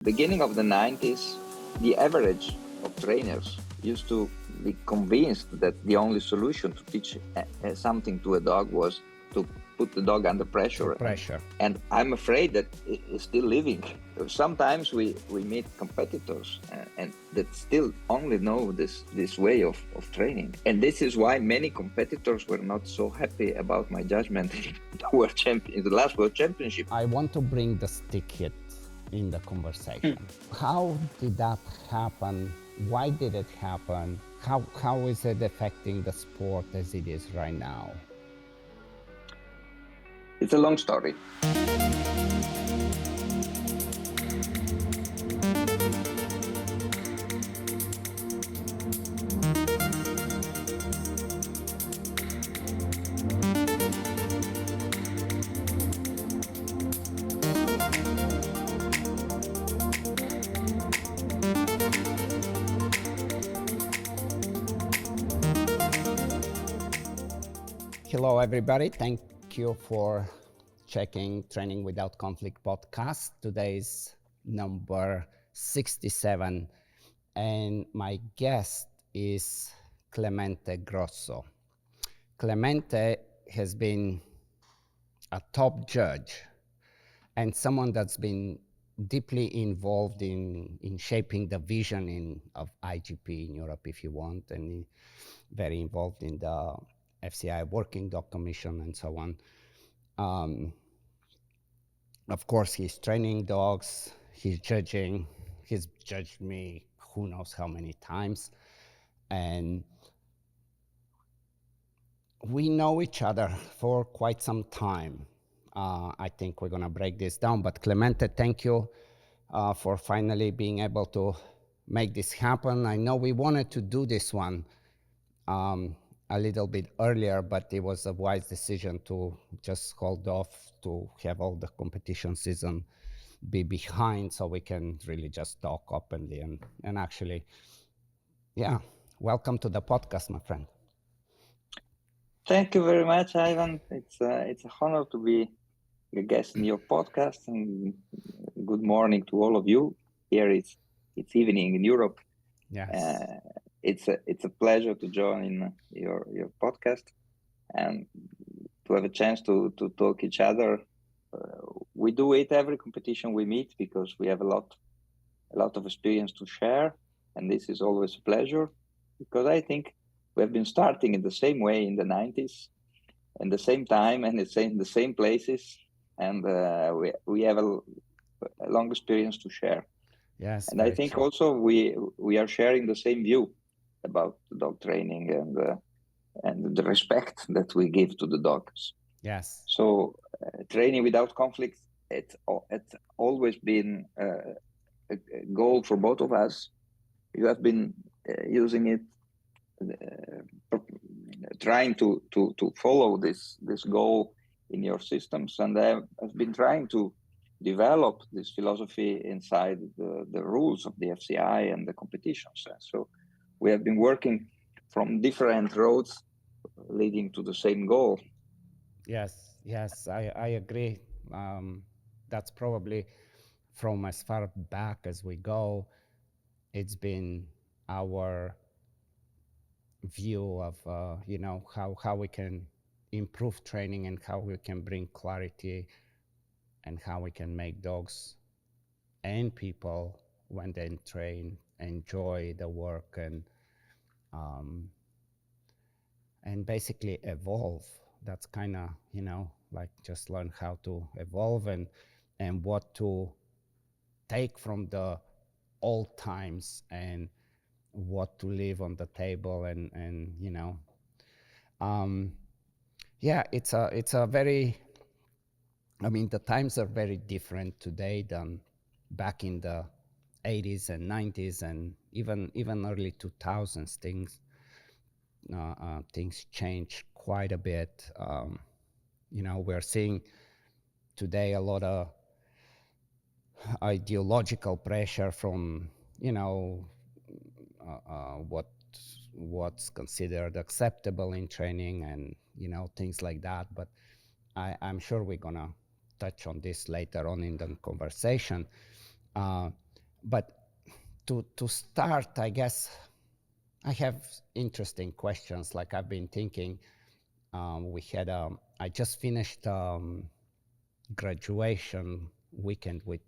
Beginning of the 90s, the average of trainers used to be convinced that the only solution to teach something to a dog was to put the dog under pressure. And I'm afraid that it's still living. Sometimes we meet competitors and that still only know this way of training. And this is why many competitors were not so happy about my judgment in the last World Championship. I want to bring the stick hit in the conversation. How did that happen? Why did it happen? How is it affecting the sport as it is right now? It's a long story. Hello, everybody. Thank you for checking Training Without Conflict podcast. Today's number 67, and my guest is Clemente Grosso. Clemente has been a top judge and someone that's been deeply involved in shaping the vision of IGP in Europe, if you want, and very involved in the FCI Working Dog Commission and so on. Of course, he's training dogs, he's judging, he's judged me who knows how many times. And we know each other for quite some time. I think we're gonna break this down, but Clemente, thank you for finally being able to make this happen. I know we wanted to do this one a little bit earlier, but it was a wise decision to just hold off to have all the competition season be behind so we can really just talk openly and actually, yeah, welcome to the podcast, my friend. Thank you very much, Ivan. It's an honor to be a guest in your podcast, and good morning to all of you. Here it's evening in Europe. Yes. It's a pleasure to join your podcast and to have a chance to talk each other. We do it every competition we meet because we have a lot of experience to share, and this is always a pleasure because I think we have been starting in the same way in the 90s, in the same time and the same places, and we have a long experience to share. Yes, and I think also we are sharing the same view about dog training and the respect that we give to the dogs. Yes. So training without conflict, it's always been a goal for both of us. You have been using it, trying to follow this goal in your systems, and I've been trying to develop this philosophy inside the rules of the FCI and the competitions. So we have been working from different roads leading to the same goal. Yes, I agree. That's probably from as far back as we go, it's been our view of how we can improve training and how we can bring clarity and how we can make dogs and people, when they train, enjoy the work and basically evolve. That's kind of, like just learn how to evolve and what to take from the old times and what to leave on the table and it's a very, the times are very different today than back in the 80s and 90s and even early 2000s. Things change quite a bit. We're seeing today a lot of ideological pressure from what's considered acceptable in training and things like that, but I'm sure we're gonna touch on this later on in the conversation. But to start, I guess I have interesting questions. Like I've been thinking, I just finished graduation weekend with,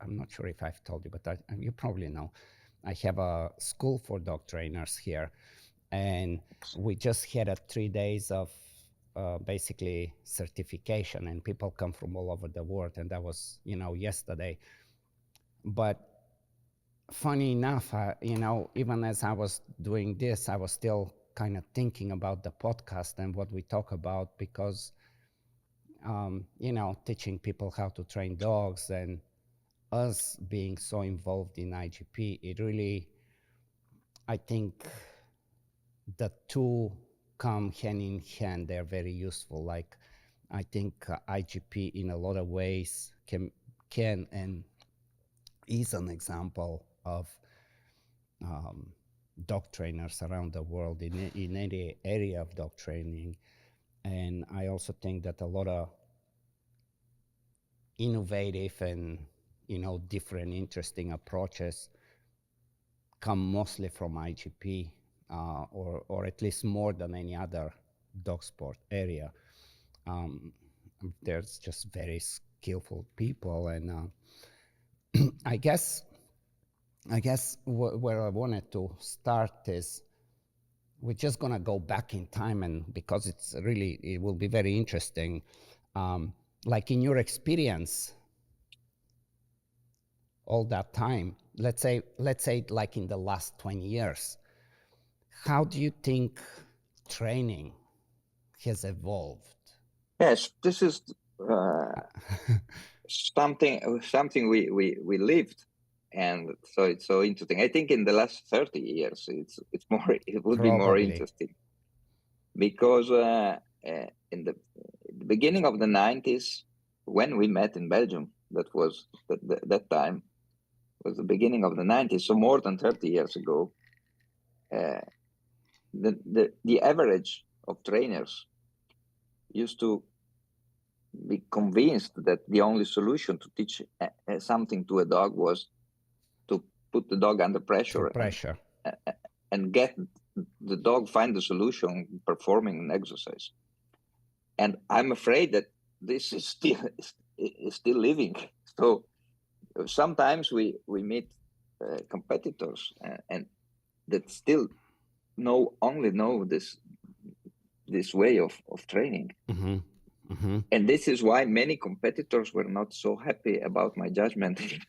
I'm not sure if I've told you, but you probably know. I have a school for dog trainers here, and we just had 3 days of basically certification, and people come from all over the world, and that was, yesterday. But funny enough, even as I was doing this, I was still kind of thinking about the podcast and what we talk about, because teaching people how to train dogs and us being so involved in IGP, it really, I think the two come hand in hand. They're very useful. Like, I think IGP in a lot of ways can and is an example of dog trainers around the world in any area of dog training. And I also think that a lot of innovative and different, interesting approaches come mostly from IGP, or at least more than any other dog sport area. There's just very skillful people, and I guess where I wanted to start is, we're just gonna go back in time, and because it will be very interesting. Like in your experience, all that time, let's say like in the last 20 years, how do you think training has evolved? Yes, this is something we lived, and so it's so interesting. I think in the last 30 years, it would be more interesting, because in the beginning of the 90s, when we met in Belgium, that time was the beginning of the 90s, so more than 30 years ago. The average of trainers used to be convinced that the only solution to teach something to a dog was to put the dog under pressure, and get the dog find the solution performing an exercise. And I'm afraid that this is still living. So sometimes we meet competitors and that still only know this way of training. Mm-hmm. Mm-hmm. And this is why many competitors were not so happy about my judgment in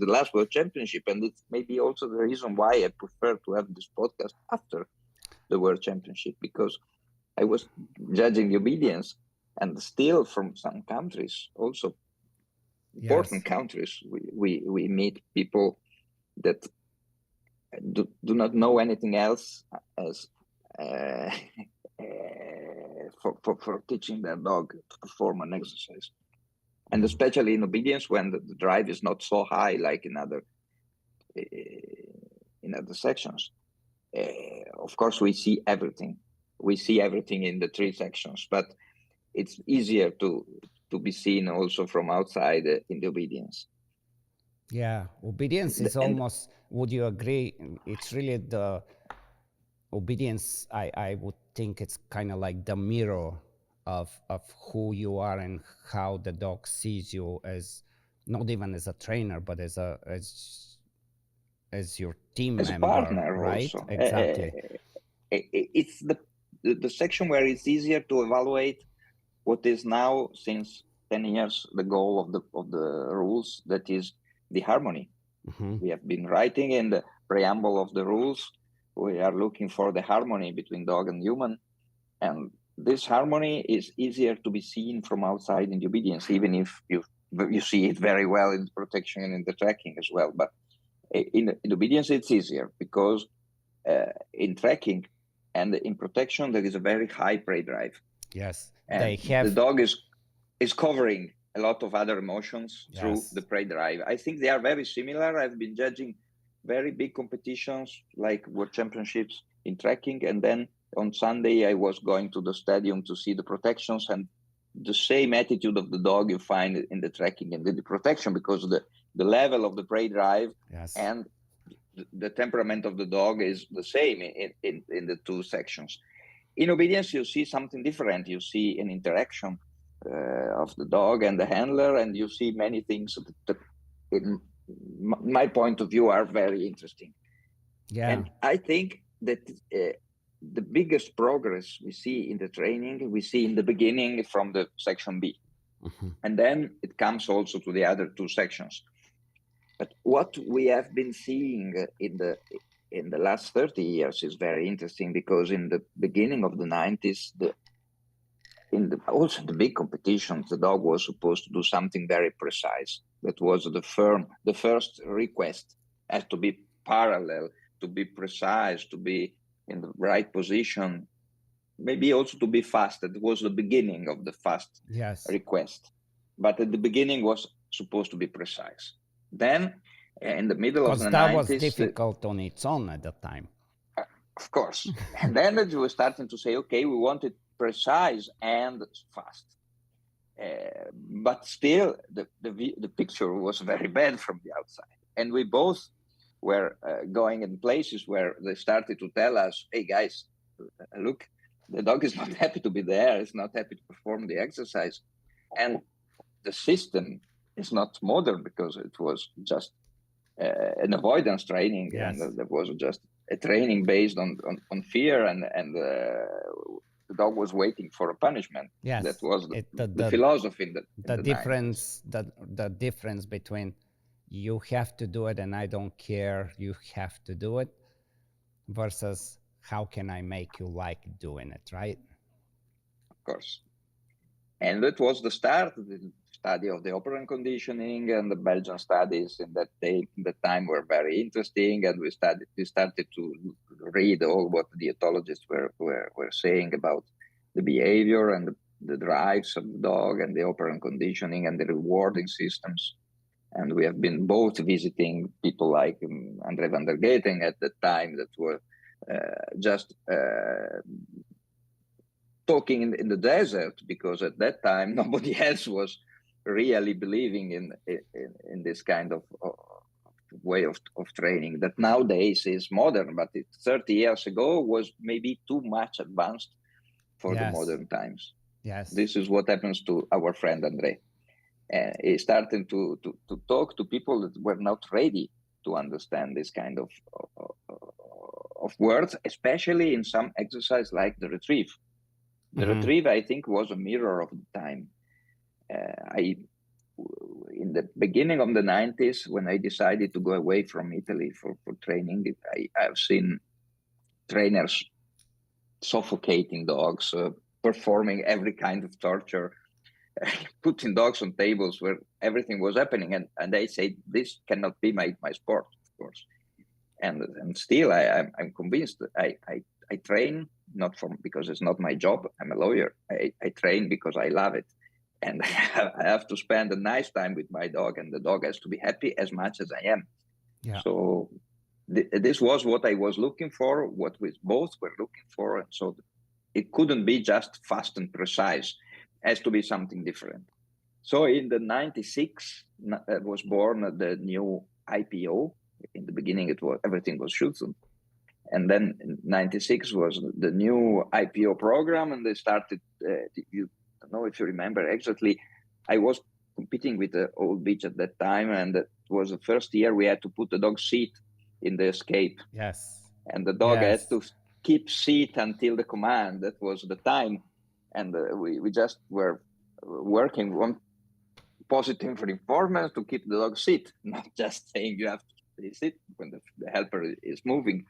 the last World Championship. And it's maybe also the reason why I prefer to have this podcast after the World Championship, because I was judging the obedience, and still from some countries, also important countries, we meet people that do not know anything else as for teaching their dog to perform an exercise. And especially in obedience, when the drive is not so high like in other sections. Of course, we see everything. We see everything in the 3 sections, but it's easier to be seen also from outside in the obedience. Yeah, obedience is almost, would you agree, it's really the obedience, I would think it's kind of like the mirror of who you are and how the dog sees you, as not even as a trainer, but as your team as member, a partner, right? Also. Exactly. It's the section where it's easier to evaluate what is now, since 10 years, the goal of the rules, that is the harmony. Mm-hmm. We have been writing in the preamble of the rules, we are looking for the harmony between dog and human, and this harmony is easier to be seen from outside in the obedience, even if you see it very well in the protection and in the tracking as well. But in obedience, it's easier because in tracking and in protection, there is a very high prey drive. Yes, and the dog is covering a lot of other emotions through the prey drive. I think they are very similar. I've been judging very big competitions like World Championships in tracking, and then on Sunday I was going to the stadium to see the protections, and the same attitude of the dog you find in the tracking and in the protection, because the level of the prey drive Yes. and the temperament of the dog is the same in the two sections. In obedience, you see something different. You see an interaction of the dog and the handler, and you see many things that in my point of view are very interesting. Yeah. And I think that the biggest progress we see in the training, we see in the beginning from the section B. And then it comes also to the other two sections. But what we have been seeing in the last 30 years is very interesting, because in the beginning of the 90s, also the big competitions, the dog was supposed to do something very precise. That was the first request has to be parallel, to be precise, to be in the right position, maybe also to be fast. It was the beginning of the fast request. But at the beginning was supposed to be precise. Then in the middle of the 90s... Because that was difficult on its own at that time. Of course. And then we were starting to say, okay, we want it precise and fast. But still, the picture was very bad from the outside. And we both were going in places where they started to tell us, hey, guys, look, the dog is not happy to be there. It's not happy to perform the exercise. And the system is not modern, because it was just an avoidance training. Yes. And there was just a training based on fear, and the dog was waiting for a punishment. Yes. That was the philosophy in the difference. The difference between you have to do it and I don't care, you have to do it, versus how can I make you like doing it, right? Of course. And that was the start. The study of the operant conditioning and the Belgian studies in that time were very interesting, and we started to read all what the ethologists were saying about the behavior and the drives of the dog and the operant conditioning and the rewarding systems. And we have been both visiting people like Andre van der Gaten at the time that were just talking in the desert, because at that time nobody else was really believing in this kind of way of training that nowadays is modern, but 30 years ago was maybe too much advanced for the modern times. Yes. This is what happens to our friend Andre. He's starting to talk to people that were not ready to understand this kind of words, especially in some exercise like the retrieve. The retrieve, I think, was a mirror of the time. In the beginning of the 90s, when I decided to go away from Italy for training, I've seen trainers suffocating dogs, performing every kind of torture, putting dogs on tables where everything was happening. And they say, this cannot be my sport, of course. And still, I'm convinced that I train not because it's not my job. I'm a lawyer. I train because I love it. And I have to spend a nice time with my dog, and the dog has to be happy as much as I am. Yeah. So this was what I was looking for, what we both were looking for. And so it couldn't be just fast and precise. It has to be something different. So in the 96 was born the new IPO. In the beginning, everything was Schützen. And then in 96 was the new IPO program, and they started, you don't know if you remember exactly, I was competing with the old beach at that time, and it was the first year we had to put the dog seat in the escape. Yes. And the dog had to keep seat until the command. That was the time. And we just were working on positive reinforcement to keep the dog sit, not just saying you have to sit when the helper is moving.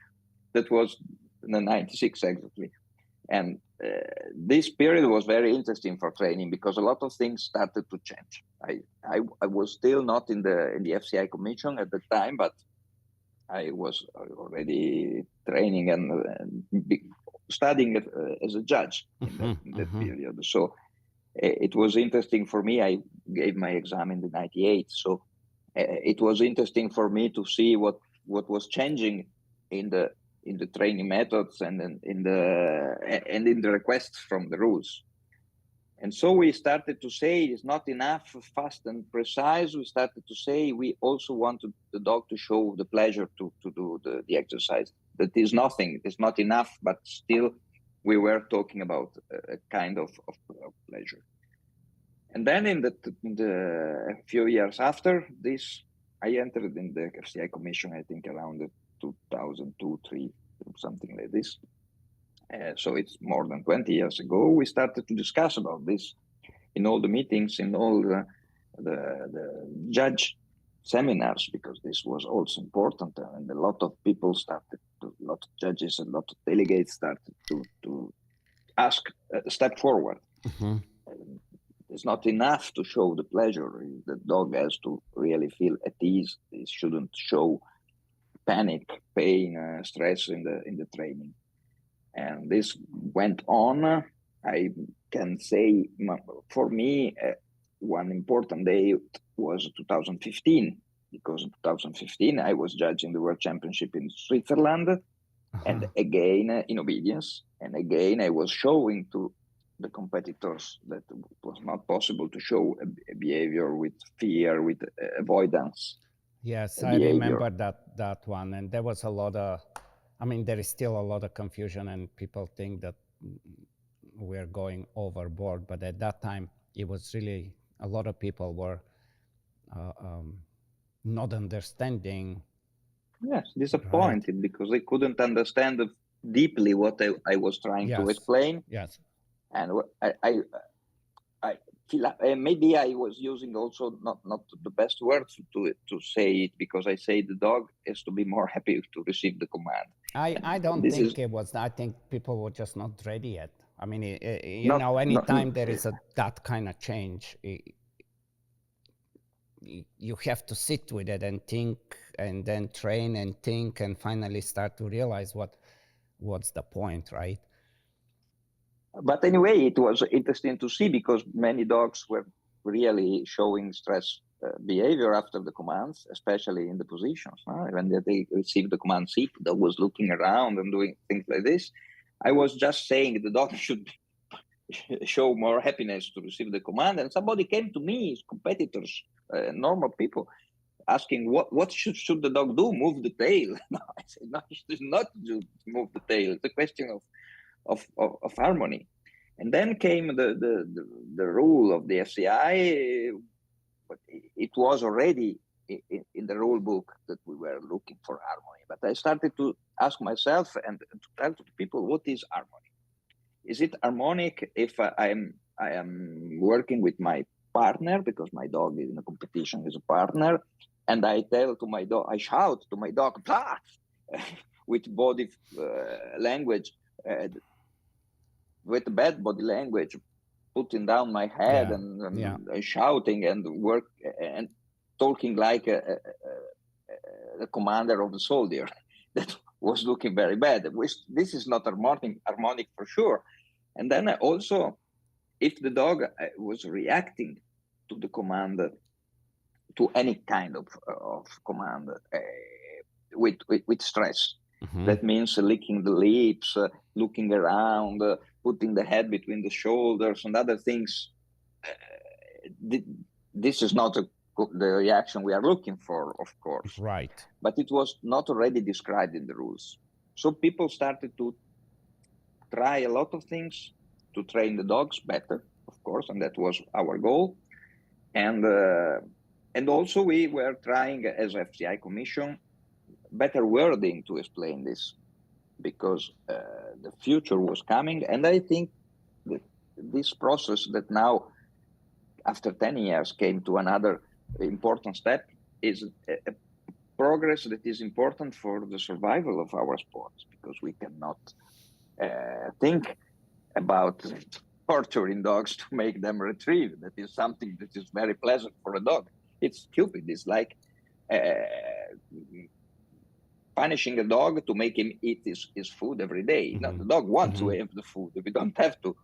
That was in the 96 exactly. And this period was very interesting for training because a lot of things started to change. I was still not in the FCI Commission at the time, but I was already training and studying as a judge in that period. So it was interesting for me. I gave my exam in the 98. So it was interesting for me to see what was changing in the training methods and in the requests from the rules. And so we started to say it's not enough fast and precise. We started to say we also wanted the dog to show the pleasure to do the exercise. That is nothing, it's not enough, but still we were talking about a kind of pleasure. And then in the few years after this, I entered in the FCI Commission, I think around 2002, 3, something like this. So it's more than 20 years ago. We started to discuss about this in all the meetings, in all the judge seminars, because this was also important. And a lot of people started, a lot of judges, a lot of delegates started to ask a step forward. Mm-hmm. It's not enough to show the pleasure. The dog has to really feel at ease. It shouldn't show panic, pain, stress in the training. And this went on. I can say, for me, one important day was 2015, because in 2015 I was judging the World Championship in Switzerland, and again in obedience. And again, I was showing to the competitors that it was not possible to show a behavior with fear, with avoidance. Yes, behavior. I remember that one. And there was a lot of, there is still a lot of confusion, and people think that we're going overboard. But at that time, it was really, a lot of people were not understanding. Yes, disappointed, right? Because they couldn't understand deeply what I was trying to explain. Yes. And I feel maybe I was using also not the best words to say it, because I say the dog has to be more happy to receive the command. I don't think it was. I think people were just not ready yet. Anytime there is that kind of change, you have to sit with it and think, and then train and think, and finally start to realize what's the point, right? But anyway, it was interesting to see, because many dogs were really showing stress behavior after the commands, especially in the positions. When they received the command sit, the dog was looking around and doing things like this. I was just saying the dog should show more happiness to receive the command, and somebody came to me, competitors, normal people, asking what should the dog do? Move the tail? No, I said no, it should not move the tail. It's a question of harmony. And then came the rule of the FCI, but it was already in the rule book that we were looking for harmony. But I started to ask myself and to tell to people, what is harmony? Is it harmonic if I am working with my partner, because my dog is in a competition is a partner, and I tell to my dog, I shout to my dog, ah! with body language, with bad body language, putting down my head and shouting and work and talking like a commander of the soldier. That was looking very bad. This is not harmonic for sure. And then also, if the dog was reacting to the command, to any kind of command, with stress, that means licking the lips, looking around, putting the head between the shoulders and other things. This is not the reaction we are looking for, of course. Right. But it was not already described in the rules. So people started to try a lot of things to train the dogs better, of course, and that was our goal. And also we were trying, as FCI Commission, better wording to explain this, because the future was coming. And I think that this process that now, after 10 years, came to another important step is a progress that is important for the survival of our sports, because we cannot think about torturing dogs to make them retrieve. That is something that is very pleasant for a dog. It's stupid. It's like punishing a dog to make him eat his food every day. No, the dog wants to have the food. We don't have to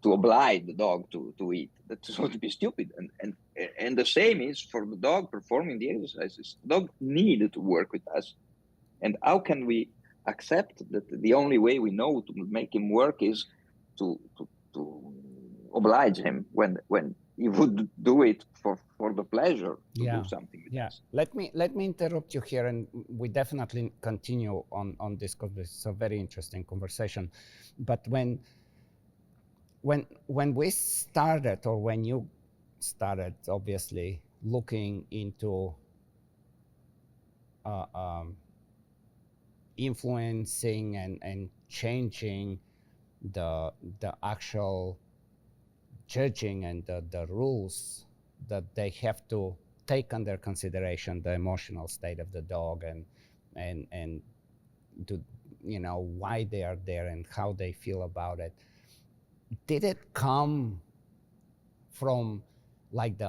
oblige the dog to eat. That would be stupid. And the same is for the dog performing the exercises. The dog needed to work with us. And how can we accept that the only way we know to make him work is to oblige him when he would do it for the pleasure to do something with us. Let me interrupt you here, and we definitely continue on this because it's a very interesting conversation. But when we started, or when you started, obviously looking into influencing and changing the actual judging and the rules that they have to take under consideration the emotional state of the dog and to, you know, why they are there and how they feel about it. Did it come from like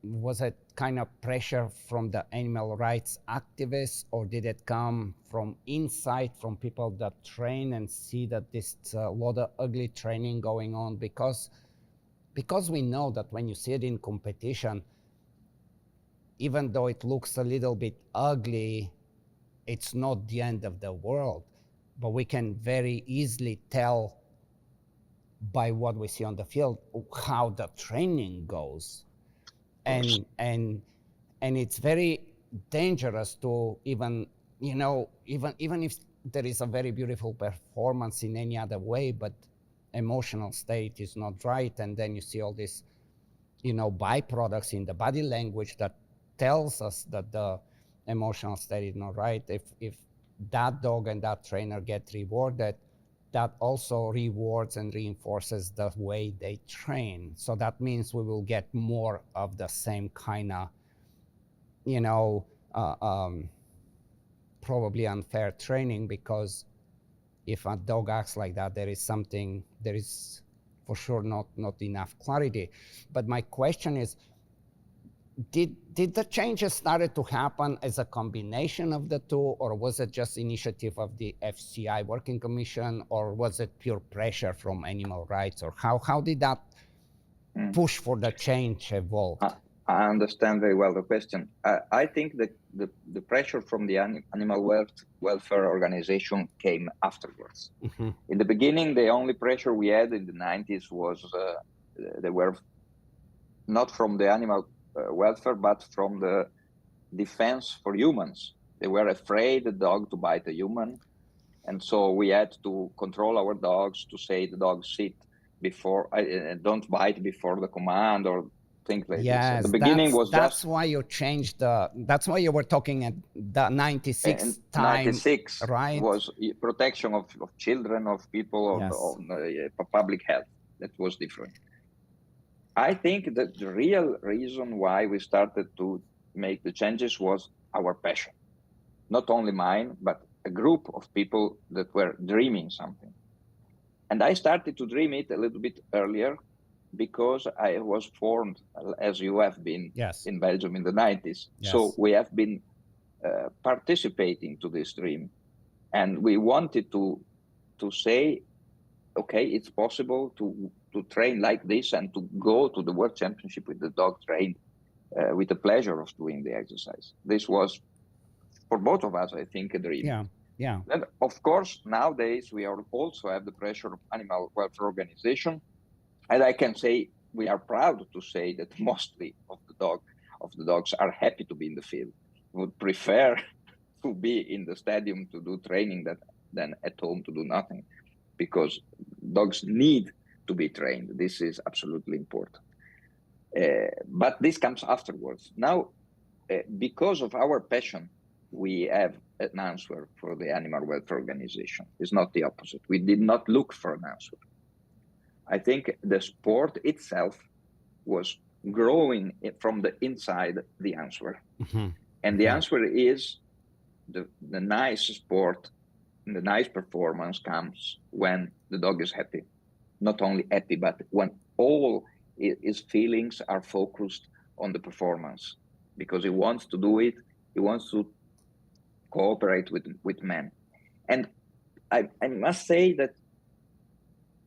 was it kind of pressure from the animal rights activists, or did it come from inside, from people that train and see that there's a lot of ugly training going on? Because we know that when you see it in competition, even though it looks a little bit ugly, it's not the end of the world. But we can very easily tell by what we see on the field how the training goes. And it's very dangerous to even, you know, even if there is a very beautiful performance in any other way, but emotional state is not right, and then you see all these, you know, byproducts in the body language that tells us that the emotional state is not right. If that dog and that trainer get rewarded, that also rewards and reinforces the way they train. So that means we will get more of the same kind of, you know, probably unfair training, because if a dog acts like that, there is for sure not enough clarity. But my question is, did the changes started to happen as a combination of the two, or was it just initiative of the FCI Working Commission, or was it pure pressure from animal rights, or how did that push for the change evolve? I understand very well the question. I think that the pressure from the animal welfare organization came afterwards. Mm-hmm. In the beginning, the only pressure we had in the 90s was they were not from the animal welfare, but from the defense for humans. They were afraid the dog to bite a human, and so we had to control our dogs to say the dog sit before, don't bite before the command, or things like this. At the beginning that's why you changed that's why you were talking at the 96 time. 96 right? Was protection of children, of people, yes. of public health. That was different. I think that the real reason why we started to make the changes was our passion. Not only mine, but a group of people that were dreaming something. And I started to dream it a little bit earlier because I was formed, as you have been, yes. in Belgium in the 90s. Yes. So we have been participating to this dream. And we wanted to say, okay, it's possible to train like this and to go to the World Championship with the dog trained with the pleasure of doing the exercise. This was, for both of us, I think, a dream. Yeah, yeah. And of course, nowadays, we also have the pressure of animal welfare organization. And I can say we are proud to say that mostly of the dogs are happy to be in the field, would prefer to be in the stadium to do training than at home to do nothing, because dogs need to be trained. This is absolutely important. But this comes afterwards. Now, because of our passion, we have an answer for the animal welfare organization. It's not the opposite. We did not look for an answer. I think the sport itself was growing from the inside the answer. Mm-hmm. And the answer is the nice sport, and the nice performance comes when the dog is happy. Not only happy, but when all his feelings are focused on the performance, because he wants to do it, he wants to cooperate with men. And I must say that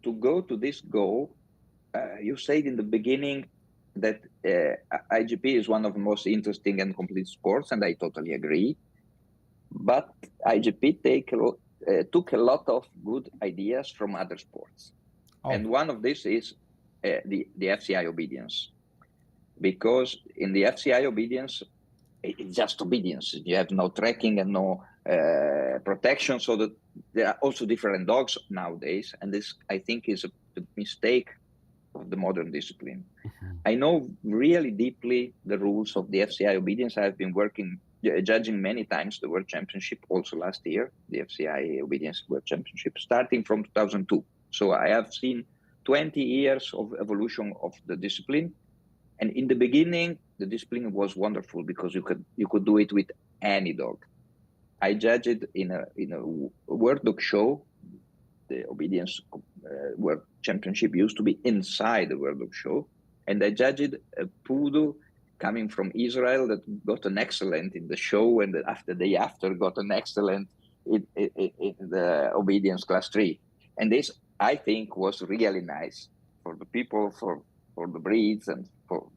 to go to this goal, you said in the beginning that IGP is one of the most interesting and complete sports, and I totally agree. But IGP took a lot of good ideas from other sports. Oh. And one of these is the FCI Obedience, because in the FCI Obedience, it's just obedience. You have no tracking and no protection, so that there are also different dogs nowadays, and this, I think, is a mistake of the modern discipline. I know really deeply the rules of the FCI Obedience. I've been judging many times the World Championship, also last year, the FCI Obedience World Championship, starting from 2002. So I have seen 20 years of evolution of the discipline. And in the beginning, the discipline was wonderful because you could do it with any dog. I judged it in a World Dog Show. The Obedience World Championship used to be inside the World Dog Show, and I judged a poodle coming from Israel that got an excellent in the show, and after the day after got an excellent in the Obedience Class 3. And this, I think, was really nice for the people, for the breeds, and for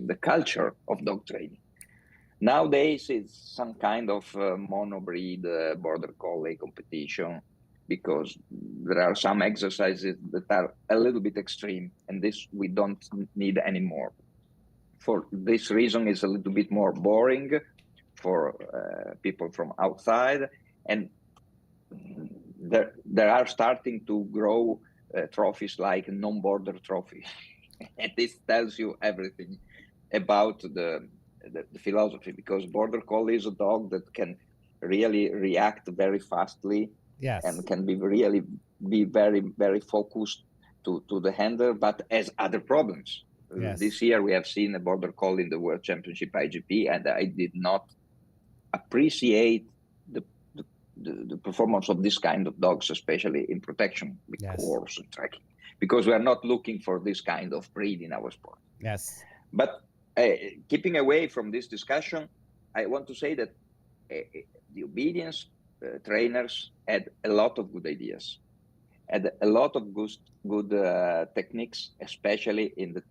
the culture of dog training. Nowadays, it's some kind of monobreed border collie competition, because there are some exercises that are a little bit extreme, and this we don't need anymore. For this reason, it's a little bit more boring for people from outside, and there are starting to grow trophies like non-border trophy. And this tells you everything about the philosophy, because border collie is a dog that can really react very fastly. Yes. And can be very, very focused to the handler, but has other problems. Yes. This year we have seen a border collie in the World Championship IGP, and I did not appreciate the performance of this kind of dogs, especially in protection, with course and tracking, because we are not looking for this kind of breed in our sport. Yes. But keeping away from this discussion, I want to say that the obedience trainers had a lot of good ideas, had a lot of good techniques, especially in the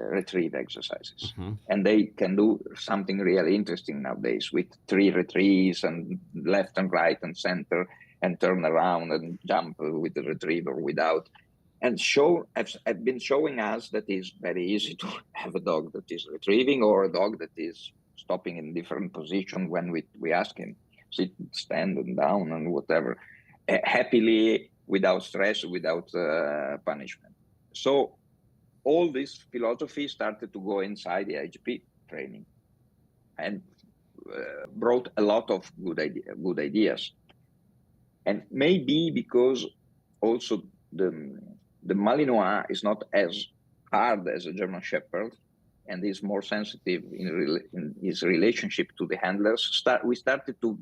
retrieve exercises. And they can do something really interesting nowadays with 3 retrieves and left and right and center and turn around and jump with the retrieve or without. And have been showing us that it's very easy to have a dog that is retrieving, or a dog that is stopping in different position when we ask him, sit, stand, and down, and whatever, happily, without stress, without punishment. So all this philosophy started to go inside the IGP training, and brought a lot of good ideas. And maybe because also the Malinois is not as hard as a German Shepherd, and is more sensitive in his relationship to the handlers, we started to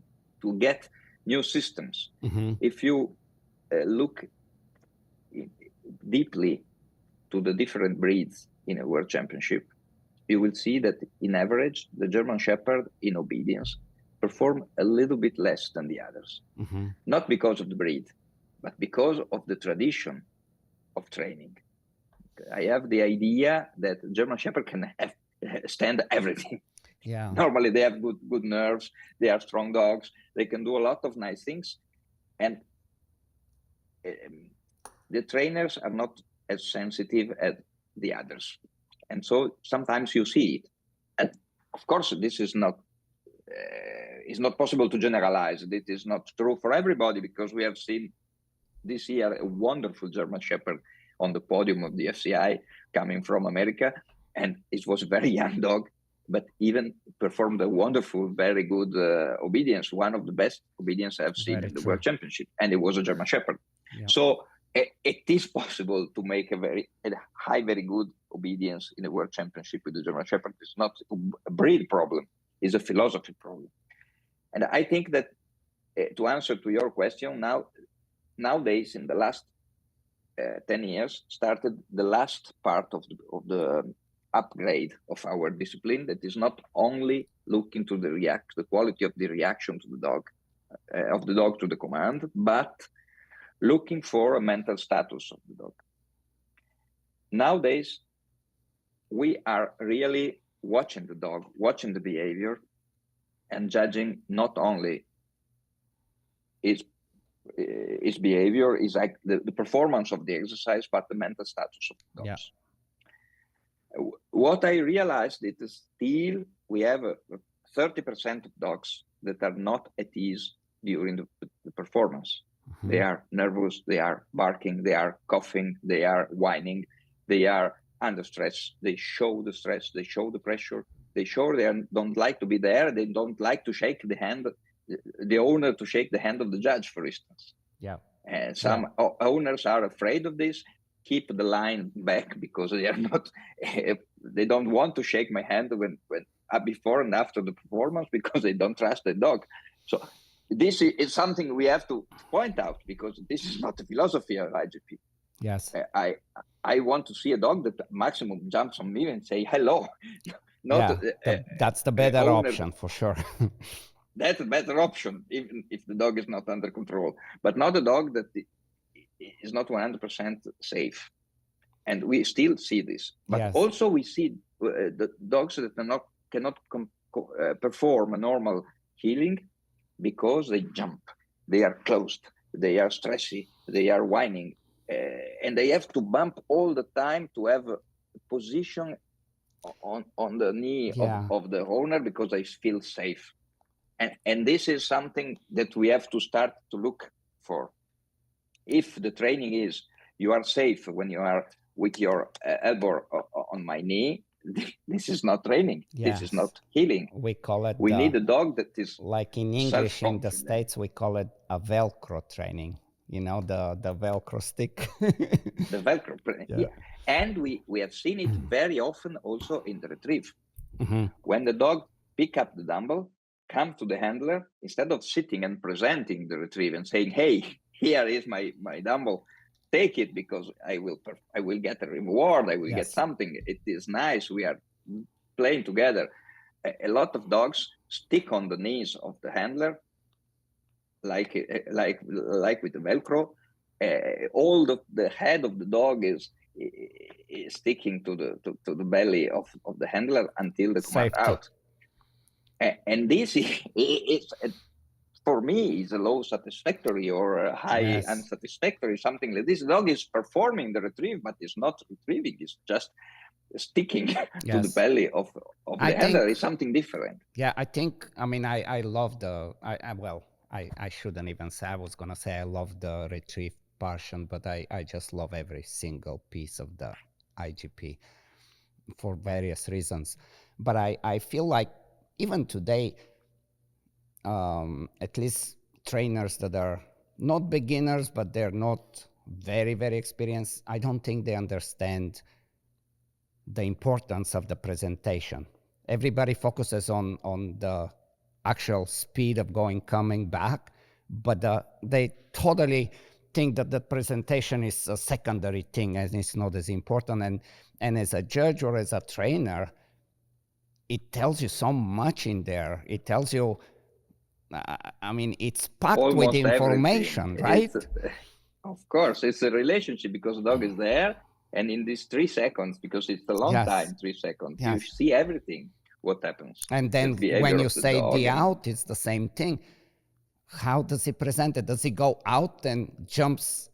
get new systems. If you look deeply to the different breeds in a World Championship, you will see that in average, the German Shepherd in obedience perform a little bit less than the others. Not because of the breed, but because of the tradition of training. I have the idea that German Shepherd can stand everything. Yeah. Normally they have good nerves, they are strong dogs, they can do a lot of nice things, and the trainers are not as sensitive as the others. And so sometimes you see it. And of course, this is not possible to generalize. It is not true for everybody, because we have seen this year a wonderful German Shepherd on the podium of the FCI coming from America, and it was a very young dog, but even performed a wonderful, very good obedience, one of the best obedience I've seen in the World Championship, and it was a German Shepherd. Yeah. So it is possible to make a very good obedience in the World Championship with the German Shepherd. It's not a breed problem, it's a philosophy problem. And I think that to answer to your question, nowadays, in the last 10 years, started the last part of the upgrade of our discipline, that is not only looking to the quality of the reaction to the dog, of the dog to the command, but looking for a mental status of the dog. Nowadays, we are really watching the dog, watching the behavior, and judging not only his his behavior is like the performance of the exercise, but the mental status of the dogs. What I realized is still we have 30% of dogs that are not at ease during the performance. They are nervous, they are barking, they are coughing, they are whining, they are under stress, they show the stress, they show the pressure, they show they don't like to be there, they don't like to shake the hand, the owner to shake the hand of the judge, for instance. And some owners are afraid of this, keep the line back because they are not, they don't want to shake my hand when before and after the performance because they don't trust the dog. So this is something we have to point out because this is not the philosophy of IGP. Yes. I want to see a dog that maximum jumps on me and say hello. Not that's the better option for sure. That's a better option, even if the dog is not under control, but not a dog that is not 100% safe. And we still see this. But also we see the dogs that cannot perform a normal healing because they jump, they are closed, they are stressy, they are whining, and they have to bump all the time to have a position on the knee of the owner because they feel safe. And this is something that we have to start to look for. If the training is you are safe when you are with your elbow on my knee, this is not training. This is not healing. We call it. We need a dog that is like in English in the States. We call it a Velcro training. You know, the Velcro stick. The Velcro. And we have seen it very often also in the retrieve. When the dog pick up the dumbbell, come to the handler, instead of sitting and presenting the retrieve and saying, hey, here is my dumbbell, take it because I will get a reward, I will get something, it is nice, we are playing together. A lot of dogs stick on the knees of the handler, like with the Velcro. All the head of the dog is sticking to the belly of the handler until the command out. And this is for me is a low satisfactory or a high unsatisfactory, something like this. The dog is performing the retrieve, but it's not retrieving. It's just sticking to the belly of the handler. Is something different. Yeah, I think. I mean, I love the. I shouldn't even say. I was gonna say I love the retrieve portion, but I just love every single piece of the IGP for various reasons. But I feel like even today, at least trainers that are not beginners, but they're not very, very experienced, I don't think they understand the importance of the presentation. Everybody focuses on the actual speed of going, coming back, but they totally think that the presentation is a secondary thing and it's not as important. And as a judge or as a trainer, it tells you so much in there. It tells you, I mean, it's packed almost with information, right? Of course, it's a relationship because the dog is there. And in these 3 seconds, because it's a long time, 3 seconds, you see everything, what happens. And then when you say the out, it's the same thing. How does he present it? Does he go out and jumps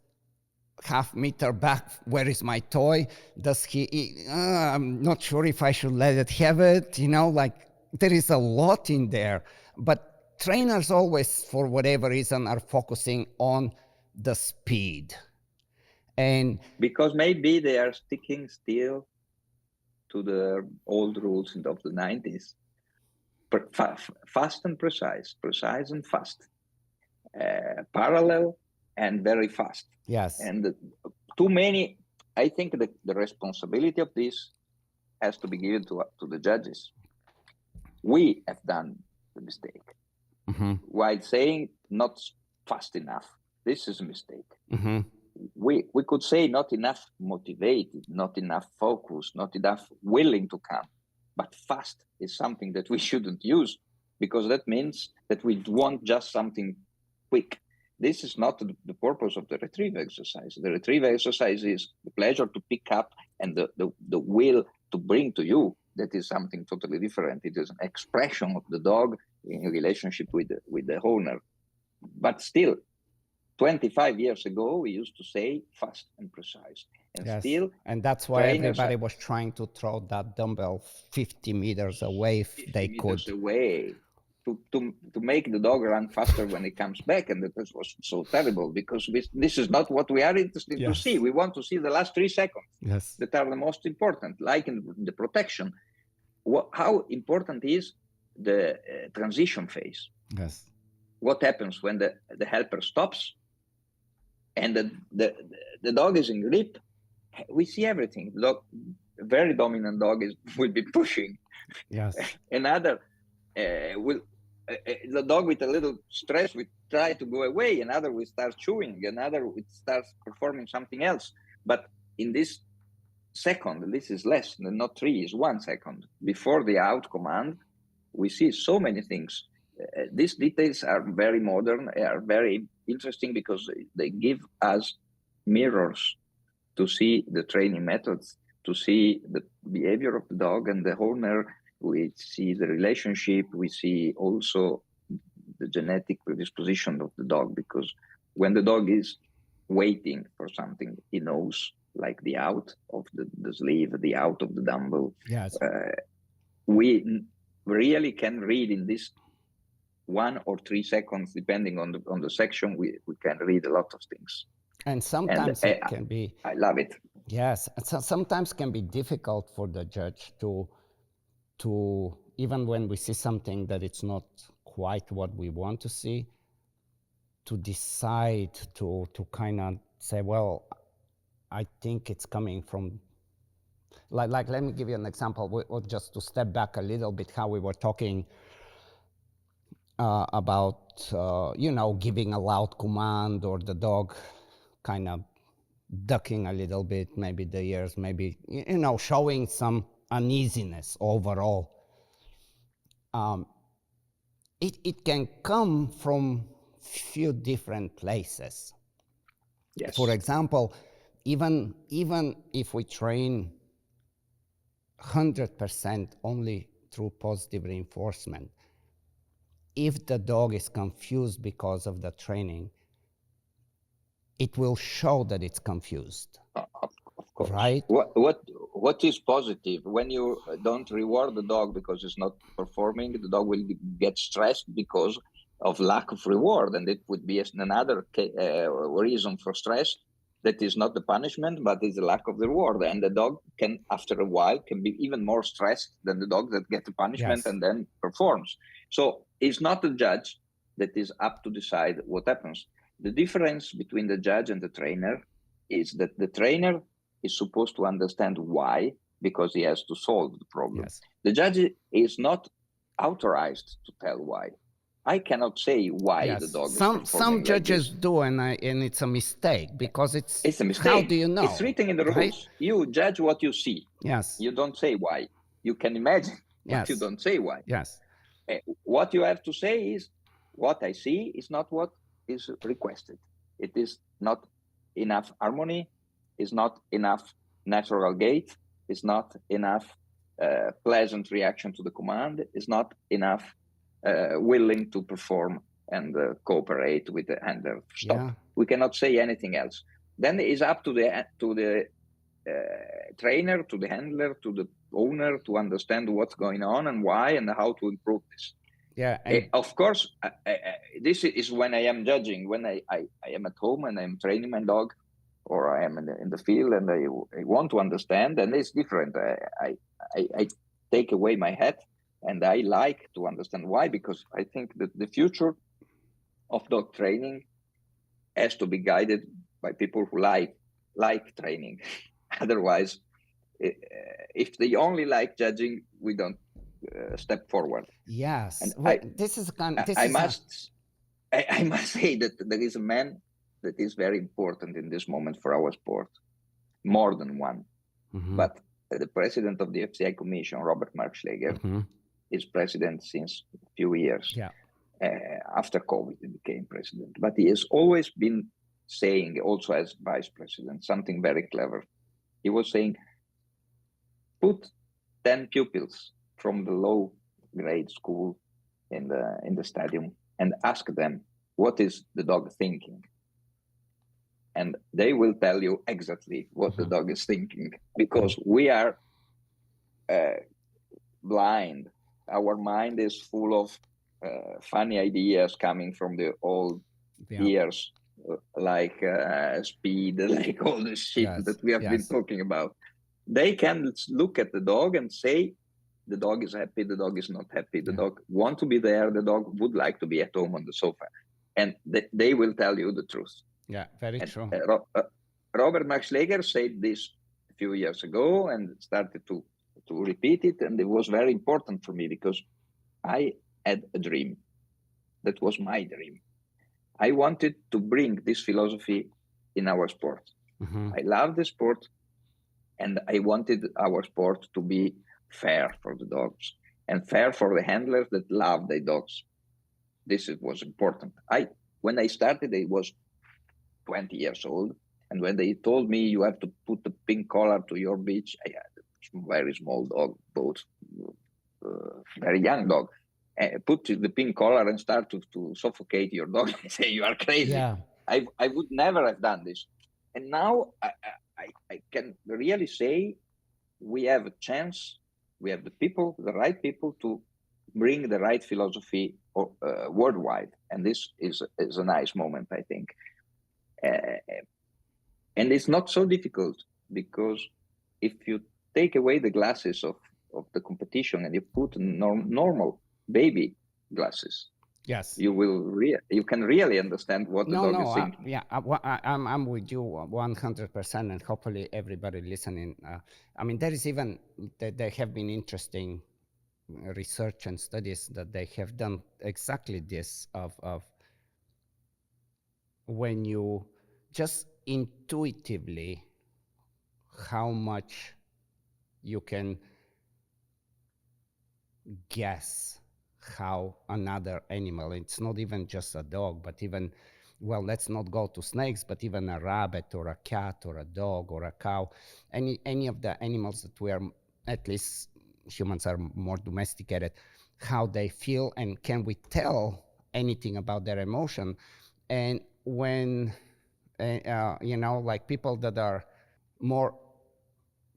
half meter back? Where is my toy? Does he I'm not sure if I should let it have it. You know, like there is a lot in there. But trainers always, for whatever reason, are focusing on the speed. And because maybe they are sticking still to the old rules of the 90s. Fast and precise and fast. Parallel and very fast. Yes. And too many, I think that the responsibility of this has to be given to the judges. We have done the mistake. While saying not fast enough, this is a mistake. We could say not enough motivated, not enough focused, not enough willing to come. But fast is something that we shouldn't use because that means that we want just something quick. This is not the purpose of the retrieve exercise. The retrieve exercise is the pleasure to pick up and the will to bring to you. That is something totally different. It is an expression of the dog in relationship with the owner. But still, 25 years ago, we used to say fast and precise. And yes. still, and that's why everybody was trying to throw that dumbbell 50 meters away if they could. Away to make the dog run faster when it comes back. And that was so terrible, because this is not what we are interested to see. We want to see the last 3 seconds that are the most important, like in the protection. How important is the transition phase? Yes. What happens when the helper stops and the dog is in grip? We see everything. The dog, a very dominant dog will be pushing. Yes. Another the dog with a little stress will try to go away. Another will start chewing. Another will start performing something else. But in this second, this is less than not 3, is 1 second before the out command. We see so many things. These details are very modern, are very interesting, because they give us mirrors to see the training methods, to see the behavior of the dog and the owner. We see the relationship. We see also the genetic predisposition of the dog, because when the dog is waiting for something, he knows, like the out of the sleeve, the out of the dumbbell. Yes. We really can read in this 1 or 3 seconds, depending on the section, we can read a lot of things. And sometimes it can be... I love it. Yes, so sometimes can be difficult for the judge to even when we see something that it's not quite what we want to see, to decide to kind of say, well, I think it's coming from, like let me give you an example, or just to step back a little bit, how we were talking about, giving a loud command, or the dog kind of ducking a little bit, maybe the ears, maybe, showing some uneasiness overall. It can come from few different places. Yes. For example, even if we train 100% only through positive reinforcement, if the dog is confused because of the training, it will show that it's confused. Of course. Right? What is positive? When you don't reward the dog because it's not performing, the dog will get stressed because of lack of reward, and it would be another reason for stress. That is not the punishment, but is the lack of the reward. And the dog can, after a while, can be even more stressed than the dog that gets the punishment and then performs. So it's not the judge that is up to decide what happens. The difference between the judge and the trainer is that the trainer is supposed to understand why, because he has to solve the problem. Yes. The judge is not authorized to tell why. I cannot say why the dog is performing some judges like do, and it's a mistake, because it's a mistake. How do you know? It's written in the rules. Right? You judge what you see. Yes. You don't say why. You can imagine, but you don't say why. Yes. What you have to say is, what I see is not what is requested. It is not enough harmony, is not enough natural gait, is not enough pleasant reaction to the command, is not enough willing to perform and cooperate with the handler. Stop. Yeah. We cannot say anything else. Then it is up to the trainer, to the handler, to the owner to understand what's going on and why and how to improve this. Yeah. Of course, this is when I am judging, when I am at home and I'm training my dog, or I am in the field and I want to understand, and it's different. I take away my hat and I like to understand why, because I think that the future of dog training has to be guided by people who like training. Otherwise, if they only like judging, we don't step forward. Yes, and I must say that there is a man that is very important in this moment for our sport, more than one. Mm-hmm. But the president of the FCI Commission, Robert Markschläger, mm-hmm. is president since a few years. Yeah. After COVID, he became president. But he has always been saying, also as vice president, something very clever. He was saying, put 10 pupils from the low grade school in the stadium and ask them, what is the dog thinking? and they will tell you exactly what the dog is thinking, because we are blind. Our mind is full of funny ideas coming from the old years, like speed, like all this shit that we have been talking about. They can look at the dog and say, the dog is happy, the dog is not happy, the dog want to be there, the dog would like to be at home on the sofa. And they will tell you the truth. Yeah, very true. Robert Max Lager said this a few years ago and started to repeat it. And it was very important for me because I had a dream. That was my dream. I wanted to bring this philosophy in our sport. I love the sport, and I wanted our sport to be fair for the dogs and fair for the handlers that love their dogs. This was important. When I started, I was 20 years old. And when they told me you have to put the pink collar to your bitch, I had a very small dog, both very young dog. Put the pink collar and start to suffocate your dog. I say, you are crazy. Yeah. I would never have done this. And now I can really say we have a chance. We have the right people to bring the right philosophy worldwide. And this is a nice moment, I think. And it's not so difficult, because if you take away the glasses of the competition and you put normal baby glasses, you can really understand what the dog is thinking. I'm with you 100%, and hopefully everybody listening. I mean, there is even there have been interesting research and studies that they have done exactly this of when you just intuitively how much you can guess how another animal, it's not even just a dog, but even, well, let's not go to snakes, but even a rabbit or a cat or a dog or a cow, any of the animals that we are, at least humans are more domesticated, how they feel, and can we tell anything about their emotion. And when like people that are more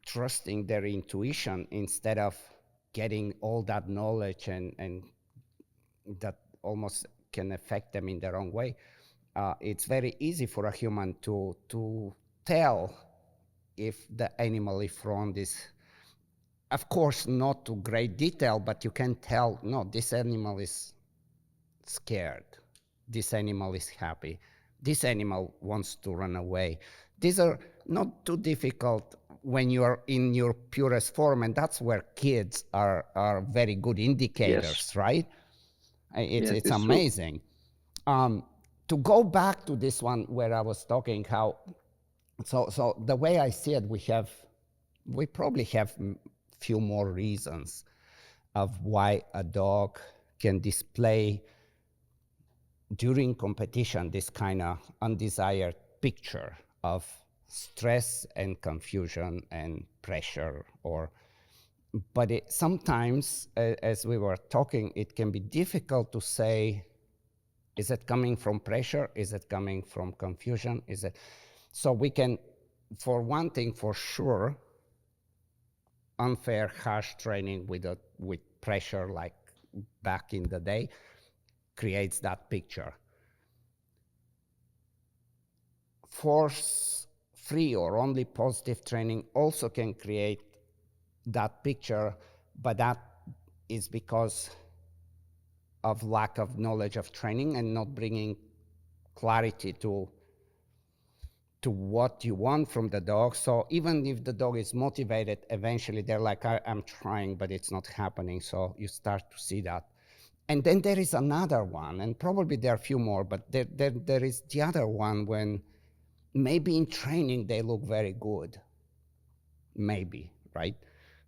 trusting their intuition instead of getting all that knowledge and that almost can affect them in their own way, it's very easy for a human to tell if the animal in front is, of course, not to great detail, but you can tell, no, this animal is scared, this animal is happy, this animal wants to run away. These are not too difficult when you're in your purest form, and that's where kids are very good indicators, right? It's amazing. To go back to this one where I was talking how, so the way I see it, we probably have few more reasons of why a dog can display during competition this kind of undesired picture of stress and confusion and pressure, but sometimes, as we were talking, it can be difficult to say, is it coming from pressure? Is it coming from confusion? So we can, for one thing, for sure, unfair, harsh training with pressure, like back in the day, creates that picture. Force-free or only positive training also can create that picture, but that is because of lack of knowledge of training and not bringing clarity to what you want from the dog. So even if the dog is motivated, eventually they're like, I'm trying, but it's not happening. So you start to see that. And then there is another one, and probably there are a few more, but there is the other one when maybe in training they look very good. Maybe, right?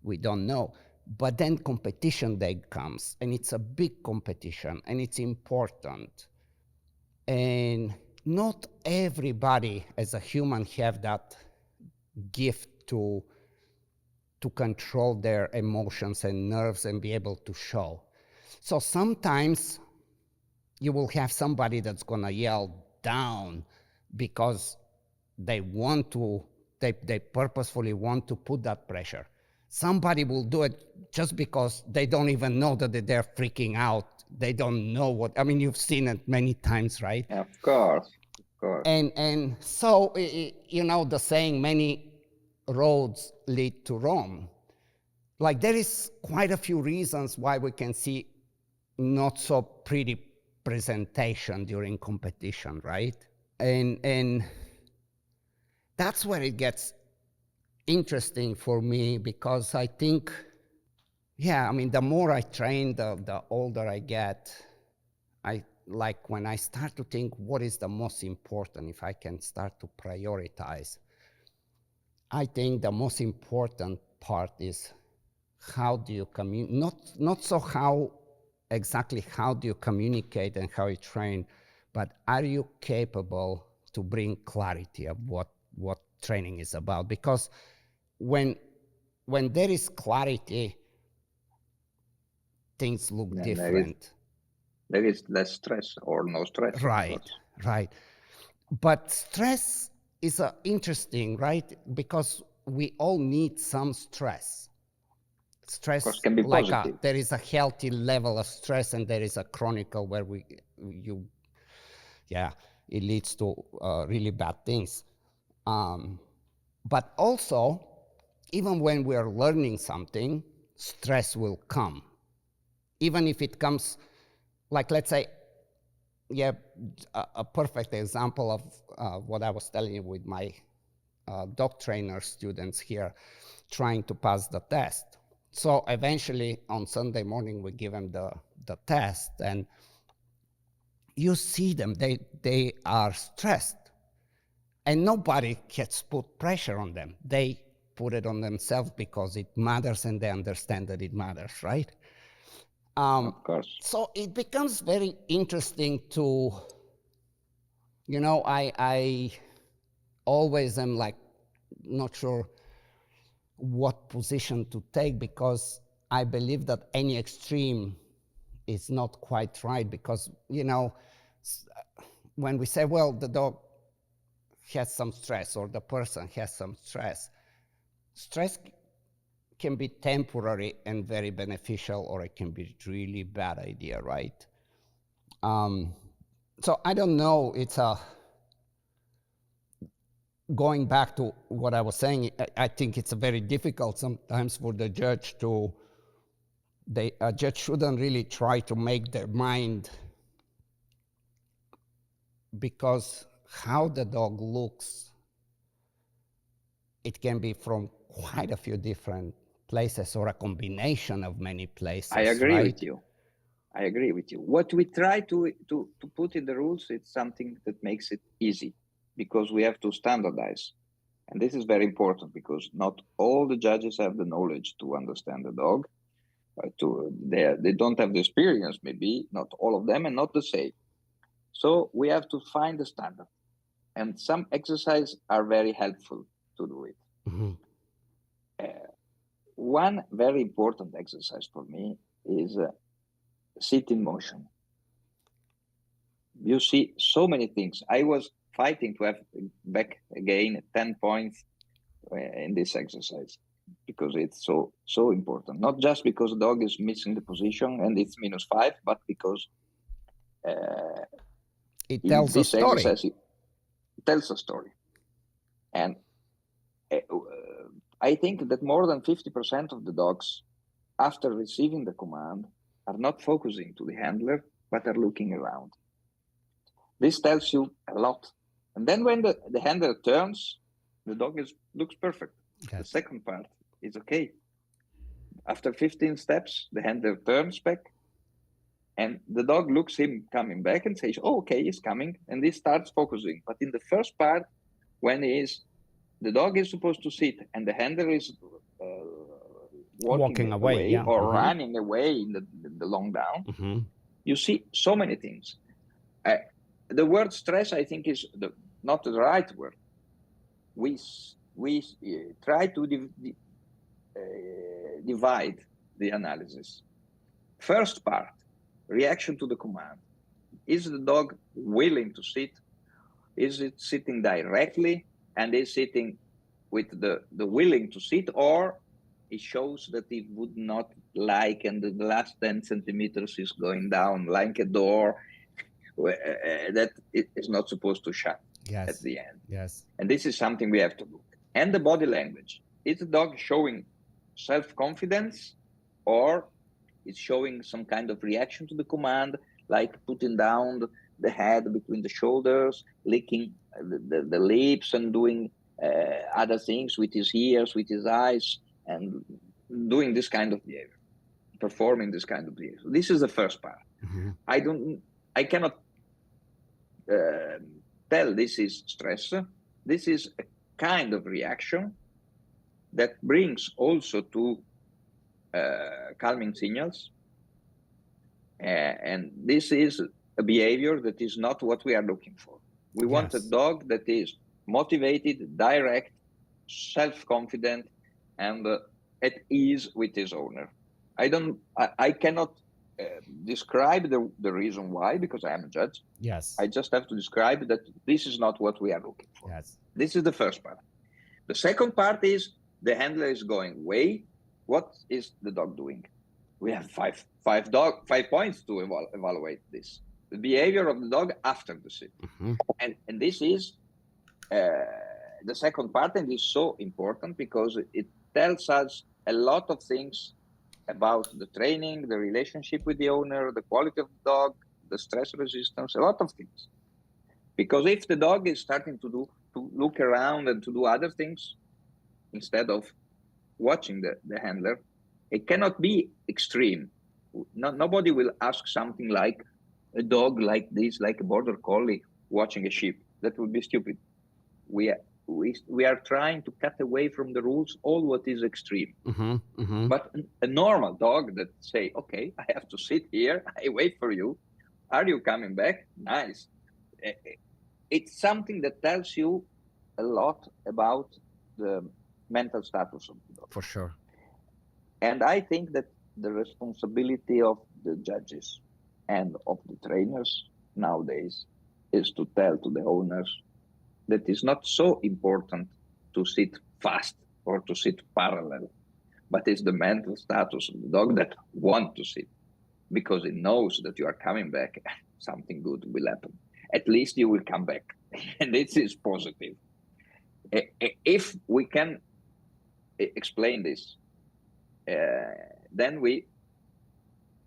We don't know. But then competition day comes, and it's a big competition, and it's important. And not everybody as a human have that gift to control their emotions and nerves and be able to show. So sometimes you will have somebody that's gonna yell down because they purposefully want to put that pressure. Somebody will do it just because they don't even know that they're freaking out. They don't know what, I mean, you've seen it many times, right? Of course, of course. And so, you know, the saying, many roads lead to Rome. Like, there is quite a few reasons why we can see not so pretty presentation during competition, right? And that's where it gets interesting for me, because I think, yeah, I mean, the more I train, the older I get. I like when I start to think what is the most important, if I can start to prioritize, I think the most important part is how do you communicate, not so how exactly how do you communicate and how you train, but are you capable to bring clarity of what training is about? Because when there is clarity, things look different. There is less stress or no stress. Right. But stress is interesting, right? Because we all need some stress. Stress, of course, can be like positive. There is a healthy level of stress, and there is a chronic where it leads to really bad things. But also, even when we are learning something, stress will come. Even if it comes, like, let's say, a perfect example of what I was telling you with my dog trainer students here trying to pass the test. So eventually on Sunday morning, we give them the test, and you see them, they are stressed, and nobody gets put pressure on them. They put it on themselves because it matters, and they understand that it matters, right? Of course. So it becomes very interesting to, you know, I always am like not sure what position to take, because I believe that any extreme is not quite right, because, you know, when we say, well, the dog has some stress or the person has some stress can be temporary and very beneficial, or it can be really bad idea, right? So I don't know, it's going back to what I was saying, I think it's very difficult sometimes for the judge to, a judge shouldn't really try to make their mind, because how the dog looks, it can be from quite a few different places, or a combination of many places. I agree right? with you. I agree with you. What we try to put in the rules, it's something that makes it easy, because we have to standardize. And this is very important, because not all the judges have the knowledge to understand the dog. They don't have the experience, maybe, not all of them, and not the same. So we have to find the standard. And some exercises are very helpful to do it. Mm-hmm. One very important exercise for me is sit in motion. You see so many things. I was fighting to have back again 10 points in this exercise, because it's so important. Not just because the dog is missing the position and it's -5, but because it tells a story. It tells a story. And I think that more than 50% of the dogs, after receiving the command, are not focusing to the handler, but are looking around. This tells you a lot. And then when the handler turns, the dog looks perfect. Yes. The second part is okay. After 15 steps, the handler turns back, and the dog looks him coming back and says, oh, okay, he's coming, and he starts focusing. But in the first part, when the dog is supposed to sit and the handler is walking away or mm-hmm. running away in the long down, mm-hmm. you see so many things. The word stress, I think, is not the right word. We try to divide the analysis. First part, reaction to the command. Is the dog willing to sit? Is it sitting directly? and is sitting with the willing to sit, or it shows that it would not like, and the last 10 centimeters is going down like a door that it is not supposed to shut at the end. Yes. And this is something we have to look. And the body language. Is the dog showing self-confidence, or it's showing some kind of reaction to the command, like putting down the head between the shoulders, licking the lips, and doing other things with his ears, with his eyes, and doing this kind of behavior, performing this kind of behavior. This is the first part. I cannot tell this is stress. This is a kind of reaction that brings also to calming signals. And this is a behavior that is not what we are looking for. We want a dog that is motivated, direct, self-confident, and at ease with his owner. I cannot describe the reason why, because I am a judge. Yes. I just have to describe that this is not what we are looking for. Yes. This is the first part. The second part is the handler is going away. What is the dog doing? We have five points to evaluate this. The behavior of the dog after the sit. And this is the second part, and is so important because it tells us a lot of things about the training, the relationship with the owner, the quality of the dog, the stress resistance, a lot of things. Because if the dog is starting to look around and to do other things instead of watching the handler, it cannot be extreme. Nobody will ask something like a dog like this, like a border collie watching a sheep. That would be stupid. We are trying to cut away from the rules all what is extreme. But a normal dog that say, okay, I have to sit here, I wait for you. Are you coming back? Nice. It's something that tells you a lot about the mental status of the dog. For sure. And I think that the responsibility of the judges and of the trainers nowadays is to tell to the owners that it's not so important to sit fast or to sit parallel, but it's the mental status of the dog that want to sit, because it knows that you are coming back, something good will happen. At least you will come back, and this is positive. If we can explain this, then we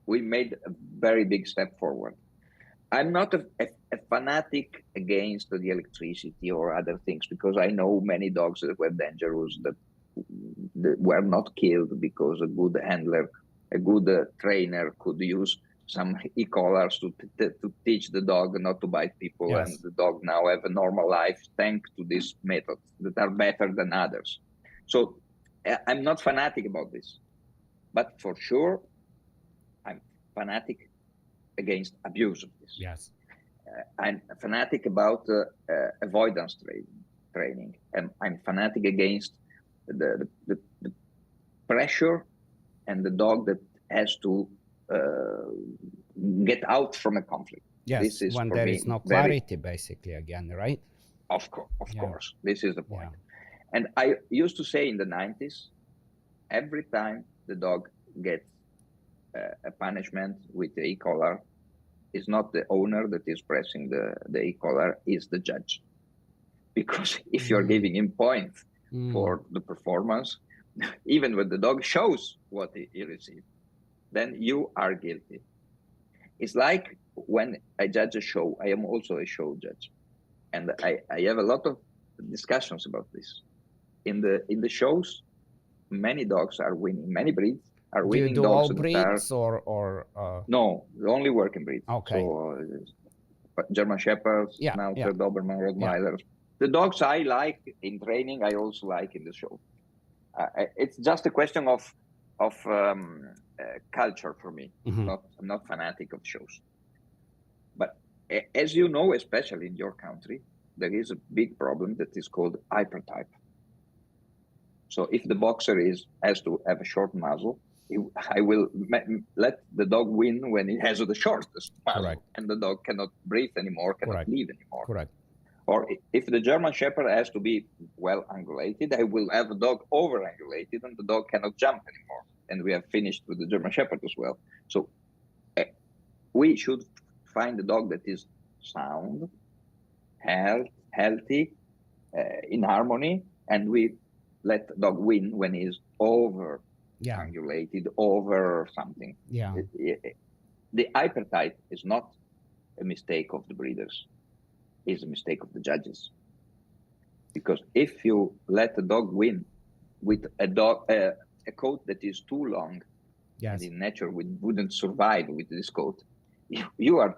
made a very big step forward. I'm not a fanatic against the electricity or other things, because I know many dogs that were dangerous, that were not killed because a good handler, a good trainer could use some e-collars to teach the dog not to bite people, and the dog now have a normal life thanks to these methods that are better than others. So I'm not fanatic about this, but for sure, I'm fanatic against abuse of this. Yes. I'm a fanatic about avoidance training, and I'm fanatic against the pressure and the dog that has to get out from a conflict. Yes, this is when there is no clarity, basically, again, right? Of course, this is the point. Yeah. And I used to say in the 90s, every time the dog gets a punishment with the e-collar, it's not the owner that is pressing the e-collar, is the judge. Because if you're giving him points for the performance, even when the dog shows what he received, then you are guilty. It's like when I judge a show, I am also a show judge. And I have a lot of discussions about this. In the shows, many dogs are winning, many breeds are winning. Do you do dogs all breeds or No, only working breeds. Okay. So German Shepherds, Schnauzer, Doberman, Rottweilers. The dogs I like in training, I also like in the show. It's just a question of culture for me. I'm not fanatic of shows. But as you know, especially in your country, there is a big problem that is called hypertype. So if the boxer has to have a short muzzle, I will let the dog win when he has the shortest muzzle. Correct. And the dog cannot breathe anymore, cannot Correct. live anymore. Correct. Or if the German Shepherd has to be well angulated, I will have a dog over angulated and the dog cannot jump anymore. And we have finished with the German Shepherd as well. So we should find a dog that is sound, healthy, in harmony, and we let the dog win when he's over angulated, over something. Yeah. The hypertight is not a mistake of the breeders. It's a mistake of the judges. Because if you let the dog win with a coat that is too long, and in nature we wouldn't survive with this coat, you are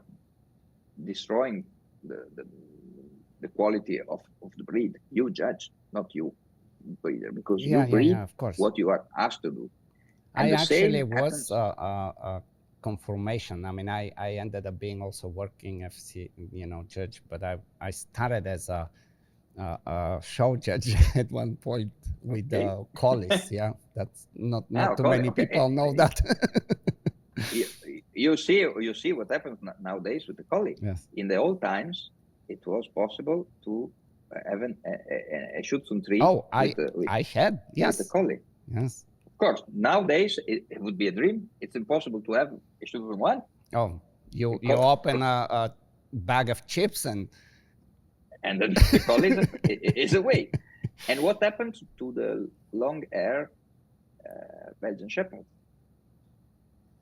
destroying the quality of the breed. You judge, not you, breeder, because you breed of course. what you are asked to do. And I actually was a confirmation. I mean, I ended up being also working FC, judge, but I started as a show judge at one point with collies. Yeah, that's not too many people know that. You see what happens nowadays with the collie. Yes. In the old times, it was possible to have a Schutzhund-tree. I had, yes. With a collie. Yes. Of course, nowadays it would be a dream. It's impossible to have a Schutzhund-1. Oh, you open a bag of chips and the collie is away. And what happened to the long-hair Belgian Shepherd?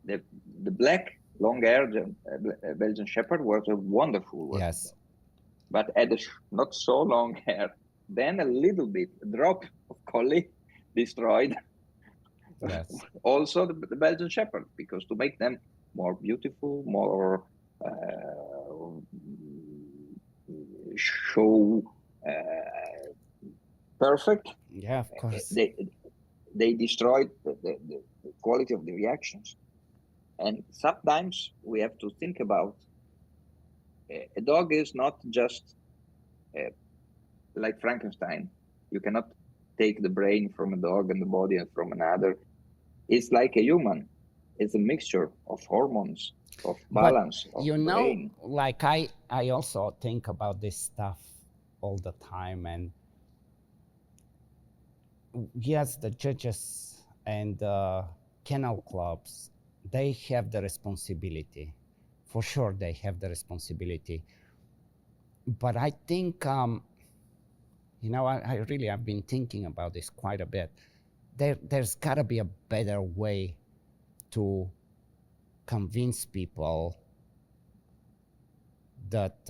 The black long-hair Belgian Shepherd was a wonderful one. Yes. But had not so long hair. Then a little bit, a drop of collie destroyed also the Belgian Shepherd, because to make them more beautiful, more show perfect. Yeah, of course. They destroyed the quality of the reactions. And sometimes we have to think about a dog is not just like Frankenstein. You cannot take the brain from a dog and the body from another. It's like a human. It's a mixture of hormones, of balance, of brain. Like I also think about this stuff all the time. And yes, the judges and the kennel clubs, they have the responsibility. For sure, they have the responsibility. But I think, I really have been thinking about this quite a bit. There's got to be a better way to convince people that,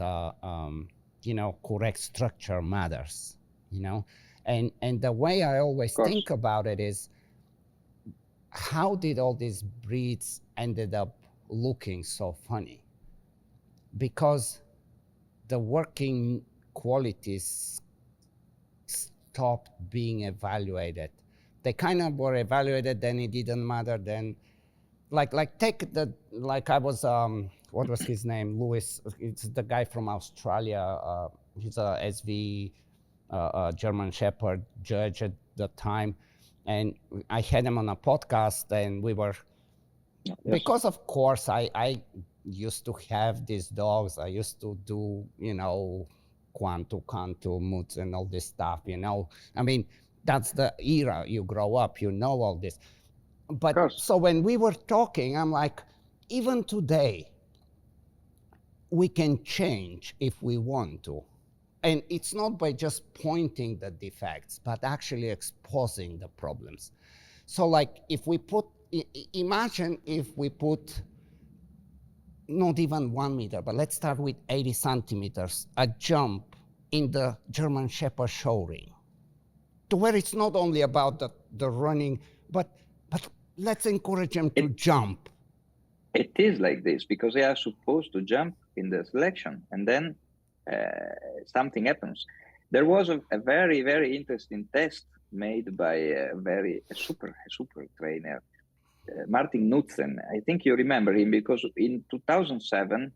correct structure matters, And the way I always think about it is, how did all these breeds ended up looking so funny? Because the working qualities stopped being evaluated. They kind of were evaluated, then it didn't matter. Then, like I was, what was his name? Lewis. It's the guy from Australia. He's a SV German Shepherd judge at the time, and I had him on a podcast, and we were. Yes. Because of course I used to have these dogs. I used to do, Cantu, Mutz and all this stuff, I mean, that's the era you grow up, all this. But so when we were talking, I'm like, even today, we can change if we want to. And it's not by just pointing the defects, but actually exposing the problems. So like if we imagine if we put not even 1 meter, but let's start with 80 centimeters, a jump in the German Shepherd show ring, to where it's not only about the running, but let's encourage them to jump. It is like this because they are supposed to jump in the selection, and then something happens. There was a very, very interesting test made by a super trainer, Martin Knudsen. I think you remember him because in 2007,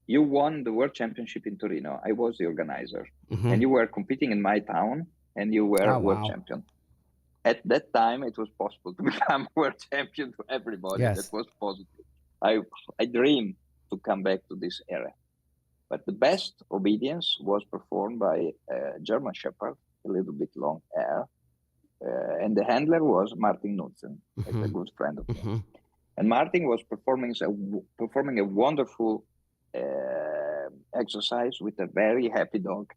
you won the World Championship in Torino. I was the organizer, and you were competing in my town, and you were world champion. At that time, it was possible to become world champion to everybody. Yes. That was positive. I dream to come back to this era. But the best obedience was performed by a German Shepherd, a little bit long hair, and the handler was Martin Knudsen, a good friend of mine. And Martin was performing a wonderful exercise with a very happy dog,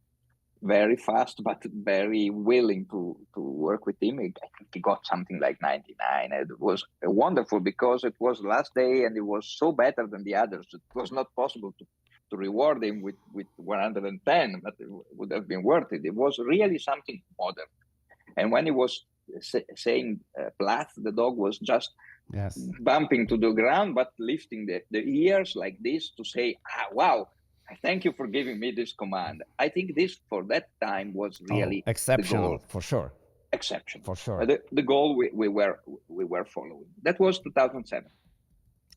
very fast, but very willing to work with him. I think he got something like 99. It was wonderful because it was last day and it was so better than the others. It was not possible to reward him with 110, but it would have been worth it. It was really something modern. And when he was saying Platz, the dog was just bumping to the ground, but lifting the ears like this to say, wow, thank you for giving me this command. I think this, for that time, was really exceptional, the goal. For sure. Exceptional. For sure. The goal we were following. That was 2007.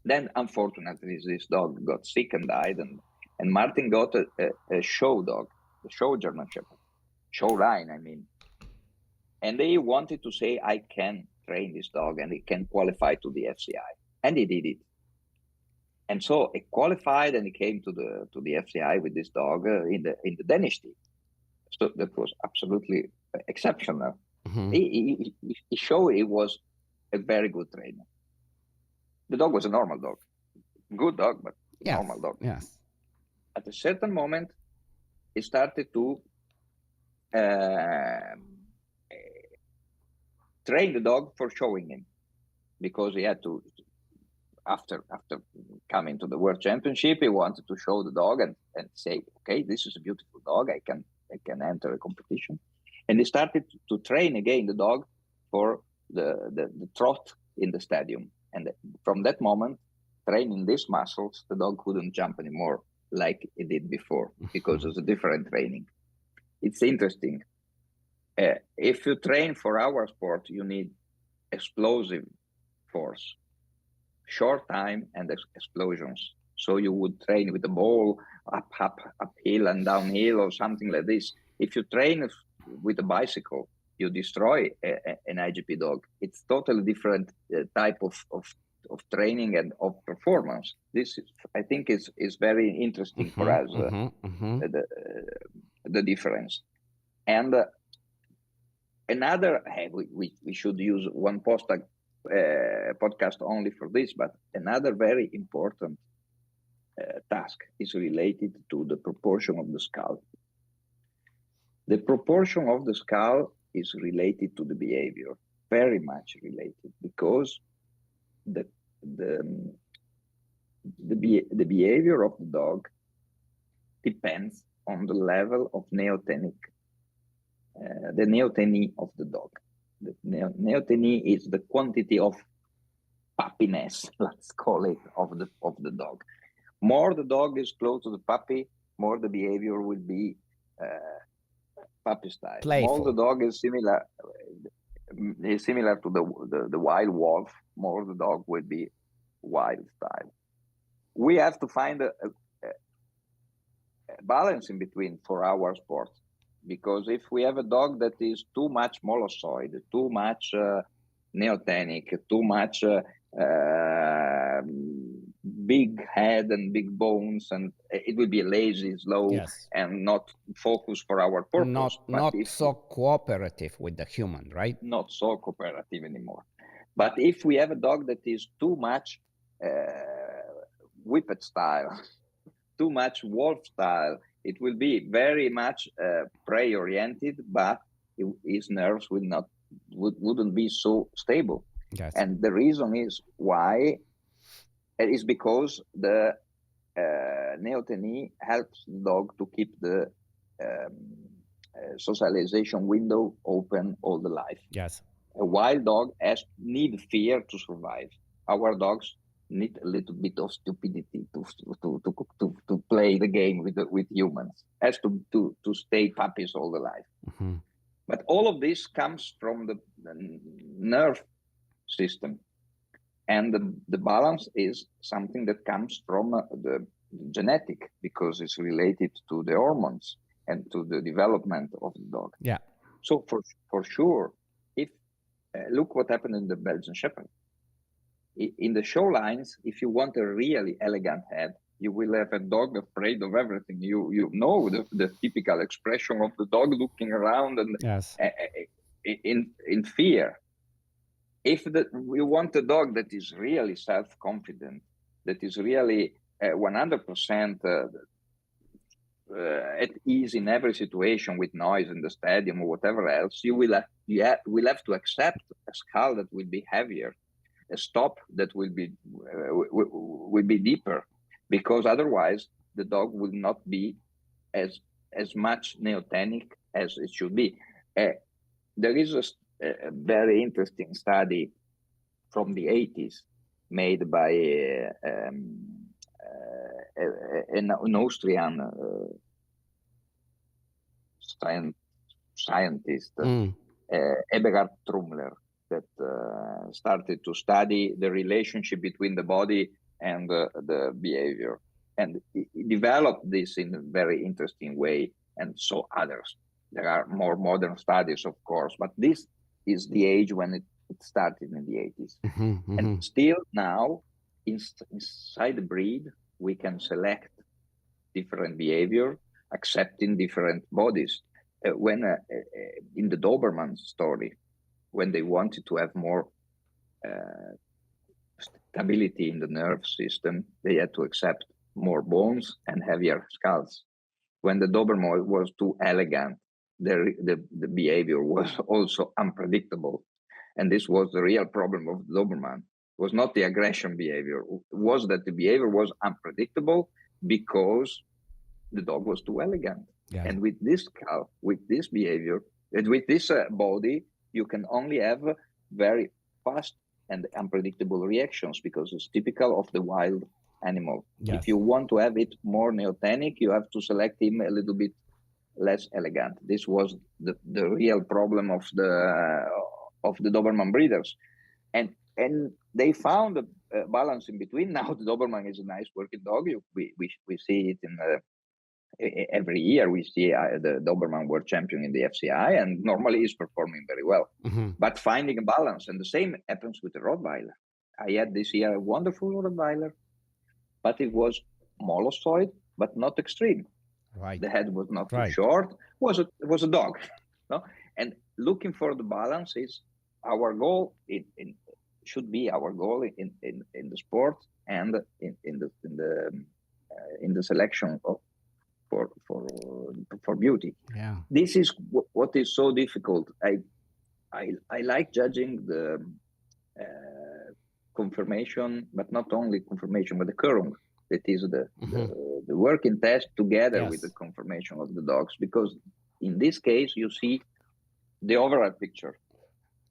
Then, unfortunately, this dog got sick and died, and Martin got a show dog, a show German Shepherd, show line, I mean. And they wanted to say, I can train this dog and he can qualify to the FCI. And he did it. And so he qualified and he came to the FCI with this dog in the Danish team. So that was absolutely exceptional. He showed he was a very good trainer. The dog was a normal dog. Good dog, but normal dog. Yes. At a certain moment, he started to train the dog for showing him, because he had to, after coming to the World Championship, he wanted to show the dog and say, okay, this is a beautiful dog, I can enter a competition. And he started to train again the dog for the trot in the stadium. And from that moment, training these muscles, the dog couldn't jump anymore like it did before, because it's a different training. It's interesting. If you train for our sport, you need explosive force, short time and explosions. So you would train with the ball uphill and downhill or something like this. If you train with a bicycle, you destroy an IGP dog. It's totally different type of training and of performance. This is, I think, is very interesting for us, the difference. And another, we should use one podcast only for this, but another very important task is related to the proportion of the skull. The proportion of the skull is related to the behavior, very much related, because the behavior of the dog depends on the level of neoteny, the neoteny of the dog. The neoteny is the quantity of puppiness, let's call it, of the dog. More the dog is close to the puppy, more the behavior will be puppy style. Playful. More the dog is similar to the wild wolf, more the dog will be wild style. We have to find a balance in between for our sport, because if we have a dog that is too much molossoid, too much neotenic, too much big head and big bones, and it will be lazy, slow, and not focused for our purpose. Not so cooperative with the human, right? Not so cooperative anymore. But if we have a dog that is too much whippet style, too much wolf style, it will be very much prey oriented, but his nerves wouldn't be so stable. Yes. And the reason is why is because the neoteny helps the dog to keep the socialization window open all the life. Yes. A wild dog need fear to survive. Our dogs need a little bit of stupidity to play the game with humans, as to stay puppies all the life. But all of this comes from the nerve system, and the balance is something that comes from the genetic, because it's related to the hormones and to the development of the dog. Yeah. So for sure, if look what happened in the Belgian Shepherd. In the show lines, if you want a really elegant head, you will have a dog afraid of everything. You know the typical expression of the dog looking around and Yes. in fear. If we want a dog that is really self-confident, that is really 100% at ease in every situation with noise in the stadium or whatever else, you will have to accept a skull that will be heavier, a stop that will be deeper, because otherwise the dog will not be as much neotenic as it should be. There is a very interesting study from the 80s made by an Austrian scientist, Eberhard Trummler, that started to study the relationship between the body and the behavior. And he developed this in a very interesting way, and so others. There are more modern studies, of course, but this is the age when it started in the 80s. And still now, inside the breed, we can select different behavior, accepting different bodies. When in the Doberman story, when they wanted to have more stability in the nerve system, they had to accept more bones and heavier skulls. When the Doberman was too elegant, the behavior was also unpredictable. And this was the real problem of the Doberman. It was not the aggression behavior. It was that the behavior was unpredictable because the dog was too elegant. Yeah. And with this skull, with this behavior, and with this body, you can only have very fast and unpredictable reactions because it's typical of the wild animal. Yes. If you want to have it more neotenic, you have to select him a little bit less elegant. This was the real problem of the Doberman breeders, and they found a balance in between. Now the Doberman is a nice working dog. We see it in every year. We see the Doberman world champion in the FCI, and normally is performing very well. But finding a balance, and the same happens with the Rottweiler. I had this year a wonderful Rottweiler, but it was molossoid, but not extreme. Right. The head was not too short. It was a dog, no? And looking for the balance is our goal. It should be our goal in the sport and in the selection for beauty. Yeah. This is what is so difficult. I like judging the confirmation, but not only confirmation, but the current. That is the working test together with the confirmation of the dogs, because in this case you see the overall picture.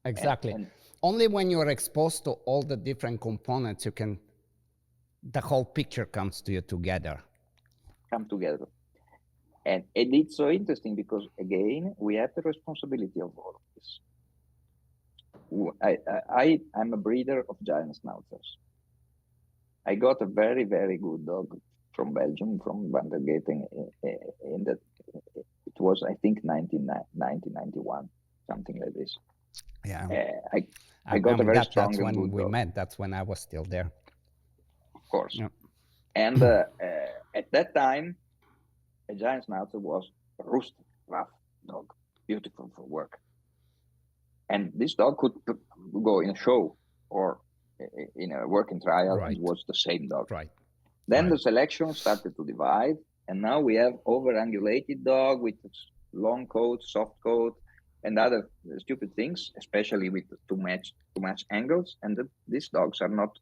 Exactly. And only when you're exposed to all the different components, the whole picture comes to you together. Come together. And it's so interesting because, again, we have the responsibility of all of this. I'm a breeder of Giant Schnauzers. I got a very, very good dog from Belgium, from Vandergating, it was, I think, 1991, something like this. Yeah. I got a very strong and good dog. That's when we met. That's when I was still there. Of course. Yeah. And at that time, a Giant Schnauzer was a rustic, rough dog, beautiful for work. And this dog could go in a show or in a working trial, and it was the same dog. Right. Then the selection started to divide, and now we have over-angulated dog with long coat, soft coat, and other stupid things, especially with too much angles, and these dogs are not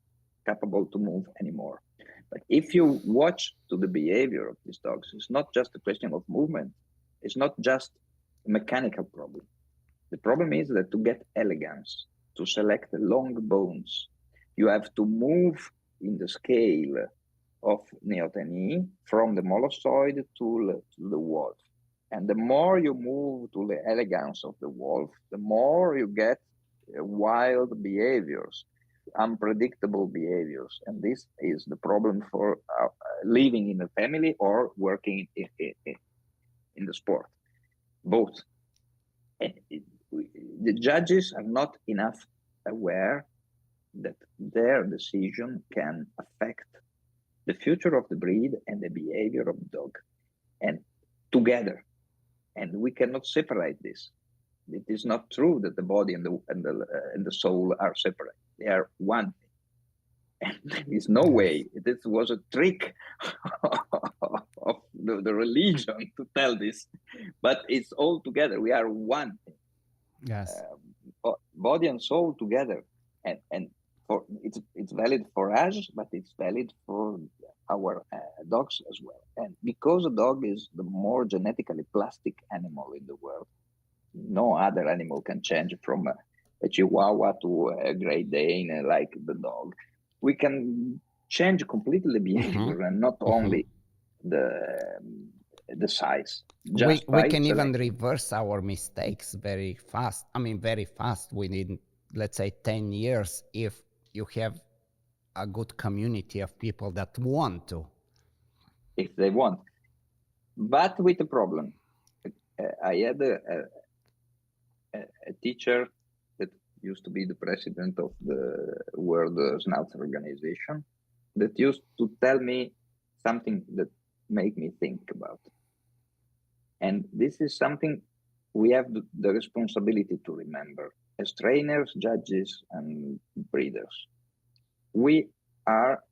capable to move anymore. But if you watch to the behavior of these dogs, it's not just a question of movement. It's not just a mechanical problem. The problem is that to get elegance, to select long bones, you have to move in the scale of neoteny from the molossoid to the wolf. And the more you move to the elegance of the wolf, the more you get wild behaviors, unpredictable behaviors. And this is the problem for living in a family or working in the sport, both. And the judges are not enough aware that their decision can affect the future of the breed and the behavior of the dog, and together. And we cannot separate this. It is not true that the body and the soul are separate. They are one. And there is no way. This was a trick of the religion to tell this, but it's all together. We are one. Yes. Body and soul together, and for it's valid for us, but it's valid for our dogs as well. And because a dog is the more genetically plastic animal in the world, no other animal can change from a Chihuahua to a Great Dane like the dog. We can change completely the behavior and not only the size. We can even reverse our mistakes very fast. I mean, very fast within, let's say, 10 years if you have a good community of people that want to. If they want. But with a problem. I had a teacher that used to be the president of the World Schnauzer Organization that used to tell me something that made me think about. And this is something we have the responsibility to remember as trainers, judges, and breeders. We are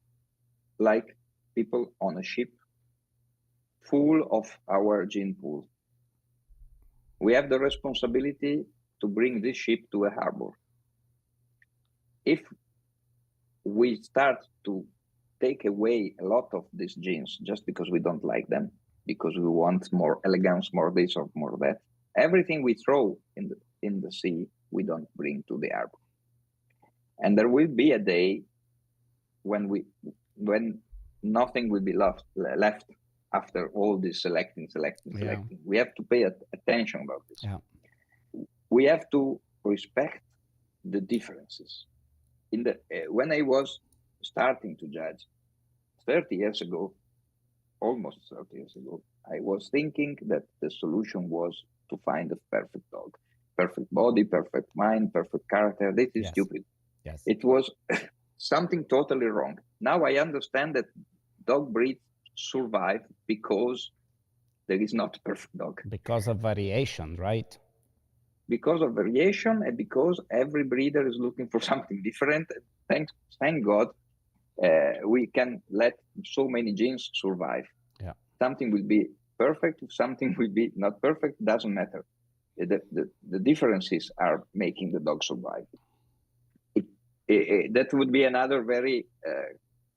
like people on a ship full of our gene pool. We have the responsibility to bring this ship to a harbor. If we start to take away a lot of these genes just because we don't like them, because we want more elegance, more this or more that, everything we throw in the sea, we don't bring to the harbor. And there will be a day when nothing will be left after all this selecting. We have to pay attention about this. Yeah. We have to respect the differences. When I was starting to judge 30 years ago, almost 30 years ago, I was thinking that the solution was to find a perfect dog, perfect body, perfect mind, perfect character. This is stupid. Yes. It was something totally wrong. Now I understand that dog breeds survive because there is not a perfect dog. Because of variation, right? Because of variation, and because every breeder is looking for something different. Thank God, we can let so many genes survive. Yeah. Something will be perfect, something will be not perfect, doesn't matter. The differences are making the dog survive. That would be another very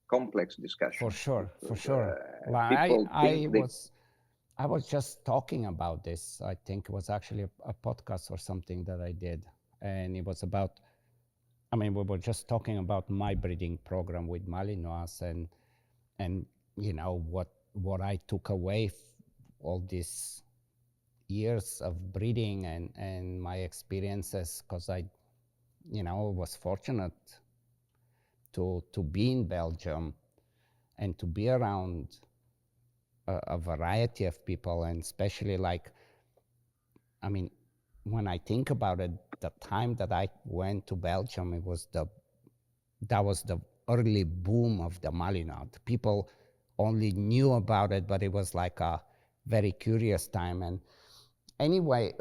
complex discussion. For sure. I was just talking about this. I think it was actually a podcast or something that I did. And it was about, we were just talking about my breeding program with Malinois and you know, what I took away all these years of breeding and my experiences, because I was fortunate to be in Belgium and to be around a variety of people, and especially when I think about it, the time that I went to Belgium, that was the early boom of the Malinois. People only knew about it, but it was like a very curious time. And anyway,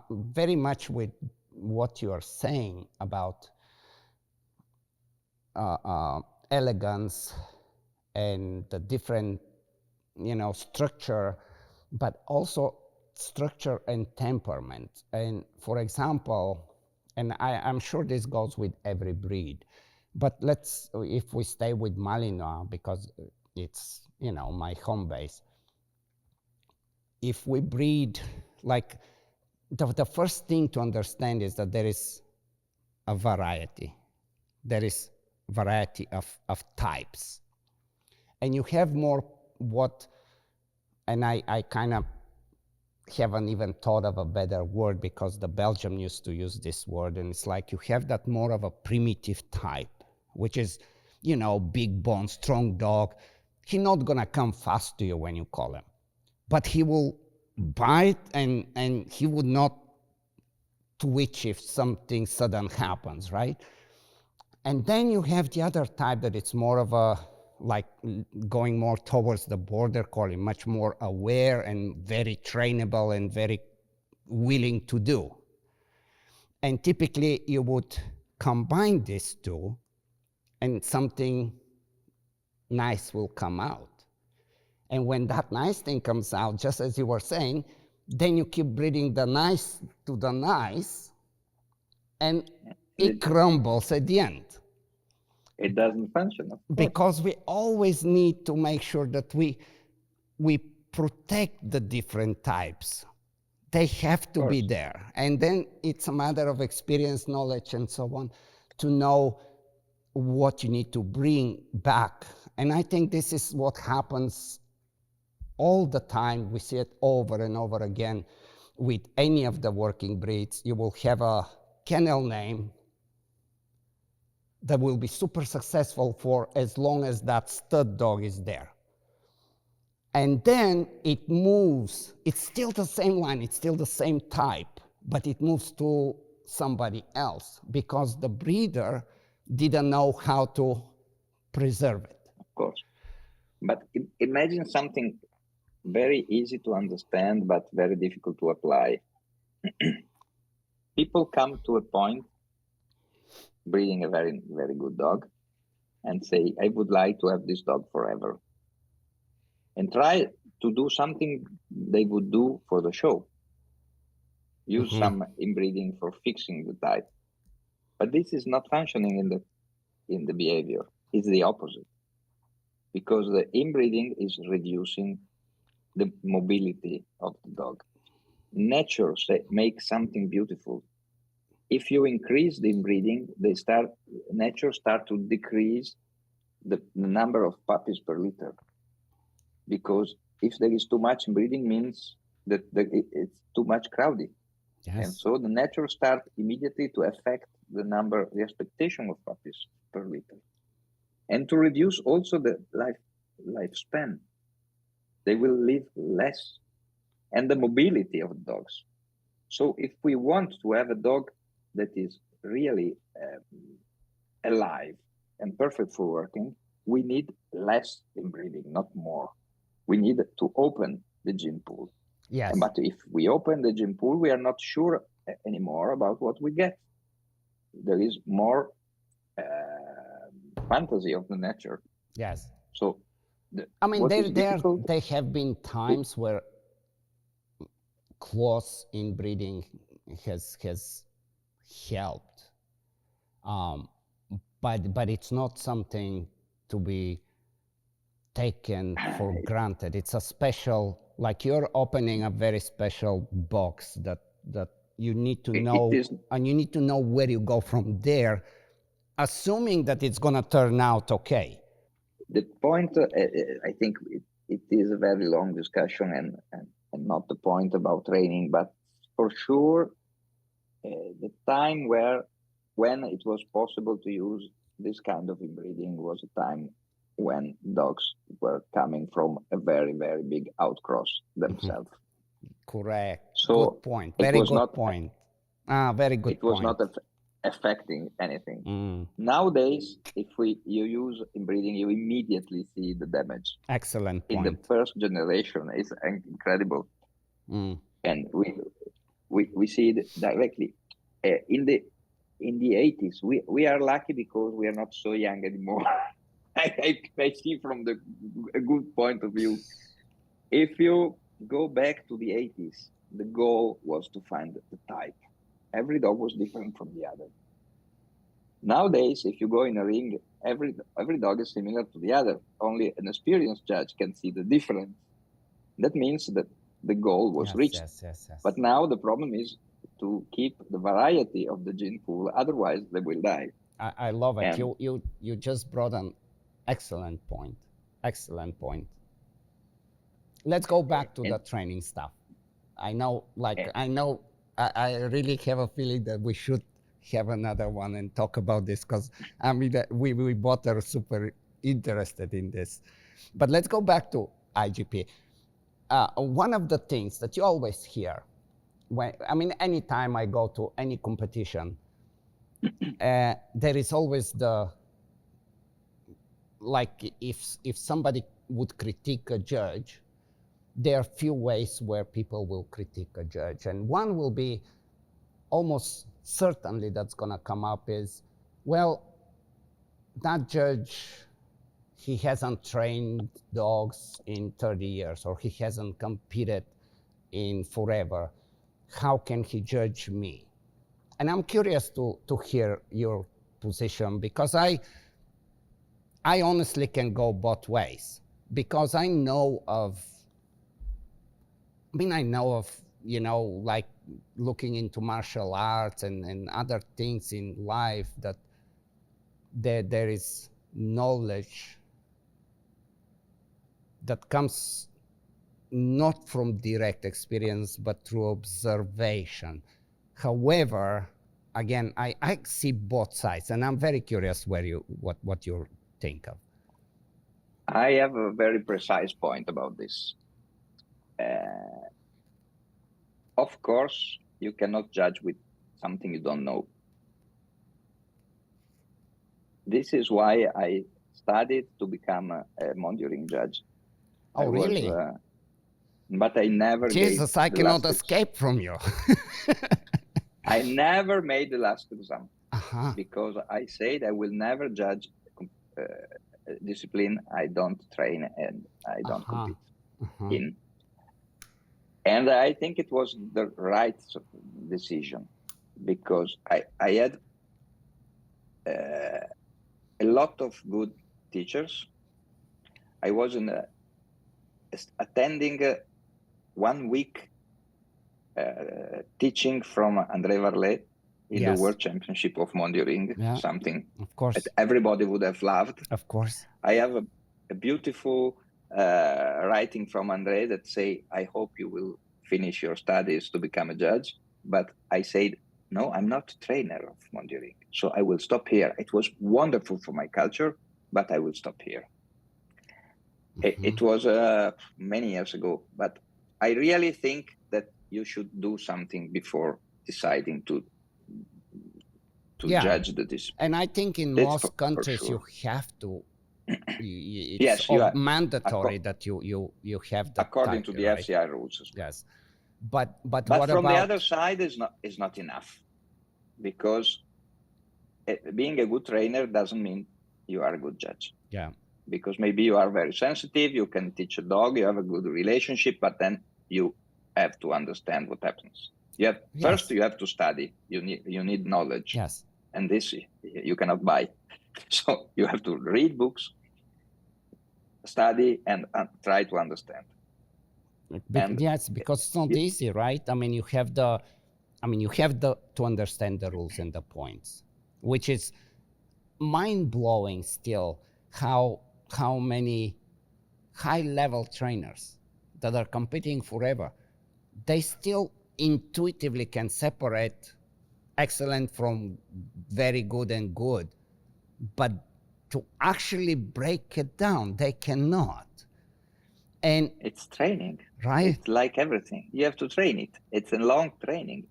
very much with what you are saying about elegance and the different structure, but also structure and temperament. And for example, and I'm sure this goes with every breed, but if we stay with Malinois, because it's my home base, if we breed, the first thing to understand is that there is a variety. There is variety of types. And you have more and I kind of haven't even thought of a better word, because the Belgium used to use this word, and it's like you have that more of a primitive type, which is, big bone, strong dog. He's not gonna come fast to you when you call him, but he will bite and he would not twitch if something sudden happens, right? And then you have the other type that it's more of a, like going more towards the border collie, much more aware and very trainable and very willing to do. And typically you would combine these two and something nice will come out. And when that nice thing comes out, just as you were saying, then you keep breeding the nice to the nice, and it crumbles at the end. It doesn't function, of course. Because we always need to make sure that we protect the different types. They have to be there. And then it's a matter of experience, knowledge, and so on, to know what you need to bring back. And I think this is what happens all the time. We see it over and over again with any of the working breeds. You will have a kennel name that will be super successful for as long as that stud dog is there. And then it moves. It's still the same line, it's still the same type, but it moves to somebody else because the breeder didn't know how to preserve it. Of course. But imagine something very easy to understand, but very difficult to apply. People come to a point breeding a very, very good dog and say, I would like to have this dog forever. And try to do something they would do for the show. Use some inbreeding for fixing the type. But this is not functioning in the behavior. It's the opposite. Because the inbreeding is reducing the mobility of the dog. Nature makes something beautiful. If you increase the inbreeding, nature start to decrease the number of puppies per litter. Because if there is too much inbreeding, means that it's too much crowding. Yes. And so the nature start immediately to affect the expectation of puppies per litter. And to reduce also the lifespan. They will live less. And the mobility of dogs. So if we want to have a dog that is really alive and perfect for working, we need less inbreeding, not more. We need to open the gene pool. Yes. But if we open the gene pool, we are not sure anymore about what we get. There is more fantasy of the nature. Yes. So, there have been times where close inbreeding has helped, but it's not something to be taken for granted. It's a special, like you're opening a very special box that you need to know, and you need to know where you go from there, assuming that it's going to turn out okay. The point, I think it is a very long discussion and not the point about training, but for sure, the time when it was possible to use this kind of inbreeding was a time when dogs were coming from a very, very big outcross themselves. Correct. So good point. Very good point. Very good point. It was not affecting anything. Nowadays, if you use inbreeding, you immediately see the damage. Excellent point. In the first generation, it's incredible. And we see it directly. In the 80s, we are lucky because we are not so young anymore. I see from a good point of view. If you go back to the 80s, the goal was to find the type. Every dog was different from the other. Nowadays, if you go in a ring, every dog is similar to the other. Only an experienced judge can see the difference. That means that the goal was reached. Yes. But now the problem is to keep the variety of the gene pool, otherwise they will die. I love it. You just brought an excellent point. Excellent point. Let's go back to the training stuff. I really have a feeling that we should have another one and talk about this, because I mean we both are super interested in this. But let's go back to IGP. One of the things that you always hear, anytime I go to any competition, there is always the like if somebody would critique a judge, there are few ways where people will critique a judge, and one will be almost certainly that's going to come up is, well, that judge, he hasn't trained dogs in 30 years, or he hasn't competed in forever. How can he judge me? And I'm curious to hear your position, because I honestly can go both ways, because I know of, like looking into martial arts and other things in life, that there is knowledge that comes not from direct experience, but through observation. However, again, I see both sides, and I'm very curious what you think of. I have a very precise point about this. Of course, you cannot judge with something you don't know. This is why I studied to become a monitoring judge. Oh, really? But I never Jesus, I cannot escape from you. I never made the last exam because I said I will never judge discipline I don't train and I don't compete in. And I think it was the right decision, because I had a lot of good teachers. I was attending 1 week teaching from André Varlet in the World Championship of Monitoring, something of course that everybody would have loved. Of course. I have a beautiful writing from André that say, I hope you will finish your studies to become a judge. But I said, no, I'm not a trainer of monitoring, so I will stop here. It was wonderful for my culture, but I will stop here. It was many years ago, but I really think that you should do something before deciding to judge the discipline. And I think in most countries you have to. It's mandatory that you have that. According to the FCI rules as well. Yes, but what from about the other side is not enough, because being a good trainer doesn't mean you are a good judge. Yeah. Because maybe you are very sensitive, you can teach a dog, you have a good relationship, but then you have to understand what happens. First you have to study. You need knowledge. Yes. And this you cannot buy. So you have to read books, study, and try to understand. Yes, because it's not easy, right? I mean, you have to understand the rules and the points, which is mind-blowing still, how many high-level trainers that are competing forever, they still intuitively can separate excellent from very good and good, but to actually break it down, they cannot. And it's training, right? It's like everything. You have to train it. It's a long training.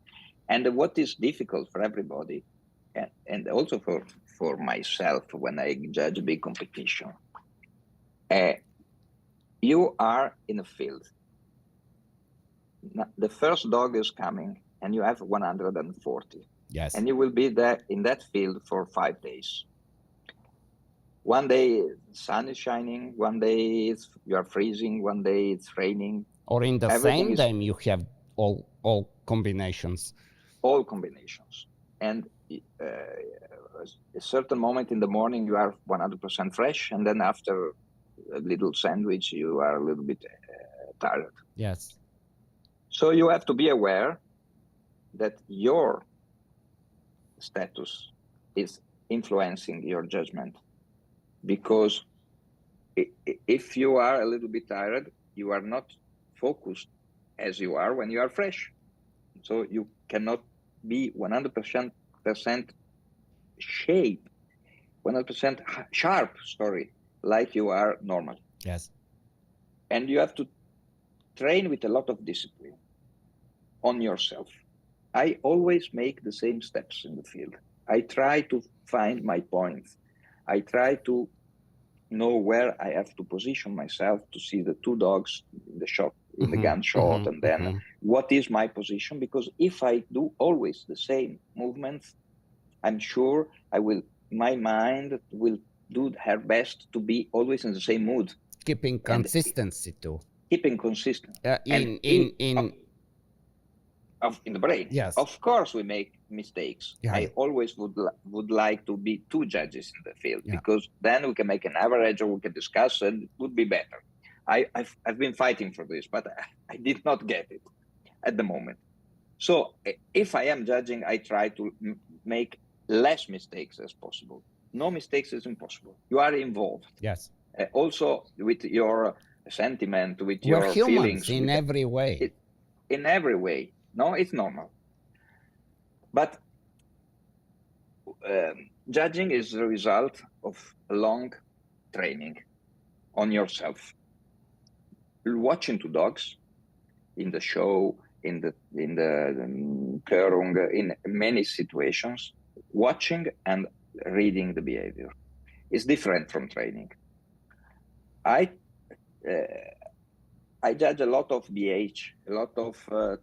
And what is difficult for everybody, and also for myself when I judge a big competition, you are in a field. The first dog is coming, and you have 140. Yes. And you will be there in that field for 5 days. One day sun is shining, one day you are freezing, one day it's raining. Or in the same time you have all combinations. All combinations. And a certain moment in the morning you are 100% fresh, and then after a little sandwich you are a little bit tired. Yes. So you have to be aware that your status is influencing your judgment, because if you are a little bit tired, you are not focused as you are when you are fresh. So you cannot be 100% shape, 100% sharp, like you are normal. Yes. And you have to train with a lot of discipline on yourself. I always make the same steps in the field. I try to find my points. I try to know where I have to position myself to see the two dogs in the shot, in the gunshot, and then what is my position? Because if I do always the same movements, I'm sure my mind will do her best to be always in the same mood. Keeping consistency too. Keeping consistent. In the brain. Yes. Of course we make mistakes. Yeah. I always would like to be two judges in the field, because then we can make an average, or we can discuss, and it would be better. I've been fighting for this, but I did not get it at the moment. So if I am judging, I try to make less mistakes as possible. No mistakes is impossible. You are involved. Yes. Also with your sentiment, with We're your humans feelings. in every way. In every way. No, it's normal. But judging is the result of a long training on yourself. Watching two dogs in the show, in the Körung, in many situations, watching and reading the behavior is different from training. I judge a lot of BH, a lot of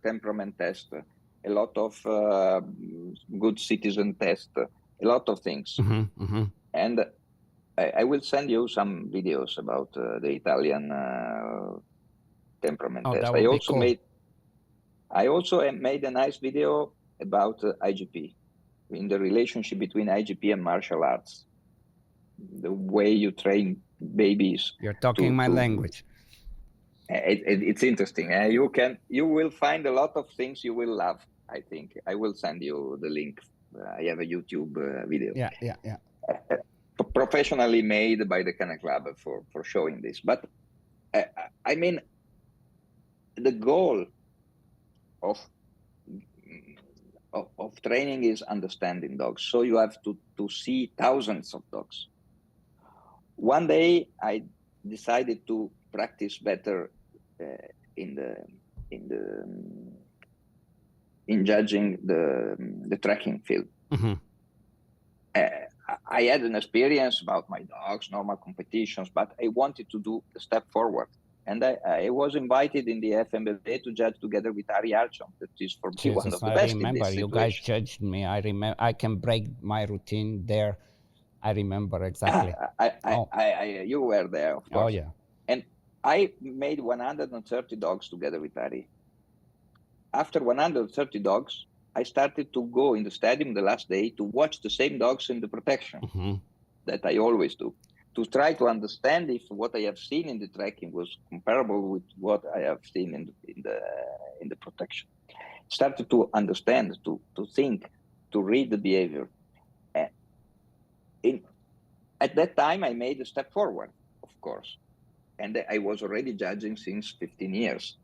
temperament test, a lot of good citizen test, a lot of things. And I will send you some videos about the Italian temperament test. I also made a nice video about IGP, in the relationship between IGP and martial arts. The way you train babies. You're talking my language. It's interesting. You will find a lot of things you will love, I think. I will send you the link. I have a YouTube video. Yeah. Professionally made by the Kennel Club for showing this. But I mean, the goal of training is understanding dogs. So you have to see thousands of dogs. One day I decided to practice better in judging the tracking field. I had an experience about my dogs, normal competitions, but I wanted to do a step forward. And I was invited in the FMBA to judge together with Ari Archon, that is for me one of the best. I remember you guys judged me. I remember. I can break my routine there. I remember exactly. You were there, of course. Oh yeah. And I made 130 dogs together with Ari. After 130 dogs, I started to go in the stadium the last day to watch the same dogs in the protection that I always do, to try to understand if what I have seen in the tracking was comparable with what I have seen in the protection. Started to understand, to think, to read the behavior. At that time, I made a step forward, of course, and I was already judging since 15 years.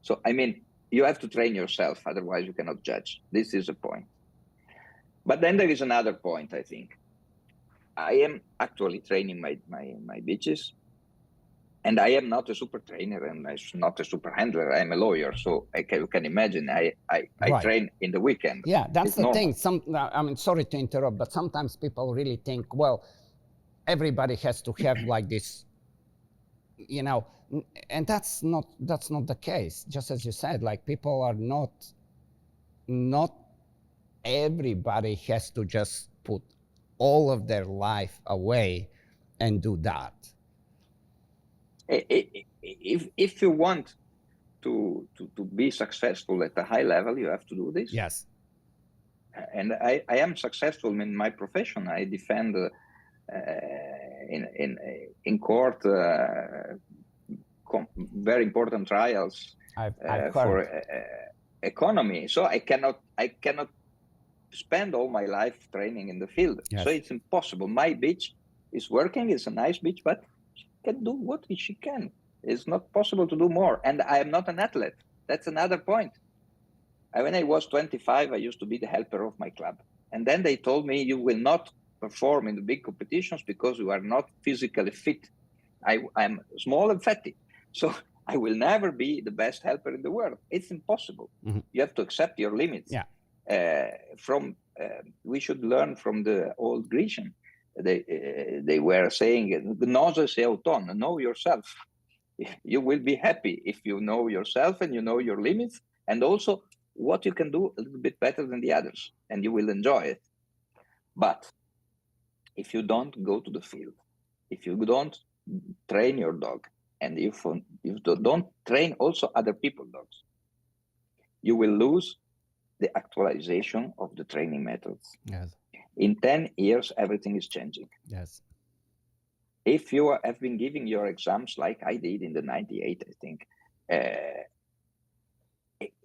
So, I mean, you have to train yourself, otherwise you cannot judge. This is a point. But then there is another point, I think. I am actually training my bitches, and I am not a super trainer and I'm not a super handler. I'm a lawyer, so you can imagine I train in the weekend. Yeah, that's the thing. I mean, sorry to interrupt, but sometimes people really think, well, everybody has to have like this, you know, and that's not the case. Just as you said, like people are not everybody has to just put all of their life away and do that. If you want to be successful at a high level, you have to do this. Yes. And I am successful in my profession. I defend in court very important trials for economy. So I cannot spend all my life training in the field. Yes. So it's impossible. My bitch is working. It's a nice bitch, but she can do what she can. It's not possible to do more. And I am not an athlete. That's another point. When I was 25, I used to be the helper of my club. And then they told me, you will not perform in the big competitions because you are not physically fit. I'm small and fatty. So I will never be the best helper in the world. It's impossible. Mm-hmm. You have to accept your limits. Yeah. We should learn from the old Grecian. they were saying, "Gnose sei auton," know yourself. You will be happy if you know yourself and you know your limits, and also what you can do a little bit better than the others, and you will enjoy it. But if you don't go to the field, if you don't train your dog, and if you don't train also other people's dogs, you will lose the actualization of the training methods. Yes. In 10 years, everything is changing. Yes. If you have been giving your exams like I did in the 98, I think,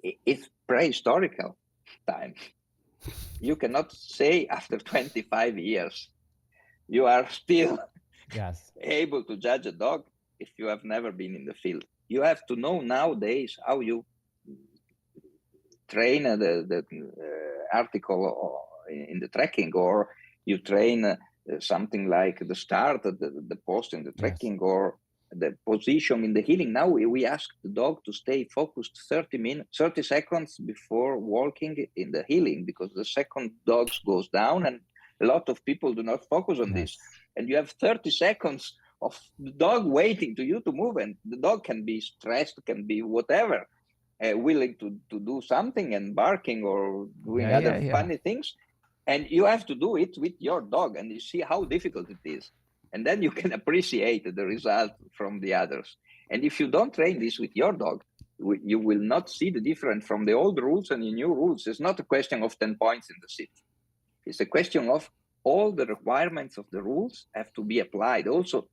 it's prehistorical time. You cannot say after 25 years, you are still Yes. able to judge a dog if you have never been in the field. You have to know nowadays how you train the article in the tracking, or you train something like the start, the post in the tracking, yes, or the position in the heeling. Now we ask the dog to stay focused 30 seconds before walking in the heeling, because the second dog goes down, and a lot of people do not focus on, yes, this. And you have 30 seconds of the dog waiting to you to move, and the dog can be stressed, can be whatever, willing to do something and barking or doing other funny things. And you have to do it with your dog, and you see how difficult it is. And then you can appreciate the result from the others. And if you don't train this with your dog, you will not see the difference from the old rules and the new rules. It's not a question of 10 points in the sit. It's a question of all the requirements of the rules have to be applied. Also,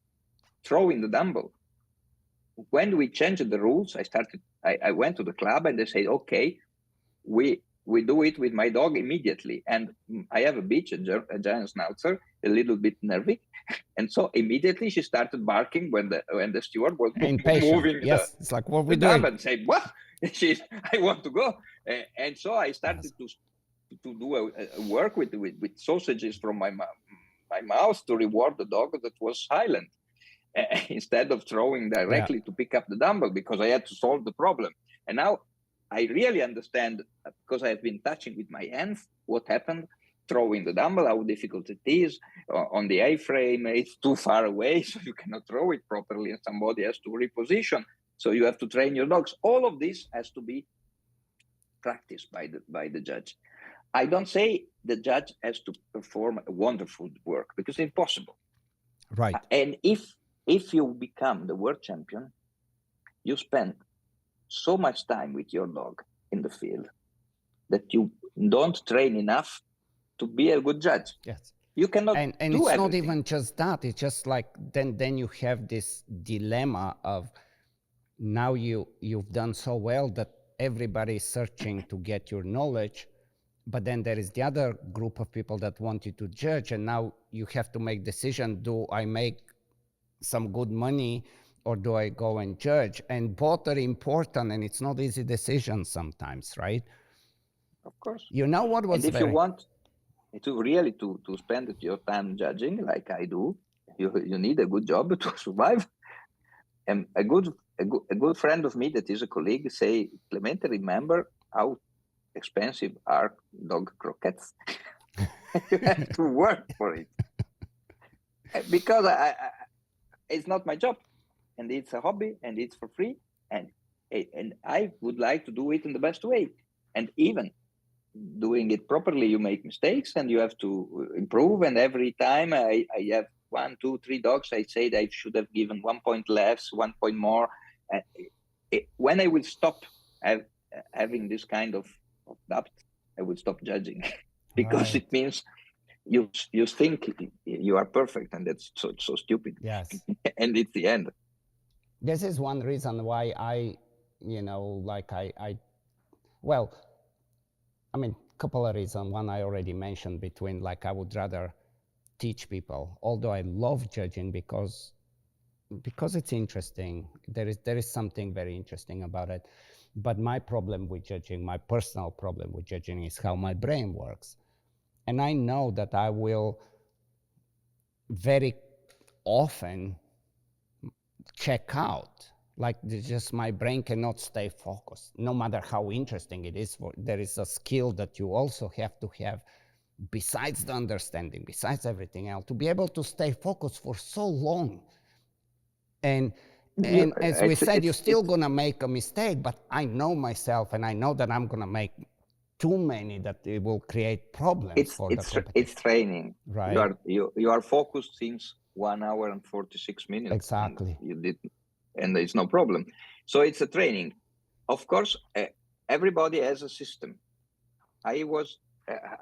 throwing the dumbbell. When we changed the rules, I went to the club and they said, okay, we do it with my dog immediately. And I have a bitch, a Giant Schnauzer, a little bit nervy. And so immediately she started barking when the steward was moving. Yes, it's like, what we doing? And say, what? I want to go. And so I started to do a work with sausages from my mouth to reward the dog that was silent, instead of throwing directly to pick up the dumbbell, because I had to solve the problem. And now I really understand, because I have been touching with my hands what happened, throwing the dumbbell, how difficult it is. On the A-frame, it's too far away, so you cannot throw it properly, and somebody has to reposition. So you have to train your dogs. All of this has to be practiced by the judge. I don't say the judge has to perform a wonderful work, because it's impossible. Right. And if you become the world champion, you spend so much time with your dog in the field that you don't train enough to be a good judge. Yes. You cannot and do it's everything. Not even just that. It's just like then you have this dilemma of, now you've done so well that everybody is searching to get your knowledge, but then there is the other group of people that want you to judge, and now you have to make decision: do I make some good money, or do I go and judge? And both are important, and it's not easy decision sometimes, right? Of course. You know what was and if you want to really to spend your time judging, like I do, you need a good job to survive. And a good friend of me that is a colleague say, Clemente, remember how expensive are dog croquettes? You have to work for it. Because it's not my job, and it's a hobby, and it's for free, and I would like to do it in the best way. And even doing it properly, you make mistakes, and you have to improve. And every time I have 1, 2, 3 dogs, I say that I should have given 1 point less, 1 point more. When I will stop having this kind of doubt, I will stop judging, because Right. it means you think you are perfect, and that's so stupid. Yes. And it's the end. This is one reason why I couple of reasons. One I already mentioned, between, like, I would rather teach people, although I love judging because it's interesting. There is something very interesting about it. But my problem with judging, my personal problem with judging, is how my brain works. And I know that I will very often check out. Like, just my brain cannot stay focused, no matter how interesting it is. There is a skill that you also have to have besides the understanding, besides everything else, to be able to stay focused for so long. And as we said, you're still going to make a mistake, but I know myself, and I know that I'm going to make too many, that it will create problems for the competition. It's training. Right. You are focused since 1 hour and 46 minutes. Exactly. And it's no problem. So it's a training. Of course, everybody has a system. I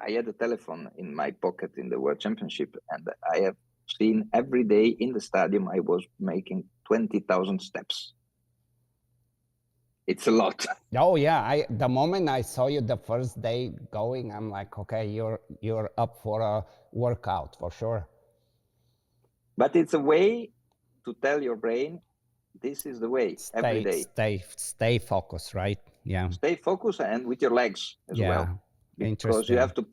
had a telephone in my pocket in the World Championship, and I have seen every day in the stadium I was making 20,000 steps. It's a lot. Oh yeah, the moment I saw you the first day going, I'm like, okay, you're up for a workout for sure. But it's a way to tell your brain, this is the way. Every day. Stay focused, right? Yeah. Stay focused, and with your legs as well. Because you have to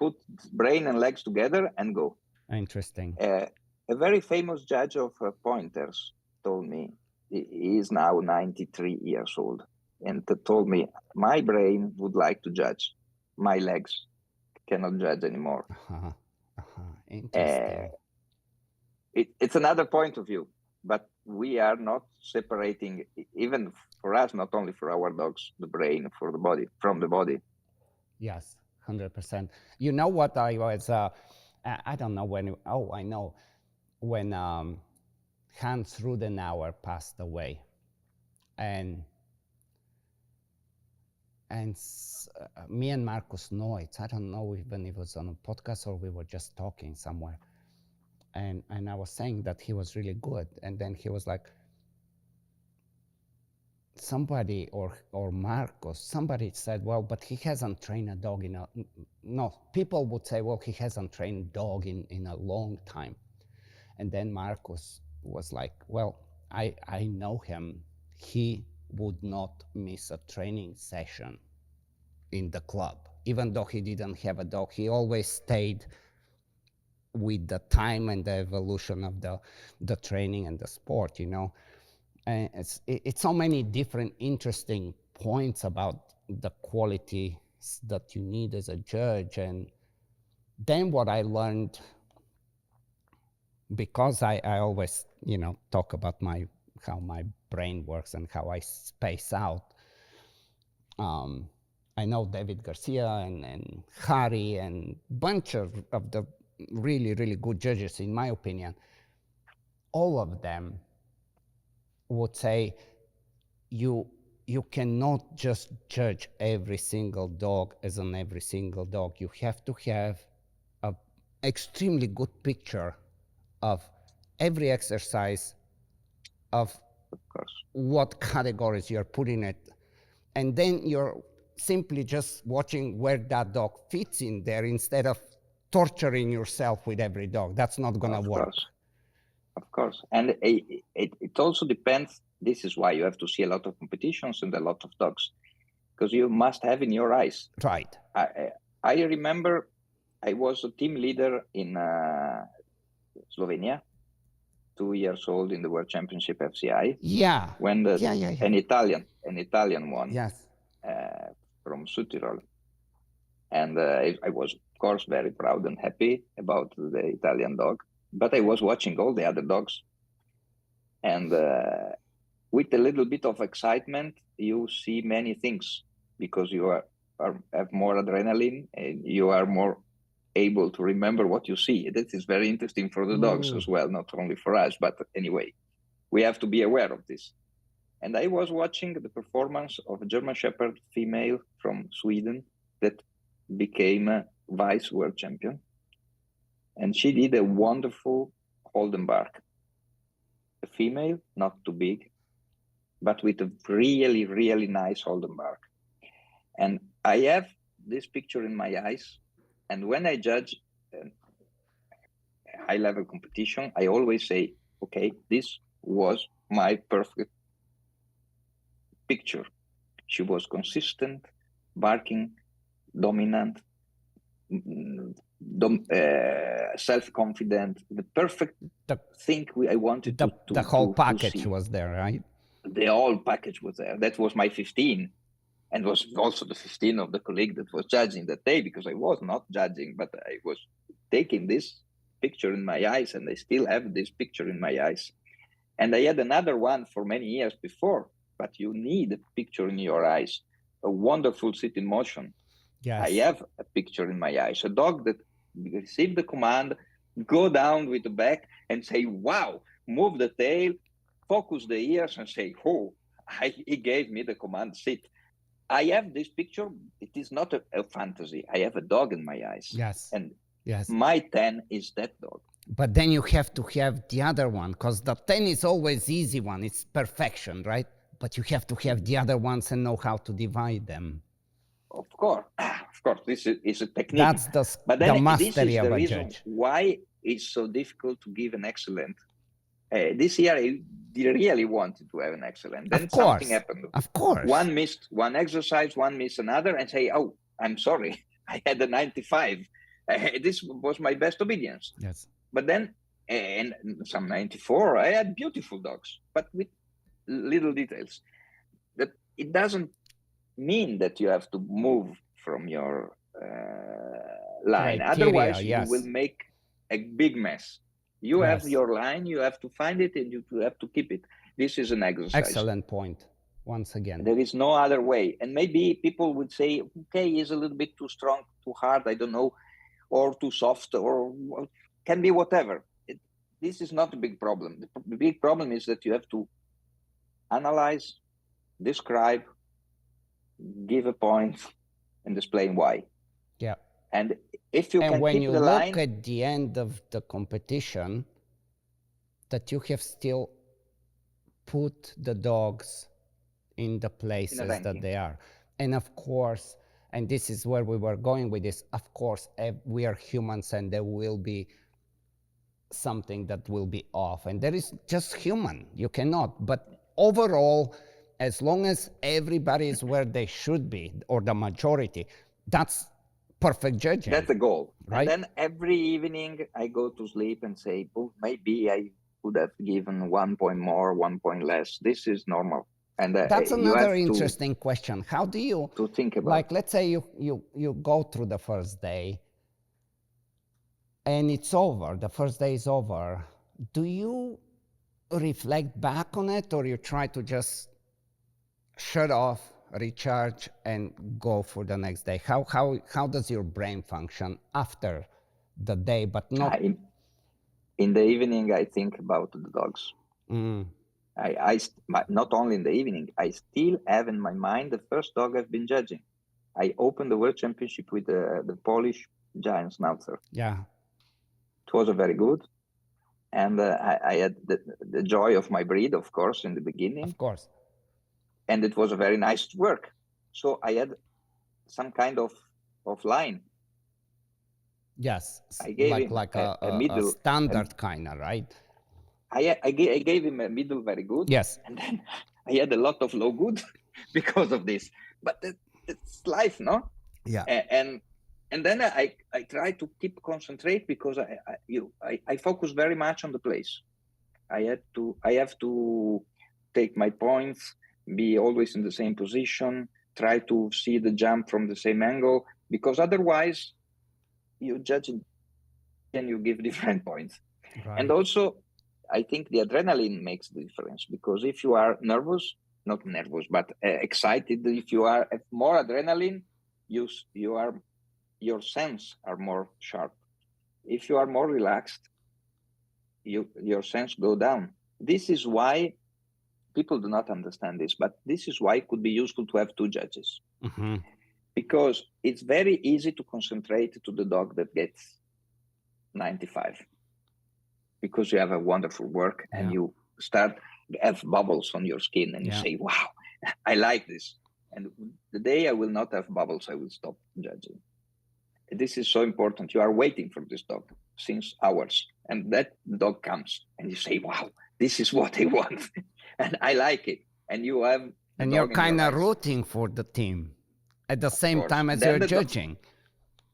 put brain and legs together and go. Interesting. A very famous judge of pointers told me, he is now 93 years old, and told me, my brain would like to judge, my legs cannot judge anymore. Interesting. It's another point of view, but we are not separating, even for us, not only for our dogs, the brain for the body, from the body. Yes, 100%. You know what I was, I don't know when, I know, when Hans Rudenauer passed away, and me and Marcus Neutz, I don't know even if it was on a podcast or we were just talking somewhere, and I was saying that he was really good, and then he was like, somebody or Marcos, somebody said, well, but he hasn't trained a dog in a, no, people would say, well, he hasn't trained a dog in a long time. And then Marcos was like, well, I know him. He would not miss a training session in the club. Even though he didn't have a dog, he always stayed with the time and the evolution of the training and the sport, you know. And it's so many different interesting points about the qualities that you need as a judge. And then what I learned, because I always, you know, talk about how my brain works and how I space out. I know David Garcia and Harry and bunch of the really, really good judges, in my opinion. All of them would say you cannot just judge every single dog as an every single dog. You have to have an extremely good picture of every exercise, of what categories you're putting it, and then you're simply just watching where that dog fits in there instead of torturing yourself with every dog. That's not going to work. Of course. And it also depends. This is why you have to see a lot of competitions and a lot of dogs, because you must have in your eyes. Right. I remember I was a team leader in Slovenia, 2 years old in the World Championship FCI. Yeah. When an Italian won. Yes. From Südtirol. And I was, of course, very proud and happy about the Italian dog. But I was watching all the other dogs. And with a little bit of excitement, you see many things, because you have more adrenaline and you are more able to remember what you see. That is very interesting for the dogs as well, not only for us. But anyway, we have to be aware of this. And I was watching the performance of a German Shepherd female from Sweden that became a vice world champion. And she did a wonderful Holdenbark. A female, not too big, but with a really, really nice Holdenbark. And I have this picture in my eyes. And when I judge a high-level competition, I always say, okay, this was my perfect picture. She was consistent, barking, dominant, self-confident, the perfect thing I wanted to the whole to package see. was there, right? The whole package was there. That was my 15. and was also the 15 of the colleague that was judging that day, because I was not judging, but I was taking this picture in my eyes, and I still have this picture in my eyes. And I had another one for many years before, but you need a picture in your eyes, a wonderful sit in motion. Yes. I have a picture in my eyes, a dog that received the command, go down with the back and say, wow, move the tail, focus the ears and say, oh, he gave me the command, sit. I have this picture. It is not a fantasy. I have a dog in my eyes. Yes. And yes. My 10 is that dog. But then you have to have the other one, because the 10 is always easy one. It's perfection, right? But you have to have the other ones and know how to divide them. Of course. This is a technique. That's the mastery of a judge. Why it's so difficult to give an excellent. This year, I really wanted to have an excellent. Then something happened. Of course. One missed one exercise, one missed another, and say, oh, I'm sorry. I had a 95. This was my best obedience. Yes. But then, and some 94, I had beautiful dogs, but with little details. That it doesn't mean that you have to move from your line. Criteria, Otherwise, yes. you will make a big mess. You have your line, you have to find it, and you have to keep it. This is an exercise. Excellent point, once again. There is no other way. And maybe people would say, okay, he's a little bit too strong, too hard, I don't know, or too soft, or can be whatever. This is not a big problem. The big problem is that you have to analyze, describe, give a point, and explain why. Yeah. And if you can when keep you the look line, at the end of the competition, that you have still put the dogs in the places that they are. And of course, and this is where we were going with this, of course, we are humans and there will be something that will be off. And there is just human, you cannot. But overall, as long as everybody is where they should be, or the majority, that's perfect judging. That's the goal. Right? And then every evening I go to sleep and say, oh, maybe I could have given 1 point more, 1 point less. This is normal. And that's another interesting question. How do you to think about? Like, let's say you go through the first day and it's over, the first day is over. Do you reflect back on it, or you try to just shut off, recharge, and go for the next day? How does your brain function after the day, but not... In the evening, I think about the dogs. I not only in the evening, I still have in my mind the first dog I've been judging. I opened the World Championship with the Polish Giant Schnauzer. Yeah. It was very good. And I had the joy of my breed, of course, in the beginning. Of course. And it was a very nice work. So I had some kind of line. Yes, I gave him a middle, standard kind of, right? I gave him a middle very good. Yes. And then I had a lot of low good because of this. But it's life, no? Yeah. And then I try to keep concentrate, because I focus very much on the place. I have to take my points, be always in the same position, try to see the jump from the same angle, because otherwise you judge it and you give different points. Right. And also, I think the adrenaline makes the difference, because if you are not nervous, but excited, if you are more adrenaline, your sense are more sharp. If you are more relaxed, your sense go down. This is why people do not understand this, but this is why it could be useful to have two judges. Mm-hmm. Because it's very easy to concentrate to the dog that gets 95, because you have a wonderful work and you have bubbles on your skin and you say, wow, I like this. And the day I will not have bubbles, I will stop judging. This is so important. You are waiting for this dog since hours, and that dog comes and you say, wow, this is what I want. And I like it. And you have... And you're kind of rooting for the team at the same time as you're judging.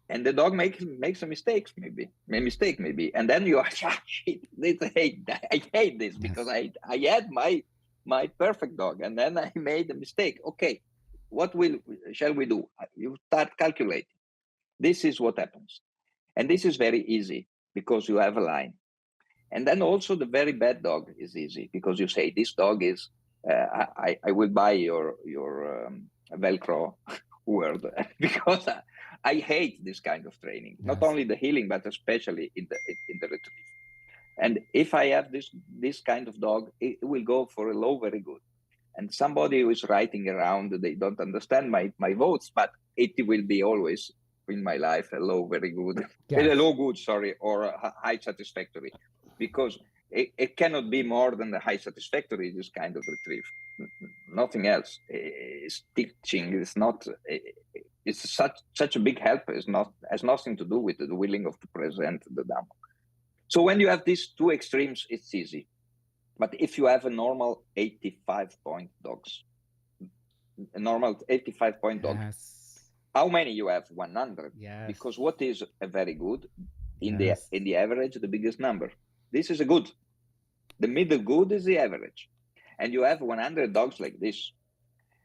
And the dog makes a mistake, maybe. And then you are, shit, I hate this, because I had my perfect dog, and then I made a mistake. Okay, what shall we do? You start calculating. This is what happens. And this is very easy because you have a line. And then also the very bad dog is easy because you say, this dog is, I will buy your Velcro word because I hate this kind of training, yes. Not only the healing, but especially in the retrieve. And if I have this kind of dog, it will go for a low, very good. And somebody who is writing around, they don't understand my votes, but it will be always in my life a low, very good, yes. A low good, sorry, or a high satisfactory, because it cannot be more than the high satisfactory, this kind of retrieve. Nothing else. Teaching is not, it's such a big help. It's not, has nothing to do with the willing of to present the demo. So when you have these two extremes, it's easy. But if you have a normal 85-point dogs, a normal 85-point dog, yes. How many you have? 100. Yes. Because what is a very good? In yes. the average, the biggest number. This is a good. The middle good is the average. And you have 100 dogs like this.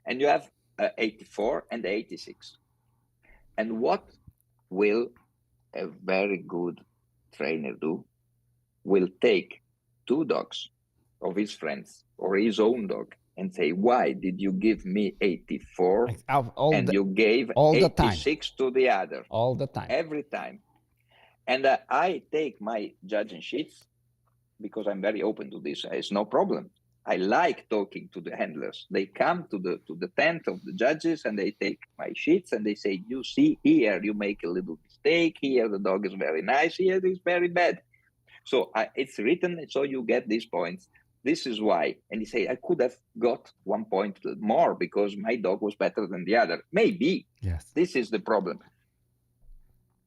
And you have 84 and 86. And what will a very good trainer do? Will take 2 dogs of his friends or his own dog and say, why did you give me 84 and you gave 86 to the other? All the time. Every time. And I take my judging sheets because I'm very open to this. It's no problem. I like talking to the handlers. They come to the tent of the judges and they take my sheets and they say, you see here, you make a little mistake. Here, the dog is very nice. Here, it is very bad. So it's written, so you get these points. This is why. And you say, I could have got 1 point more because my dog was better than the other. Maybe. Yes. This is the problem.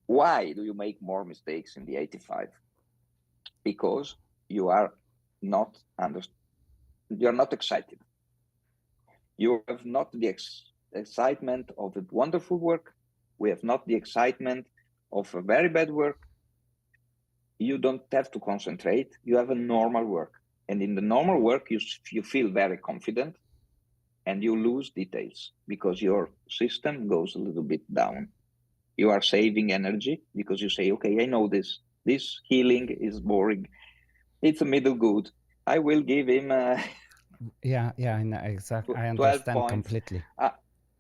Why do you make more mistakes in the 85? Because you are not you're not excited. You have not the excitement of a wonderful work. We have not the excitement of a very bad work. You don't have to concentrate. You have a normal work. And in the normal work, you feel very confident and you lose details because your system goes a little bit down. You are saving energy because you say, okay, I know this. This healing is boring. It's a middle good. I will give him... yeah, exactly. I understand points. Completely.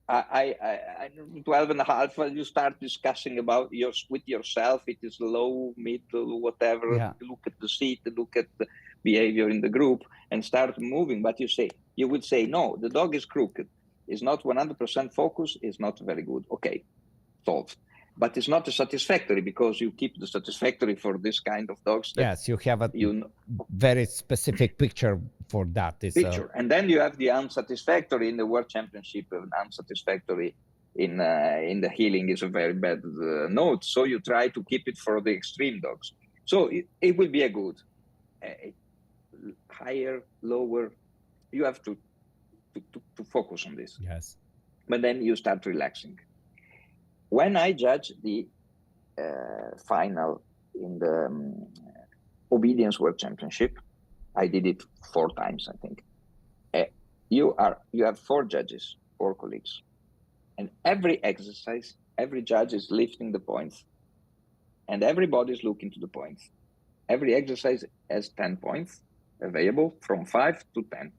12 and a half, you start discussing about with yourself. It is low, middle, whatever. Yeah. Look at the seat, look at the behavior in the group and start moving. But you would say, no, the dog is crooked. It's not 100% focus. It's not very good. Okay, solved. But it's not a satisfactory because you keep the satisfactory for this kind of dogs. Yes, you have a very specific picture for that. And then you have the unsatisfactory in the World Championship. Unsatisfactory in the healing is a very bad note. So you try to keep it for the extreme dogs. So it will be a good higher, lower. You have to focus on this. Yes. But then you start relaxing. When I judge the final in the Obedience World Championship, I did it 4 times, I think. You have 4 judges, 4 colleagues, and every exercise, every judge is lifting the points, and everybody is looking to the points. Every exercise has 10 points available from 5 to 10.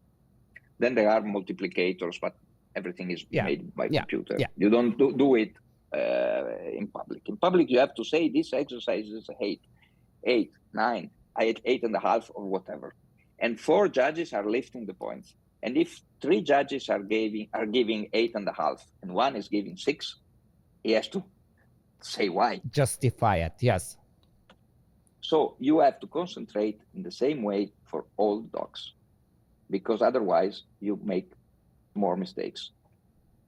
Then there are multiplicators, but everything is made by computer. Yeah. You don't do it in public. In public, you have to say this exercise is 8, 9, 8.5 or whatever. And 4 judges are lifting the points. And if 3 judges are giving 8.5 and 1 is giving 6, he has to say why. Justify it, yes. So you have to concentrate in the same way for all dogs, because otherwise you make more mistakes.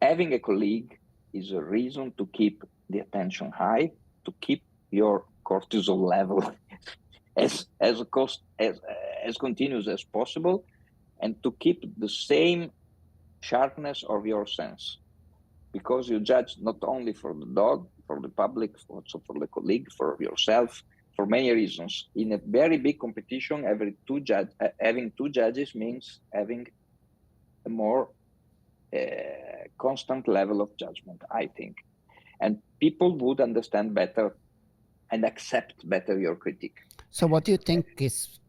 Having a colleague is a reason to keep the attention high, to keep your cortisol level as continuous as possible, and to keep the same sharpness of your sense. Because you judge not only for the dog, for the public, also for the colleague, for yourself, for many reasons. In a very big competition, having 2 judges means having a more constant level of judgment, I think. And people would understand better and accept better your critique. So what do you think is,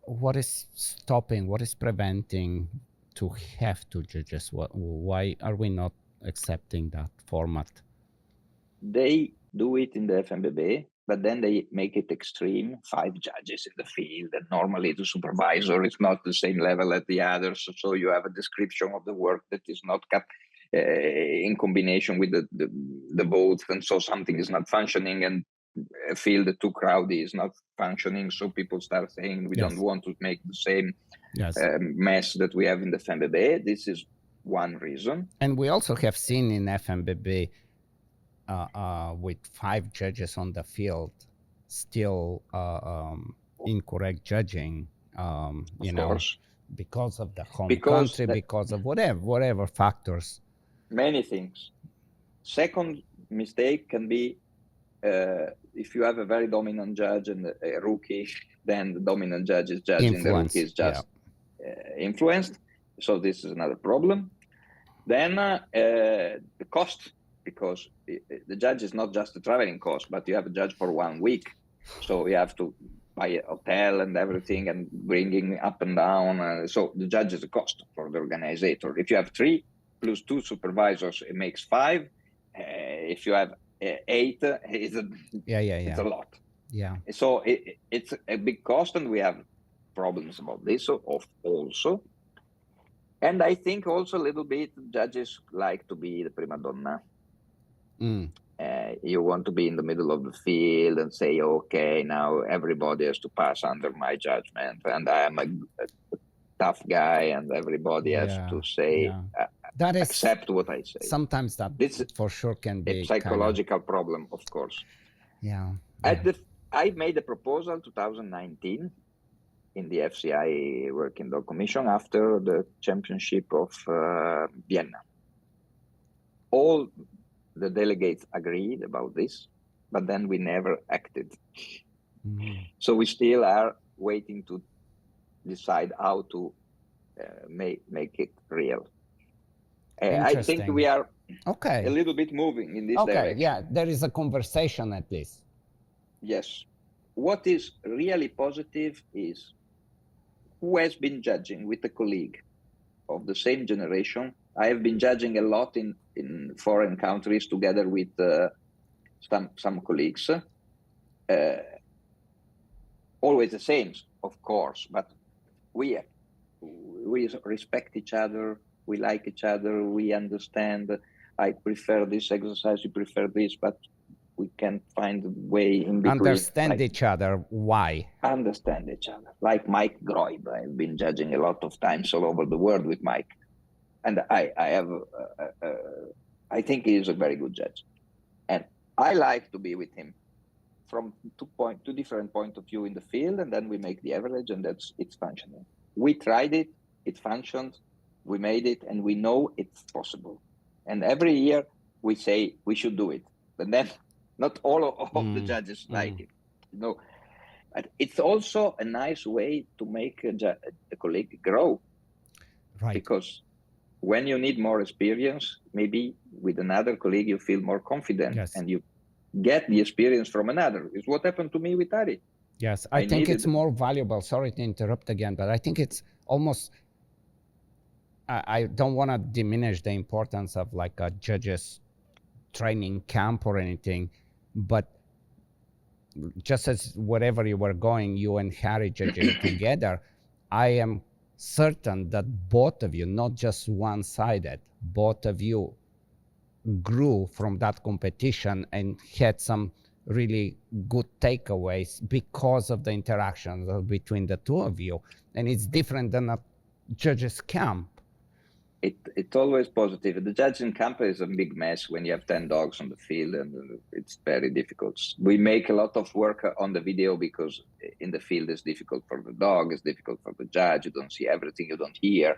what is stopping, what is preventing to have two judges? Why are we not accepting that format? They do it in the FMBB, but then they make it extreme, 5 judges in the field, and normally the supervisor is not the same level as the others, so you have a description of the work that is not in combination with the both, and so something is not functioning, and a field too crowded is not functioning, so people start saying we don't want to make the same mess that we have in the FMBB. This is one reason. And we also have seen in FMBB with 5 judges on the field, still incorrect judging, you know, because of the home country, because of whatever factors. Many things. Second mistake can be if you have a very dominant judge and a rookie, then the dominant judge is judging, the rookie is just influenced. So this is another problem. Then the cost, because the judge is not just the traveling cost, but you have a judge for 1 week. So you have to buy a hotel and everything and bringing up and down. So the judge is a cost for the organizer. If you have 3 plus 2 supervisors, it makes 5. If you have 8, it's a lot. Yeah. So it's a big cost, and we have problems about this also. And I think also a little bit judges like to be the prima donna. You want to be in the middle of the field and say, okay, now everybody has to pass under my judgment, and I am a tough guy, and everybody has to say, that is, accept what I say. Sometimes that for sure can be a psychological problem, of course. Yeah. I made a proposal 2019 in the FCI Working Dog Commission after the championship of Vienna. All the delegates agreed about this, but then we never acted. So we still are waiting to decide how to make it real. I think we are a little bit moving in this direction. Yeah, there is a conversation at least. Yes. What is really positive is who has been judging with a colleague of the same generation. I have been judging a lot in foreign countries together with some colleagues. Always the same, of course, but we respect each other. We like each other. We understand. I prefer this exercise. You prefer this, but we can find a way in between. Understand each other. Why? Understand each other. Like Mike Groib. I've been judging a lot of times all over the world with Mike. And I think he is a very good judge. And I like to be with him from two different points of view in the field, and then we make the average, and it's functioning. We tried it, it functioned, we made it, and we know it's possible. And every year we say we should do it. But then not all of the judges like it. But it's also a nice way to make a colleague grow. Right. Because when you need more experience, maybe with another colleague you feel more confident, and you get the experience from another. It's what happened to me with Ari. Yes, I think it's more valuable. Sorry to interrupt again, but I think it's almost, I don't want to diminish the importance of like a judges training camp or anything, but just as wherever you were going, you and Harry judging together, I am certain that both of you, not just one-sided, both of you grew from that competition and had some really good takeaways because of the interactions between the two of you. And it's different than a judges camp. It's always positive. The judging camp is a big mess when you have 10 dogs on the field, and it's very difficult. We make a lot of work on the video because in the field it's difficult for the dog, it's difficult for the judge. You don't see everything, you don't hear.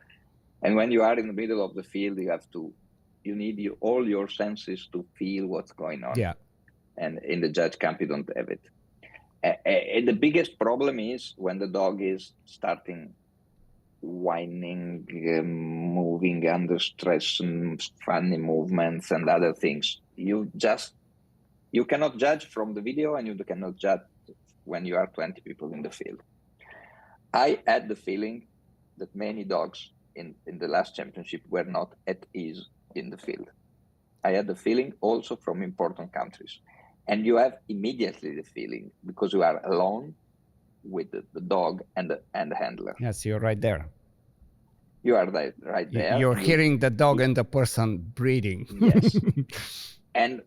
And when you are in the middle of the field, you need all your senses to feel what's going on. Yeah. And in the judge camp, you don't have it. And the biggest problem is when the dog is starting whining, moving under stress, and funny movements and other things. You cannot judge from the video, and you cannot judge when you are 20 people in the field. I had the feeling that many dogs in the last championship were not at ease in the field. I had the feeling also from important countries. And you have immediately the feeling because you are alone with the dog and the handler. Yes, you're right there. You are right there. You're hearing the dog and the person breathing. Yes. And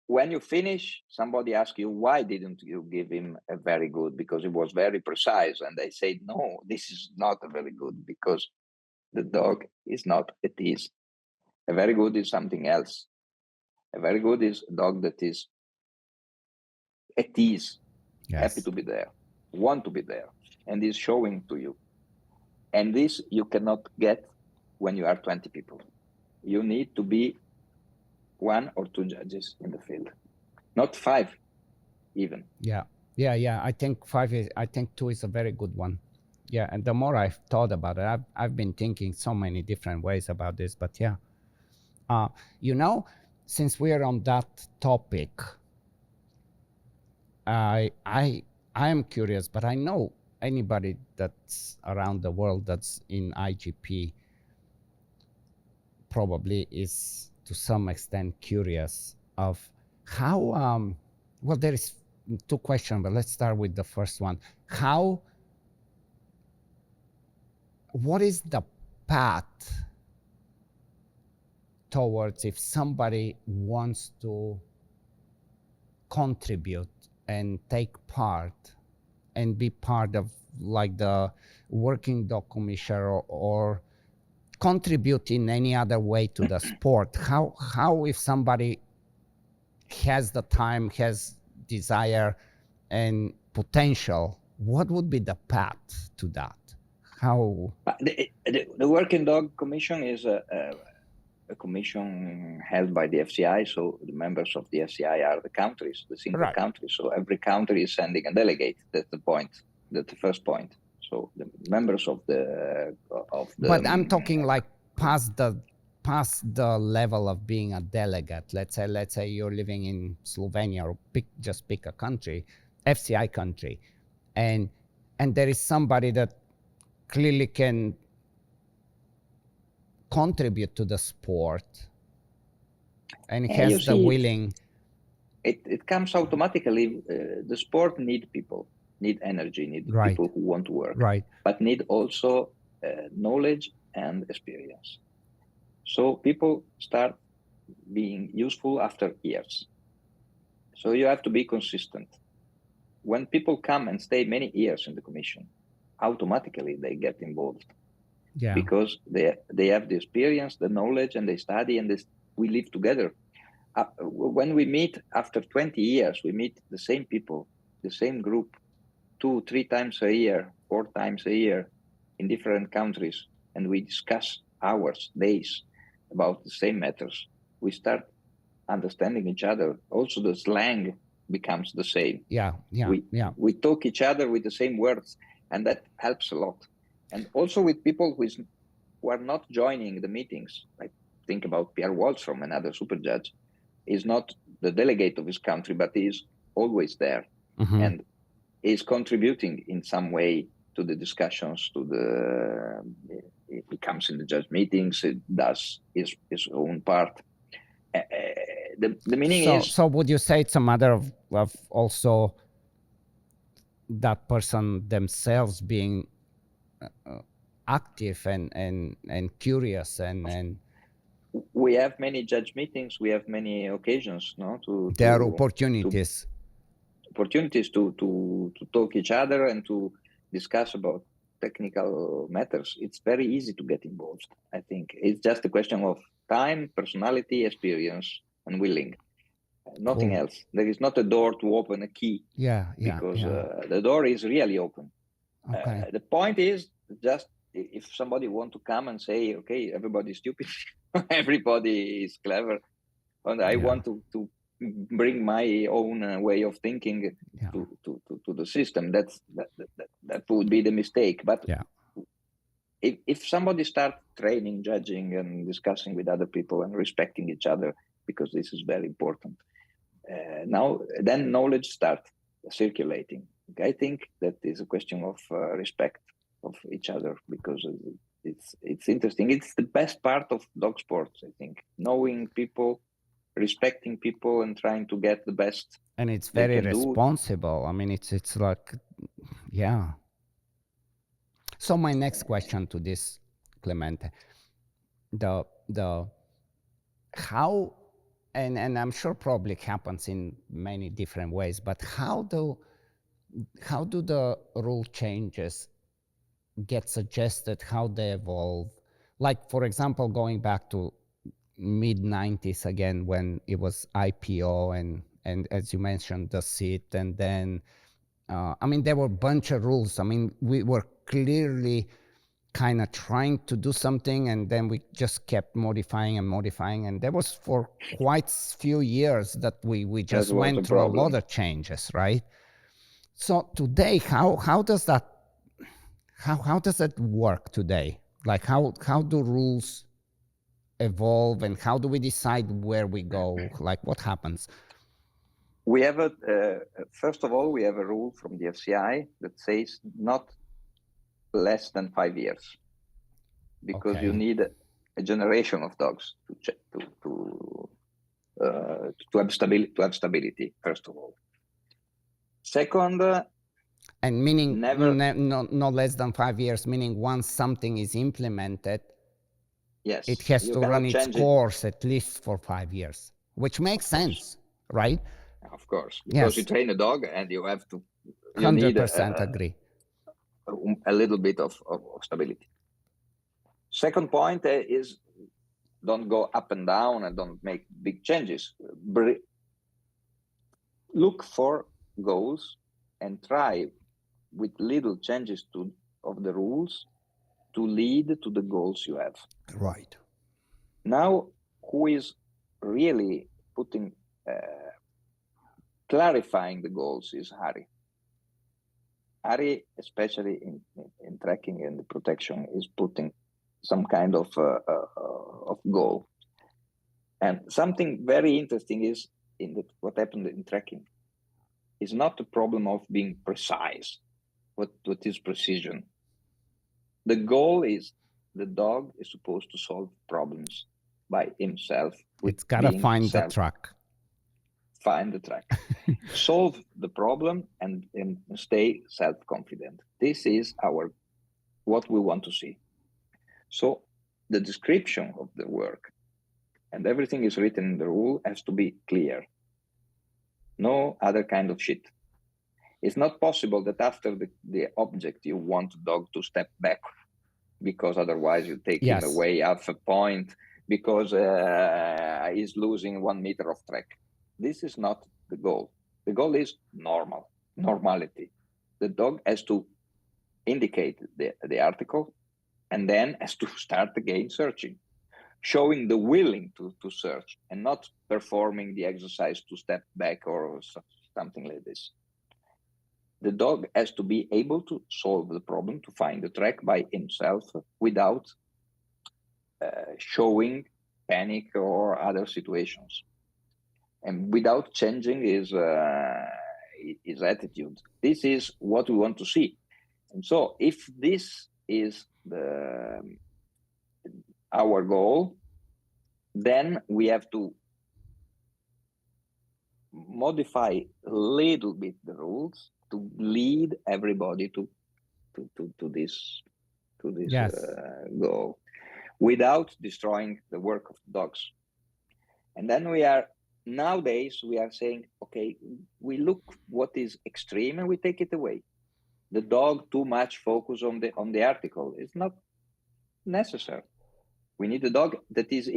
when you finish, somebody asks you, why didn't you give him a very good? Because it was very precise. And they say, no, this is not a very good because the dog is not at ease. A very good is something else. A very good is a dog that is at ease, happy to be there, want to be there, and is showing to you. And this you cannot get when you are 20 people. You need to be 1 or 2 judges in the field, not 5 even. Yeah. I think 2 is a very good one. Yeah, and the more I've thought about it, I've been thinking so many different ways about this, but yeah. Since we are on that topic, I am curious, but I know anybody that's around the world that's in IGP probably is to some extent curious of how, well, there is 2 questions, but let's start with the first one. What is the path towards if somebody wants to contribute and take part and be part of like the Working Dog Commission or contribute in any other way to the sport? How if somebody has the time, has desire and potential, what would be the path to that? How? The Working Dog Commission is a commission held by the FCI, so the members of the FCI are the countries, the single countries. So every country is sending a delegate. That's the point. That's the first point. So the members of the. But I'm talking like past the level of being a delegate. Let's say you're living in Slovenia, or just pick a country, FCI country, and there is somebody that clearly can contribute to the sport and has the willing. It comes automatically. The sport need people, need energy, need people who want to work, but need also knowledge and experience. So people start being useful after years. So you have to be consistent. When people come and stay many years in the commission, automatically they get involved. Yeah. Because they have the experience, the knowledge, and they study, and we live together. When we meet after 20 years, we meet the same people, the same group, 2-3 times a year, 4 times a year in different countries, and we discuss hours, days about the same matters. We start understanding each other. Also, the slang becomes the same. We talk each other with the same words, and that helps a lot. And also with people who are not joining the meetings. Like think about Pierre Waldstrom, another super judge, is not the delegate of his country, but he is always there and is contributing in some way to the discussions. He comes in the judge meetings. It does his own part. The meaning is. So would you say it's a matter of also that person themselves being active and curious and we have many judge meetings, we have many occasions there are opportunities to talk each other and to discuss about technical matters. It's very easy to get involved. I think it's just a question of time, personality, experience, and willing. Nothing else. There is not a door to open a key. Because the door is really open. The point is just if somebody want to come and say, okay, everybody's stupid, everybody is clever, and I want to bring my own way of thinking to the system. That would be the mistake. But if somebody starts training, judging, and discussing with other people and respecting each other, because this is very important, then knowledge starts circulating. I think that is a question of respect of each other, because it's interesting. It's the best part of dog sports, I think, knowing people, respecting people, and trying to get the best. And it's very responsible. I mean, it's like, yeah. So my next question to this, Clemente, the how, and I'm sure probably happens in many different ways, but how do the rule changes get suggested, how they evolve? Like, for example, going back to mid-90s again, when it was IPO and as you mentioned, the SIT, and then I mean, there were a bunch of rules. I mean, we were clearly kind of trying to do something, and then we just kept modifying, and there was for quite a few years that we just went through a lot of changes, right? So today, how does that work today? Like, how do rules evolve, and how do we decide where we go? Like, what happens? We have first of all, we have a rule from the FCI that says not less than 5 years, because you need a generation of dogs to have stability. First of all. Second, and meaning no less than 5 years, meaning once something is implemented, yes, it has to run its course at least for 5 years, which makes sense, right? Of course, because you train a dog and you have to. 100% agree. A little bit of stability. Second point is, don't go up and down and don't make big changes. Look for goals and try with little changes of the rules to lead to the goals you have. Right. Now, who is really clarifying the goals is Harry. Harry, especially in tracking and protection, is putting some kind of goal. And something very interesting is what happened in tracking is not the problem of being precise. What is precision? The goal is the dog is supposed to solve problems by himself. It's got to find the track. Find the track. Solve the problem and stay self-confident. This is what we want to see. So the description of the work and everything is written in the rule has to be clear. No other kind of shit. It's not possible that after the object you want the dog to step back, because otherwise you take him away half a point because he's losing 1 meter of track. This is not the goal. The goal is normality. The dog has to indicate the article and then has to start again searching, showing the willing to search and not performing the exercise to step back or something like this. The dog has to be able to solve the problem, to find the track by himself without showing panic or other situations, and without changing his attitude. This is what we want to see. And so if this is our goal, then we have to modify a little bit the rules to lead everybody to this goal without destroying the work of the dogs. And then nowadays we are saying, okay, we look what is extreme and we take it away. The dog too much focus on the article. It's not necessary. We need a dog that is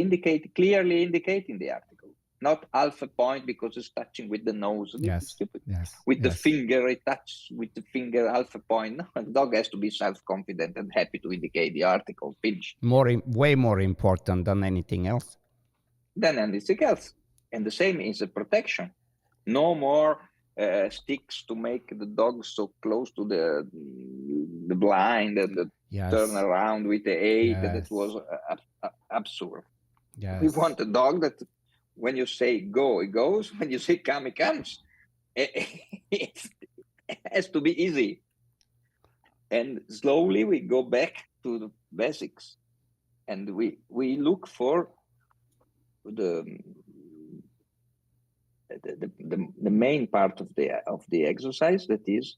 clearly indicating the article, not half a point because it's touching with the nose. Yes. It's stupid. Yes. With the finger, it touches with the finger half a point. No, the dog has to be self-confident and happy to indicate the article. Finish. Way more important than anything else. And the same is a protection. No more sticks to make the dog so close to the blind and turn around with the 8. That was absurd. We want a dog that when you say go, it goes. When you say come, it comes. It has to be easy. And slowly we go back to the basics, and we look for the main part of the exercise, that is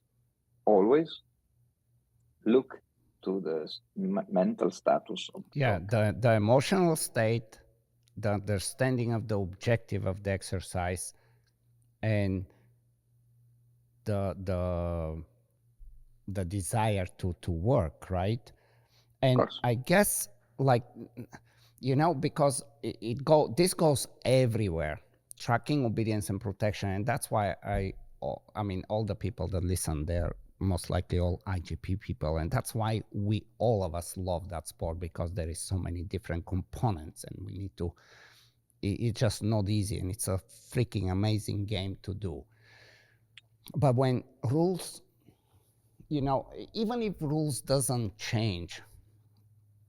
always look to the mental status of the dog. The emotional state, the understanding of the objective of the exercise, and the desire to work, right? And I guess, like, you know, because this goes everywhere, tracking, obedience, and protection. And that's why I mean, all the people that listen, they're most likely all IGP people. And that's why all of us love that sport, because there is so many different components, and we need to, it's just not easy, and it's a freaking amazing game to do. But when rules, you know, even if rules doesn't change,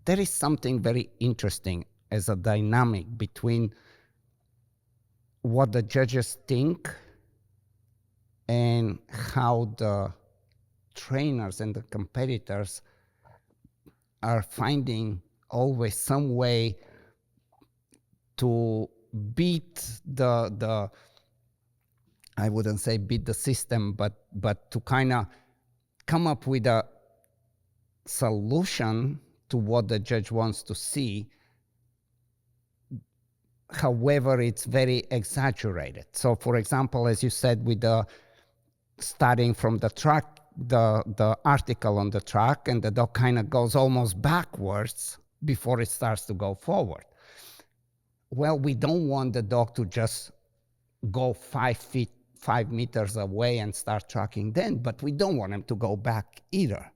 there is something very interesting as a dynamic between what the judges think and how the trainers and the competitors are finding always some way to beat the I wouldn't say beat the system, but to kind of come up with a solution to what the judge wants to see. However, it's very exaggerated. So, for example, as you said, with the starting from the track, the article on the track, and the dog kind of goes almost backwards before it starts to go forward. Well, we don't want the dog to just go 5 meters away and start tracking then, but we don't want him to go back either.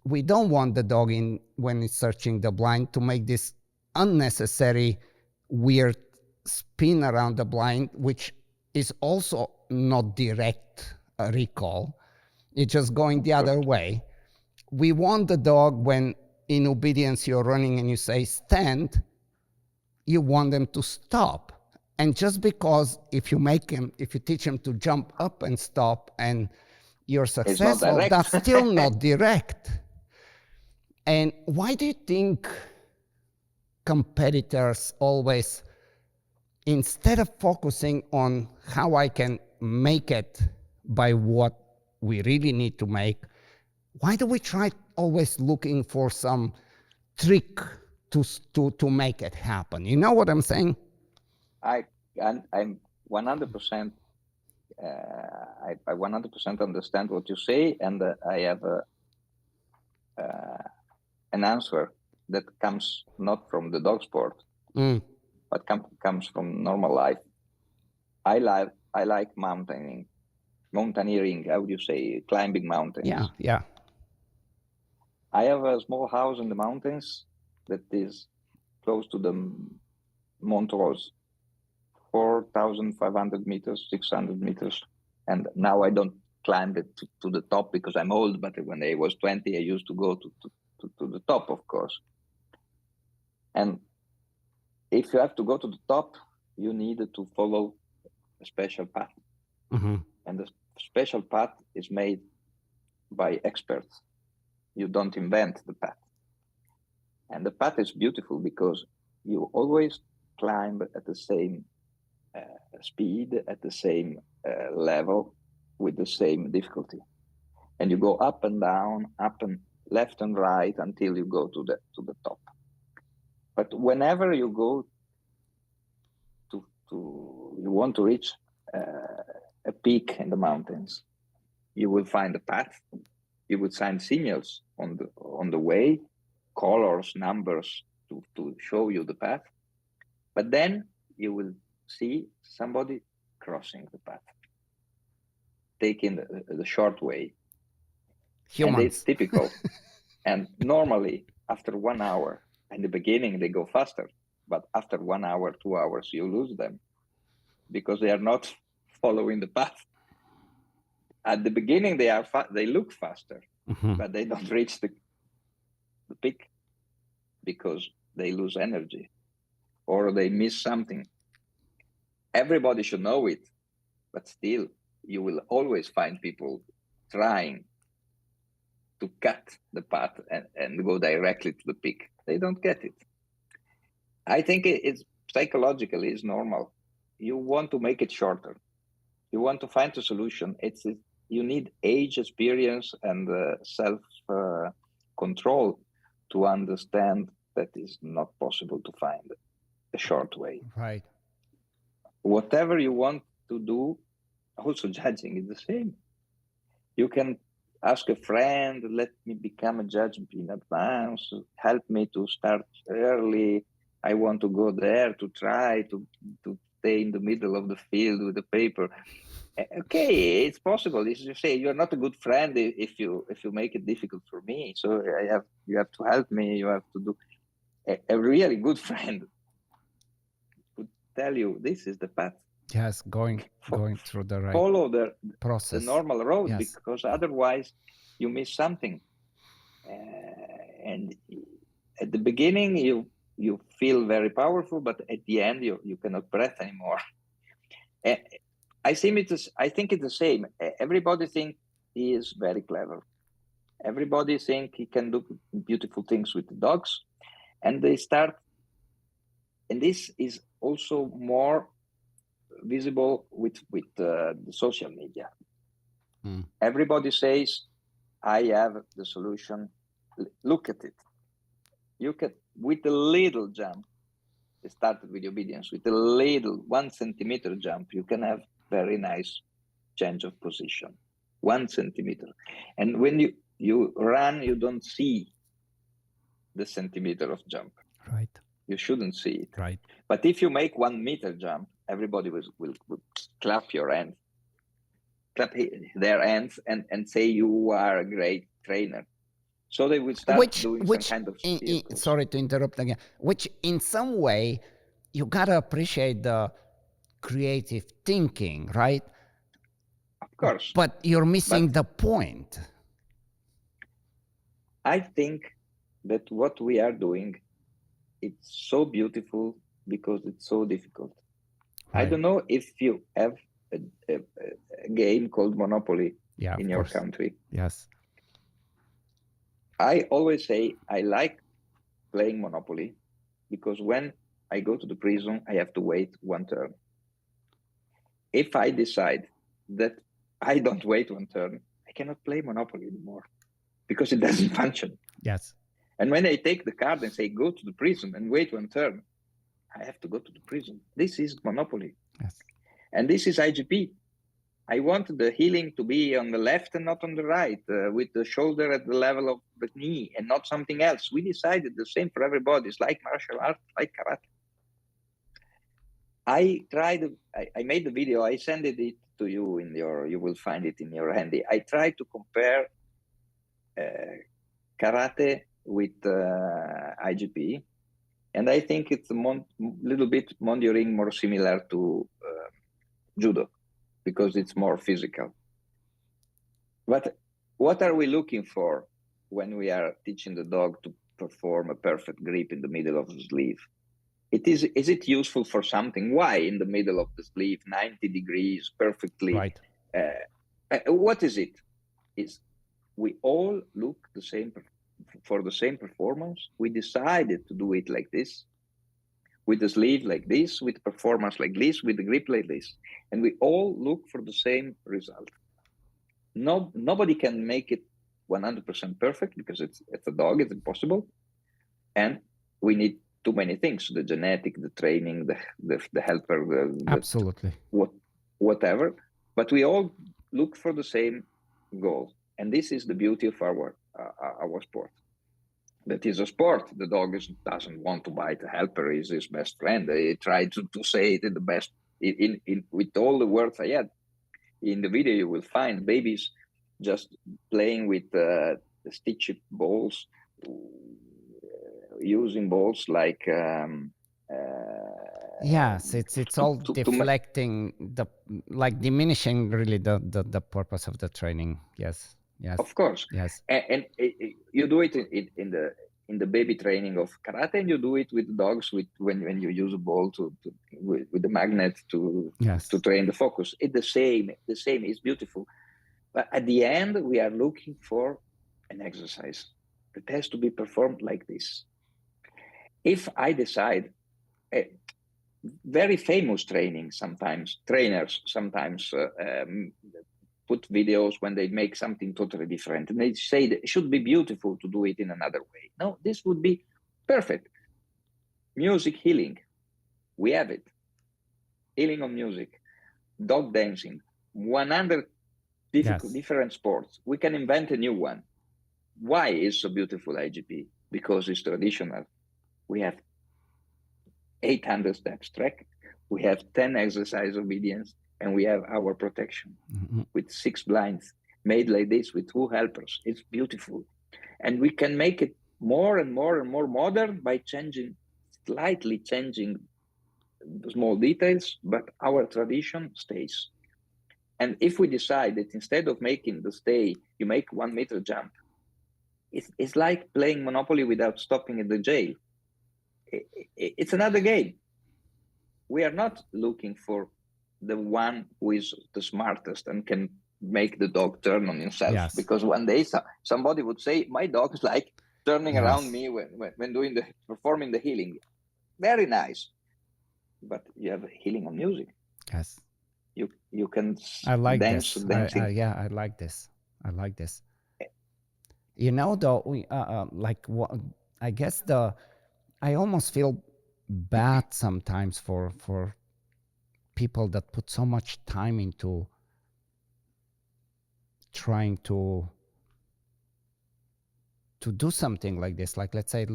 We don't want the dog, when it's searching the blind, to make this unnecessary weird spin around the blind, which is also not direct recall. It's just going the other way. We want the dog, when in obedience you're running and you say stand, you want them to stop. And just because if you teach him to jump up and stop and you're successful, that's still not direct. And why do you think competitors always, instead of focusing on how I can make it by what we really need to make, why do we try always looking for some trick to make it happen? You know what I'm saying? I'm 100%. I 100% understand what you say, and I have an answer that comes not from the dog sport, but comes from normal life. I like mountaineering. How do you say? Climbing mountains. Yeah. I have a small house in the mountains that is close to the Montrose. 4,500 meters, 600 meters. And now I don't climb it to the top because I'm old, but when I was 20, I used to go to the top, of course. And if you have to go to the top, you need to follow a special path. Mm-hmm. And the special path is made by experts. You don't invent the path. And the path is beautiful because you always climb at the same speed, at the same level, with the same difficulty, and you go up and down, up and left and right until you go to the top. But whenever you go you want to reach a peak in the mountains, you will find a path. You will find signals on the way, colors, numbers to show you the path. But then you will see somebody crossing the path, taking the short way. Humans. And it's typical. And normally, after 1 hour, in the beginning, they go faster. But after 1 hour, 2 hours, you lose them because they are not following the path. At the beginning, they look faster, mm-hmm. but they don't reach the pick because they lose energy or they miss something. Everybody should know it, but still, you will always find people trying to cut the path and go directly to the peak. They don't get it. I think it's psychologically is normal. You want to make it shorter. You want to find a solution. You need age, experience, and self control to understand that it's not possible to find a short way. Right. Whatever you want to do, also judging is the same. You can ask a friend, let me become a judge in advance, help me to start early. I want to go there to try to stay in the middle of the field with the paper. Okay, it's possible. As you say, you're not a good friend if you make it difficult for me. So you have to help me. You have to do a really good friend would tell you this is the path. Yes, going through the right follow the process, the normal road, yes. Because otherwise you miss something. And at the beginning you feel very powerful, but at the end you cannot breathe anymore. I think it's the same. Everybody thinks he is very clever. Everybody thinks he can do beautiful things with the dogs, and they start. And this is also more visible with the social media. Everybody says, I have the solution. Look at it. You can, with a little jump, it started with obedience, with a little 1 centimeter jump, you can have very nice change of position. 1 centimeter. And when you run, you don't see the centimeter of jump. Right. You shouldn't see it. Right. But if you make 1 meter jump, everybody will clap your hands, clap their hands and say you are a great trainer. So they will start doing some kind of sorry to interrupt again, which in some way you gotta appreciate the creative thinking, right? Of course. But you're missing the point. I think that what we are doing, it's so beautiful because it's so difficult. Right. I don't know if you have a game called Monopoly in your country. Yes. I always say I like playing Monopoly because when I go to the prison, I have to wait 1 turn. If I decide that I don't wait 1 turn, I cannot play Monopoly anymore because it doesn't function. Yes. And when I take the card and say, go to the prison and wait 1 turn, I have to go to the prison. This is Monopoly. Yes. And this is IGP. I want the healing to be on the left and not on the right, with the shoulder at the level of the knee and not something else. We decided the same for everybody. It's like martial arts, like karate. I made the video. I sent it to you you will find it in your handy. I tried to compare karate with IGP. And I think it's a little bit more similar to judo, because it's more physical. But what are we looking for when we are teaching the dog to perform a perfect grip in the middle of the sleeve? Is it useful for something? Why in the middle of the sleeve, 90 degrees, perfectly? Right. What is it? We all look the same for the same performance. We decided to do it like this, with the sleeve like this, with performance like this, with the grip like this. And we all look for the same result. Nobody can make it 100% perfect because it's a dog, it's impossible. And we need too many things, the genetic, the training, the helper, absolutely, whatever. But we all look for the same goal. And this is the beauty of our sport. That is a sport. The dog doesn't want to bite. The helper is his best friend. I tried to say it in the best, with all the words I had. In the video, you will find babies just playing with stitched balls, using balls like. Yes, it's all deflecting, diminishing really the purpose of the training. Yes. Yes. Of course. Yes. And you do it in the in the baby training of karate, and you do it with dogs when you use a ball with the magnet to train the focus. It's the same. It's beautiful. But at the end, we are looking for an exercise that has to be performed like this. If I decide, very famous trainers sometimes put videos when they make something totally different, and they say that it should be beautiful to do it in another way. No, this would be perfect. Music healing, we have it. Healing of music, dog dancing, 100 different sports. We can invent a new one. Why is so beautiful, IGP? Because it's traditional. We have 800 steps track. We have 10 exercise obedience, and we have our protection with 6 blinds made like this with 2 helpers. It's beautiful. And we can make it more and more and more modern by slightly changing the small details, but our tradition stays. And if we decide that instead of making the stay, you make 1 meter jump, it's like playing Monopoly without stopping at the jail. It's another game. We are not looking for the one who is the smartest and can make the dog turn on himself. Because one day somebody would say, my dog is like turning around me when performing the healing. Very nice. But you have healing on music. Yes. You can dance. Dancing. I like this. You know, though, I guess I almost feel bad sometimes for people that put so much time into trying to do something like this. Like, let's say,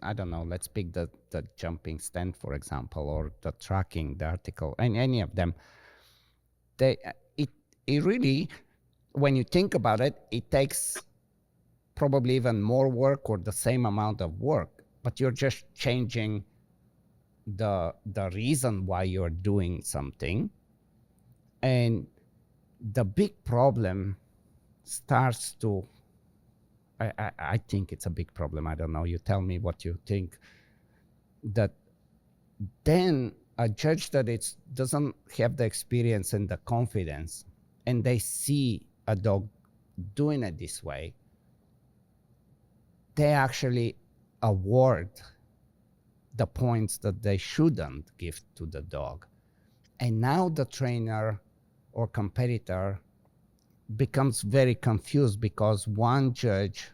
I don't know, let's pick the jumping stand, for example, or the tracking, the article, and any of them. It really, when you think about it, it takes probably even more work or the same amount of work, but you're just changing the reason why you're doing something. And the big problem starts to, I think it's a big problem. I don't know. You tell me what you think. That then a judge that doesn't have the experience and the confidence, and they see a dog doing it this way, they actually award the points that they shouldn't give to the dog. And now the trainer or competitor becomes very confused because one judge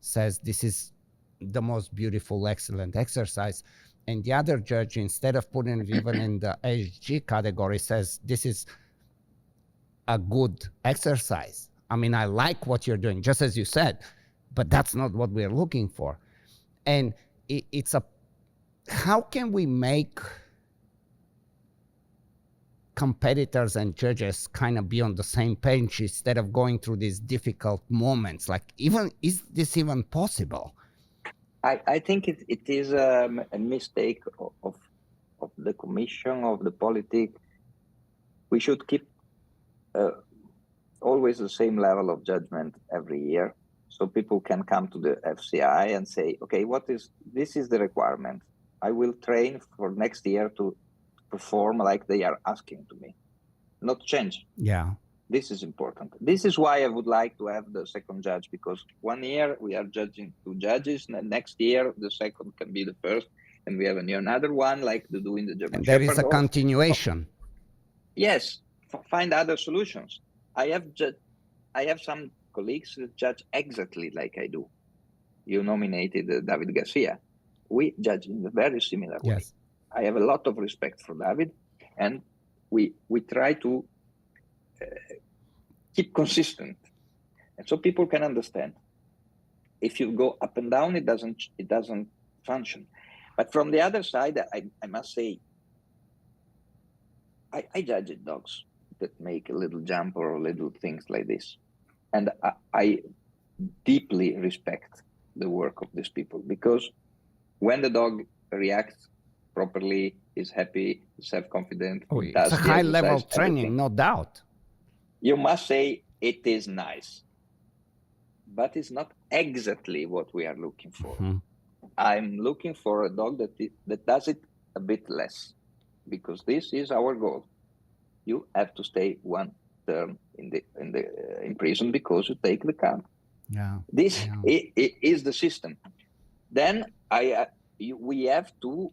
says this is the most beautiful, excellent exercise, and the other judge, instead of putting it even in the HG category, says this is a good exercise. I mean, I like what you're doing, just as you said, but that's not what we're looking for. And how can we make competitors and judges kind of be on the same page instead of going through these difficult moments? Like, is this even possible? I think it is a mistake of the commission, of the politic. We should keep always the same level of judgment every year, so people can come to the FCI and say, okay, this is the requirement. I will train for next year to perform like they are asking to me, not change. Yeah. This is important. This is why I would like to have the second judge, because 1 year we are judging 2 judges, and next year the second can be the first, and we have another one like they do in the German Shepherd. There is a continuation. Yes, find other solutions. I have some colleagues that judge exactly like I do. You nominated David Garcia. We judge in a very similar way. Yes. I have a lot of respect for David, and we try to keep consistent, and so people can understand. If you go up and down, it doesn't function. But from the other side, I must say, I judge dogs that make a little jump or little things like this, and I deeply respect the work of these people, because when the dog reacts properly, is happy, self-confident, it's a high level of training, no doubt. You must say it is nice. but it's not exactly what we are looking for. Mm-hmm. I'm looking for a dog that does it a bit less, because this is our goal. You have to stay one term in prison because you take the camp. Yeah. This Yeah. is the system. Then we have to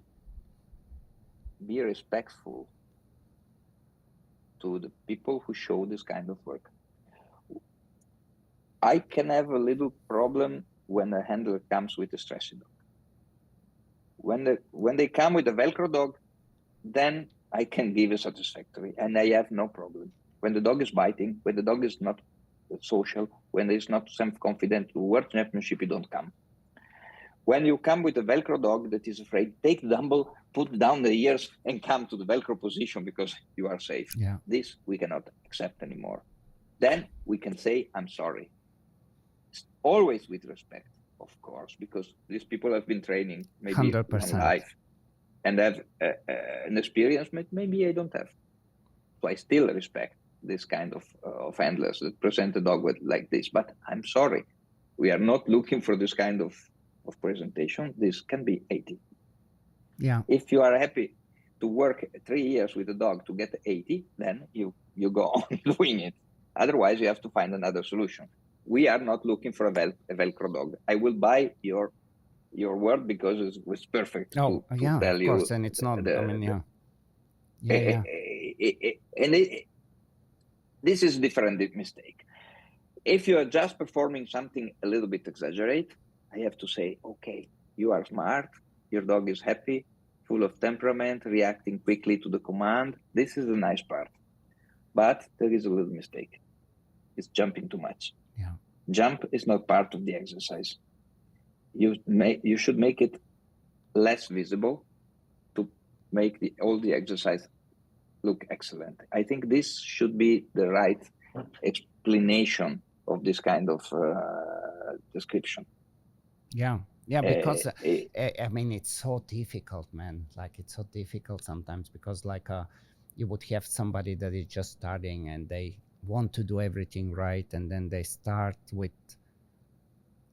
be respectful to the people who show this kind of work. I can have a little problem when a handler comes with a stressy dog. When they come with a Velcro dog, then I can give a satisfactory, and I have no problem. When the dog is biting, when the dog is not social, when it's not self-confident to world championship, you don't come. When you come with a Velcro dog that is afraid, take the dumbbell, put down the ears, and come to the Velcro position because you are safe. Yeah. This we cannot accept anymore. Then we can say, I'm sorry. Always with respect, of course, because these people have been training maybe 100%. one life and have an experience maybe I don't have. So I still respect this kind of handlers that present a dog with like this. But I'm sorry, we are not looking for this kind of presentation. This can be 80. Yeah. If you are happy to work 3 years with a dog to get 80, then you go on doing it. Otherwise, you have to find another solution. We are not looking for a Velcro dog. I will buy your word because it was perfect to yeah, tell of you. course, and it's not. This is different mistake. If you are just performing something a little bit exaggerate, I have to say, okay, you are smart. Your dog is happy, full of temperament, reacting quickly to the command. This is the nice part. But there is a little mistake. It's jumping too much. Yeah. Jump is not part of the exercise. You should make it less visible to make all the exercise look excellent. I think this should be the right explanation of this kind of description. Yeah, because I mean, it's so difficult, man. Like, it's so difficult sometimes because, like, you would have somebody that is just starting and they want to do everything right, and then they start with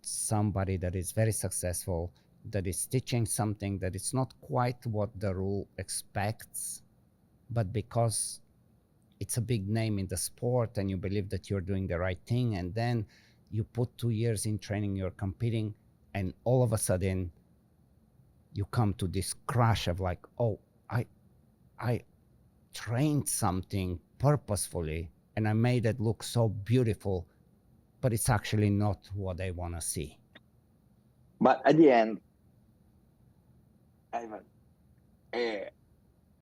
somebody that is very successful, that is teaching something that is not quite what the rule expects, but because it's a big name in the sport and you believe that you're doing the right thing, and then you put 2 years in training, you're competing, and all of a sudden you come to this crash of like, oh, I trained something purposefully and I made it look so beautiful, but it's actually not what I want to see. But at the end,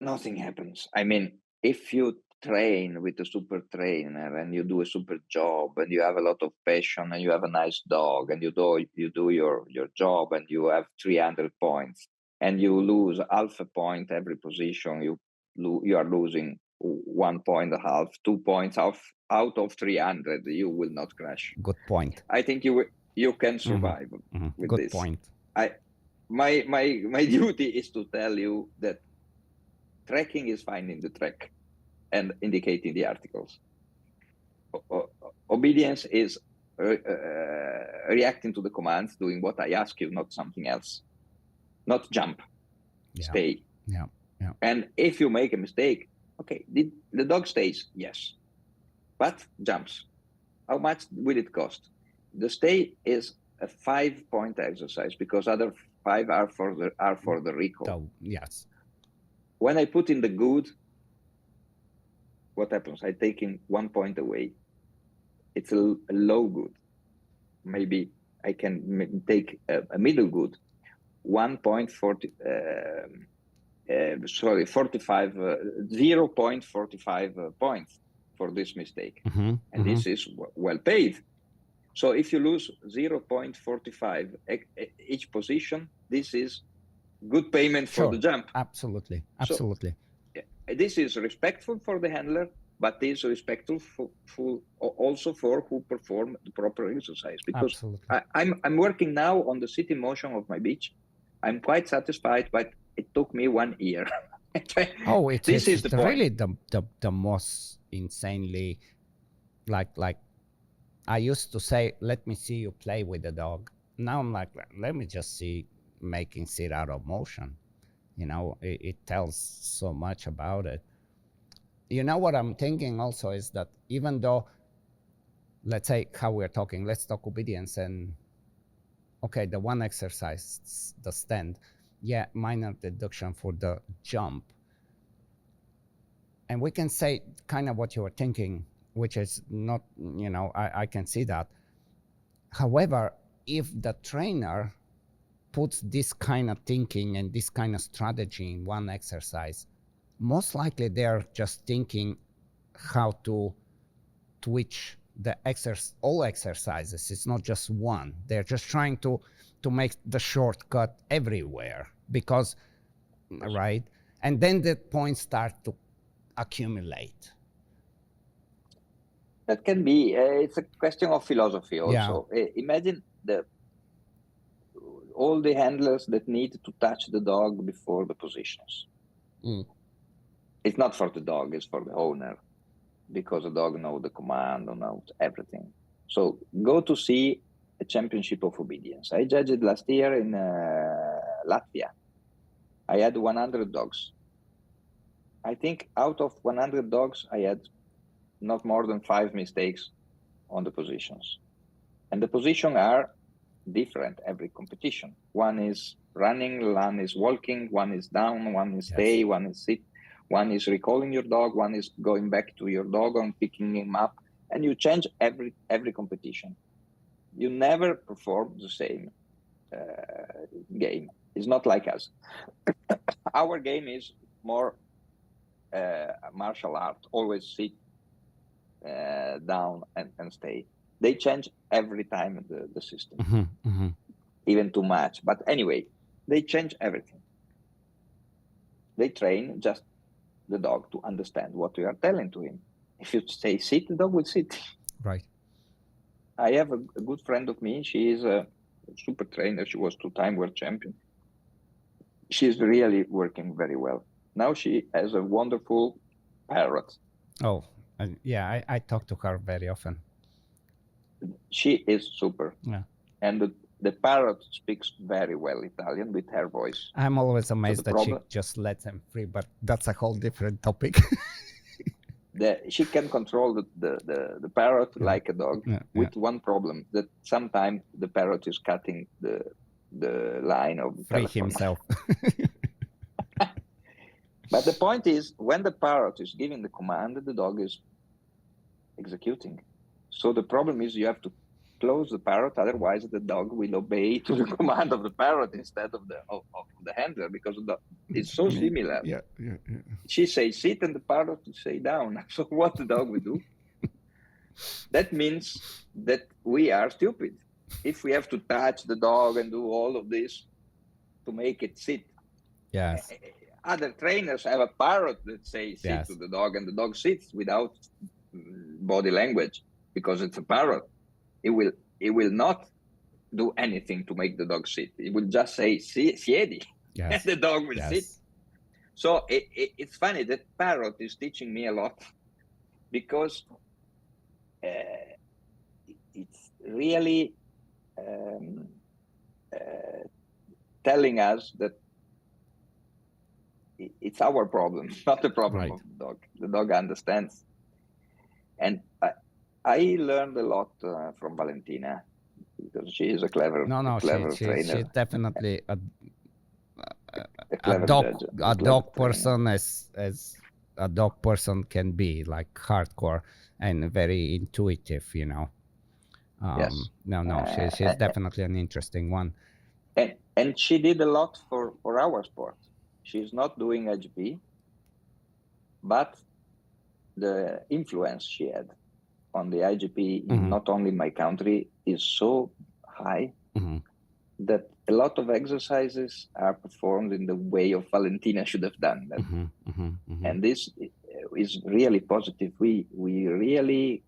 nothing happens. I mean, if you train with a super trainer and you do a super job and you have a lot of passion and you have a nice dog and you do your job and you have 300 points and you lose half a point every position, you are losing 1.5 points, 2 points out of 300, you will not crash. Good point. I think you can survive with Good this. Point. My duty is to tell you that tracking is finding the track and indicating the articles. Obedience is reacting to the commands, doing what I ask you, not something else. Not jump, stay. Yeah. And if you make a mistake, okay, the dog stays, yes, but jumps. How much will it cost? The stay is a 5-point exercise because other 5 are for the recall. Yes. When I put in the good, what happens? I take in 1 point away. It's a low good. Maybe I can take a middle good. 0.45 points for this mistake. And this is well paid. So if you lose 0.45 each position, this is good payment for the jump. Absolutely. So, this is respectful for the handler, but is respectful also for who perform the proper exercise. Because I'm working now on the sitting motion of my beach. I'm quite satisfied, but it took me 1 year. This is really the most insanely like I used to say, let me see you play with the dog. Now I'm like, let me just see making sit out of motion. You know, it tells so much about it. You know what I'm thinking also is that even though, let's say how we're talking, let's talk obedience and, okay, the one exercise, the stand, yeah, minor deduction for the jump. And we can say kind of what you were thinking, which is not, you know, I can see that. However, if the trainer puts this kind of thinking and this kind of strategy in one exercise, most likely they're just thinking how to twitch the all exercises. It's not just one. They're just trying to make the shortcut everywhere because, right? And then the points start to accumulate. That can be. It's a question of philosophy also. Yeah. Imagine all the handlers that need to touch the dog before the positions. It's not for the dog, it's for the owner, because the dog knows the command, knows everything. So go to see a championship of obedience. I judged last year in Latvia. I had 100 dogs. I think out of 100 dogs, I had not more than 5 mistakes on the positions. And the positions are different every competition. One is running, one is walking, one is down, one is stay, one is sit, one is recalling your dog, one is going back to your dog and picking him up. And you change every competition. You never perform the same game. It's not like us. Our game is more martial art, always sit down and stay. They change every time the system, even too much. But anyway, they change everything. They train just the dog to understand what you are telling to him. If you say sit, the dog will sit. Right. I have a good friend of me. She is a super trainer. She was 2-time world champion. She's really working very well. Now she has a wonderful parrot. Oh, yeah, I talk to her very often. She is super. Yeah. And the parrot speaks very well Italian with her voice. I'm always amazed that she just lets them free, but that's a whole different topic. She can control the parrot like a dog with one problem, that sometimes the parrot is cutting the line of the free telephone. himself. But the point is, when the parrot is giving the command, the dog is executing. So the problem is you have to close the parrot, otherwise the dog will obey to the command of the parrot instead of the handler, because it's so similar. Yeah. She says sit and the parrot will say down. So what the dog will do? That means that we are stupid. If we have to touch the dog and do all of this to make it sit. Yes. Other trainers have a parrot that says sit to the dog, and the dog sits without body language because it's a parrot. It will not do anything to make the dog sit. It will just say siedi, and the dog will sit. So it's funny that parrot is teaching me a lot, because it's really telling us that it's our problem, not the problem of the dog. The dog understands. And I learned a lot from Valentina, because she is a clever trainer. She's definitely a dog person, as a dog person can be, like hardcore and very intuitive, you know. She's definitely an interesting one. And she did a lot for our sport. She's not doing IGP, but the influence she had on the IGP, not only in my country, is so high that a lot of exercises are performed in the way of Valentina should have done them. And this is really positive. We really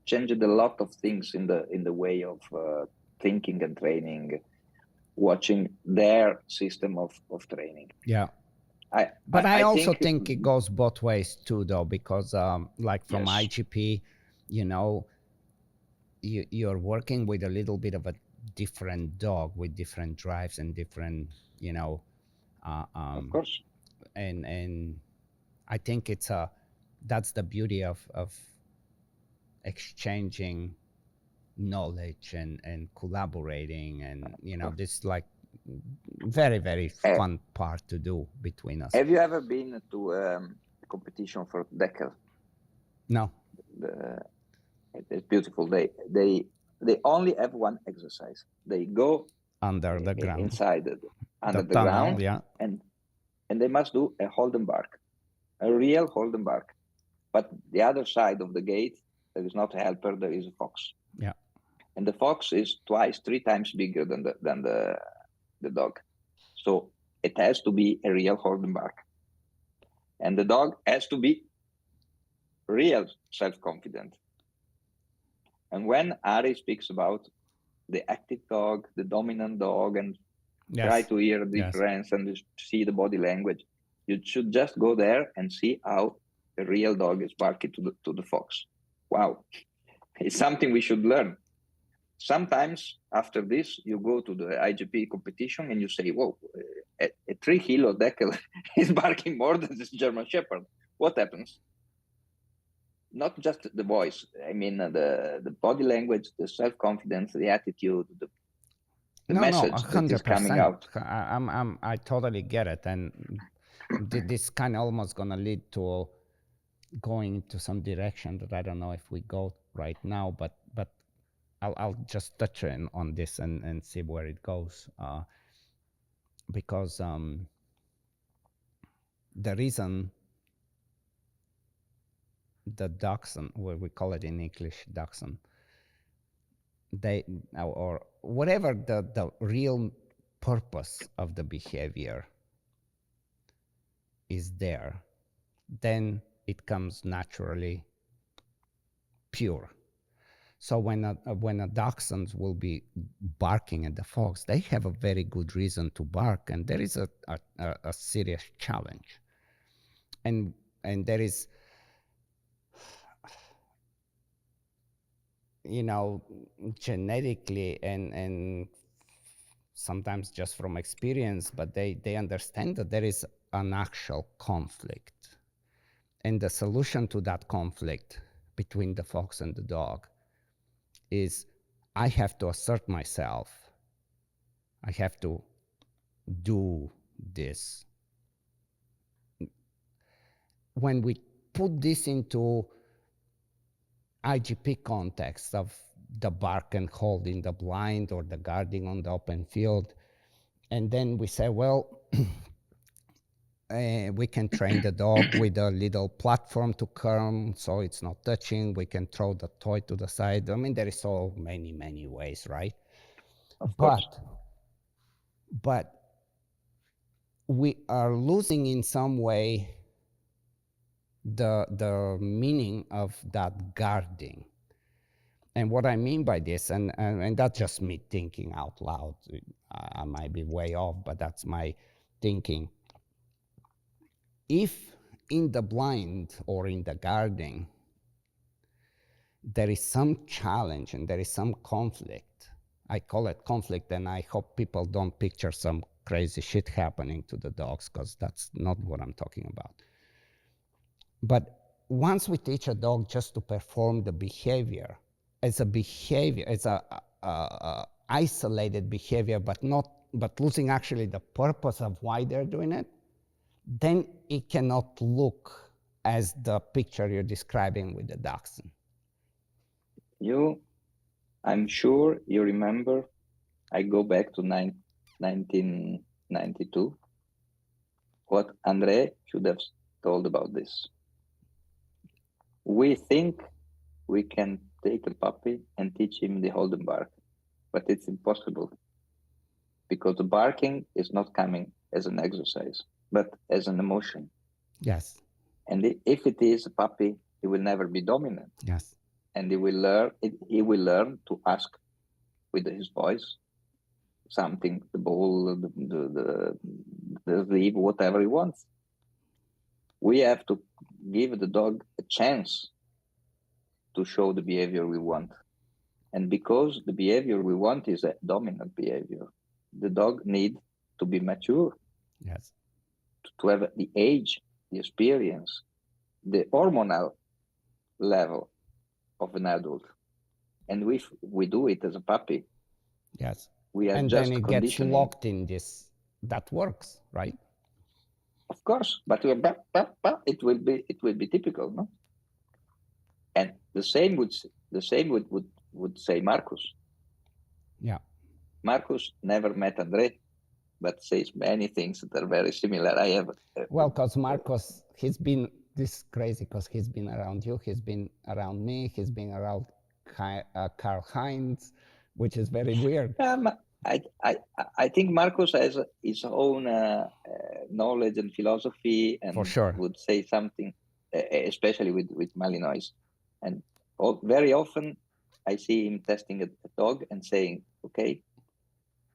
changed a lot of things in the way of thinking and training, watching their system of training. Yeah. I also think it goes both ways too, though, because like from IGP, you know, you're working with a little bit of a different dog with different drives and different, you know, Of course. and I think that's the beauty of exchanging knowledge and collaborating, and you know, this like very, very Uh, fun part to do between us. have you ever been to a competition for Decker? No. It's beautiful. They only have one exercise. They go Under the ground, inside under the tunnel, ground, yeah. and they must do a hold and bark, a real hold and bark. But the other side of the gate, there is not a helper. There is a fox. Yeah. And the fox is twice, 3 times bigger than the dog. So it has to be a real hold and bark. And the dog has to be real self-confident. And when Ari speaks about the active dog, the dominant dog, and try to hear the difference and see the body language, you should just go there and see how a real dog is barking to the fox. Wow. It's something we should learn. Sometimes after this, you go to the IGP competition and you say, whoa, a 3 kilo Deckel is barking more than this German Shepherd. What happens? Not just the voice. I mean, the body language, the self-confidence, the attitude, the message 100%. That is coming out. I totally get it. And this kind of almost going to lead to going into some direction that I don't know if we go right now, but I'll just touch on this and see where it goes. Because the reason the dachshund, what we call it in English, dachshund, they, or whatever the real purpose of the behavior is there, then it comes naturally pure. So when a dachshund will be barking at the fox, they have a very good reason to bark, and there is a serious challenge. And there is, you know, genetically and sometimes just from experience, but they understand that there is an actual conflict. And the solution to that conflict between the fox and the dog is, I have to assert myself. I have to do this. When we put this into IGP context of the bark and hold in the blind or the guarding on the open field, and then we say, well, we can train the dog with a little platform to come so it's not touching. We can throw the toy to the side. I mean, there is so many, many ways, right? Of course. But we are losing in some way the meaning of that guarding. And what I mean by this, and that's just me thinking out loud. I might be way off, but that's my thinking. If in the blind or in the guarding, there is some challenge and there is some conflict, I call it conflict, and I hope people don't picture some crazy shit happening to the dogs, because that's not what I'm talking about. But once we teach a dog just to perform the behavior, as a isolated behavior, but losing actually the purpose of why they're doing it, then it cannot look as the picture you're describing with the dachshund. I'm sure you remember, I go back to 1992, what André should have told about this. We think we can take a puppy and teach him the hold and bark, but it's impossible, because the barking is not coming as an exercise, but as an emotion. Yes. And if it is a puppy, he will never be dominant. Yes. And he will learn to ask with his voice something, the ball, the leaf, whatever he wants. We have to give the dog a chance to show the behavior we want. And because the behavior we want is a dominant behavior, the dog needs to be mature. Yes. To have the age, the experience, the hormonal level of an adult. And if we do it as a puppy, yes, we are and just then it gets locked in this. That works, right? Of course, but it will be typical, no? And the same would say Marcus. Yeah. Marcus never met Andre, but says many things that are very similar. I have well, because Marcus, he's been this crazy because he's been around you, he's been around me, he's been around Karl Heinz, which is very weird. I think Marcus has his own knowledge and philosophy, and for sure would say something, especially with Malinois. And very often I see him testing a dog and saying, okay,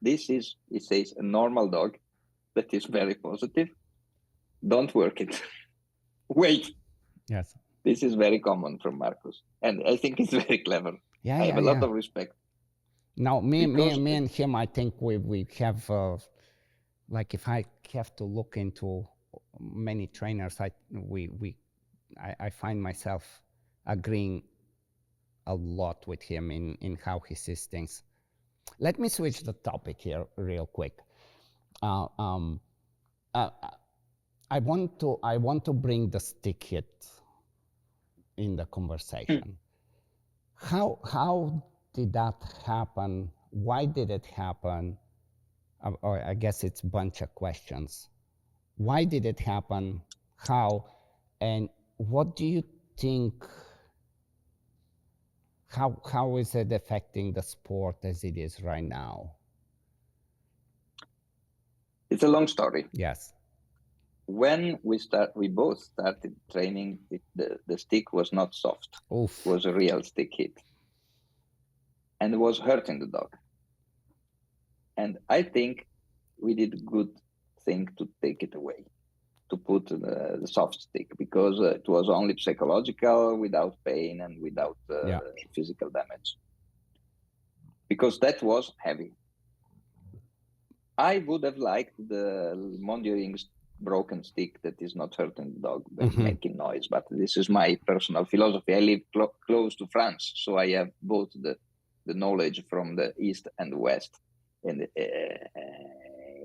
this is, he says, a normal dog that is very positive. Don't work it. Wait. Yes. This is very common from Marcus. And I think it's very clever. I have a lot of respect. Now, me and him, I think we have, like if I have to look into many trainers, I find myself agreeing a lot with him in how he sees things. Let me switch the topic here real quick. I want to bring the stick hit in the conversation. How did that happen? Why did it happen? Or I guess it's a bunch of questions. Why did it happen? How? And what do you think? How is it affecting the sport as it is right now? It's a long story. Yes. When we both started training, the stick was not soft. Oof. It was a real stick hit. And it was hurting the dog. And I think we did a good thing to take it away, to put the soft stick, because it was only psychological, without pain and without physical damage. Because that was heavy. I would have liked the Mondioring's broken stick that is not hurting the dog but making noise. But this is my personal philosophy. I live close to France, so I have both the knowledge from the East and the West. And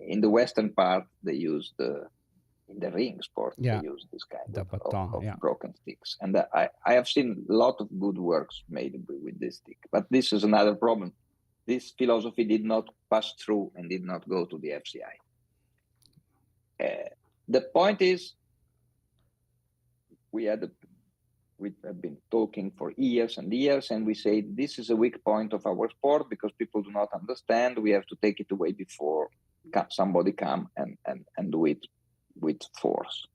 in the Western part, they use in the ring sport, they use this kind of broken sticks. And I have seen a lot of good works made with this stick. But this is another problem. This philosophy did not pass through and did not go to the FCI. The point is, we have been talking for years and years, and we say this is a weak point of our sport because people do not understand. We have to take it away before somebody come and do it with force.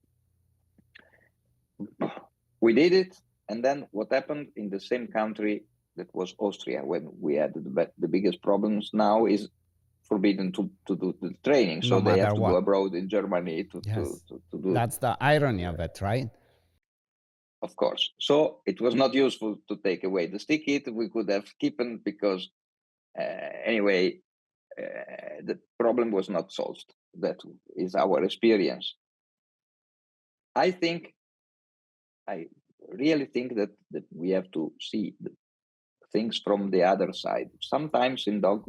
We did it, and then what happened in the same country, that was Austria, when we had the biggest problems, now is forbidden to do the training. So they have to go abroad in Germany to do. That's the irony of it, right? Of course. So it was not useful to take away the stick hit. We could have kept it because anyway, the problem was not solved. That is our experience. I really think that we have to see things from the other side. Sometimes in dog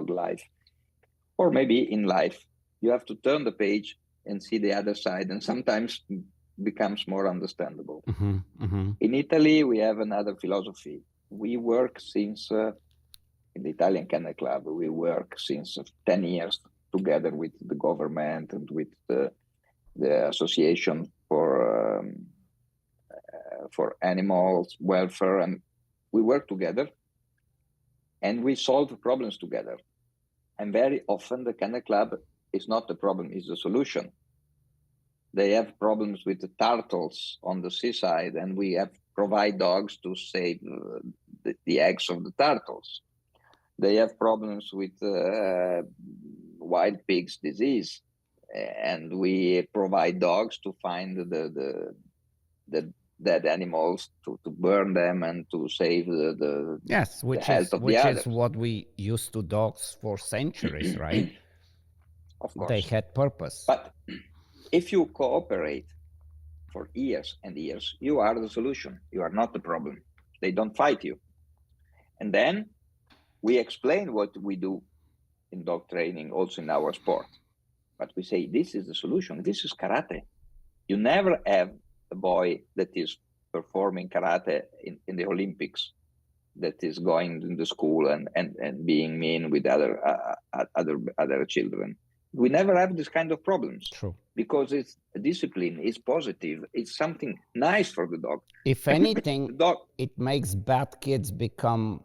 life, or maybe in life, you have to turn the page and see the other side, and sometimes becomes more understandable. In Italy, we have another philosophy. We work since, in the Italian Kennel Club, we work since 10 years together with the government and with the association for animals welfare, and we work together and we solve problems together. And very often the Kennel Club is not the problem, is the solution. They have problems with the turtles on the seaside, and we have provide dogs to save the eggs of the turtles. They have problems with wild pigs disease, and we provide dogs to find the dead animals to burn them and to save the health of the which others. is what we used to dogs for centuries, right? Of course. They had purpose. But if you cooperate for years and years, you are the solution. You are not the problem. They don't fight you. And then we explain what we do in dog training, also in our sport. But we say, this is the solution. This is karate. You never have a boy that is performing karate in the Olympics, that is going to the school and being mean with other children. We never have this kind of problems. True. Because it's discipline, it's positive, it's something nice for the dog. If anything, it makes bad kids become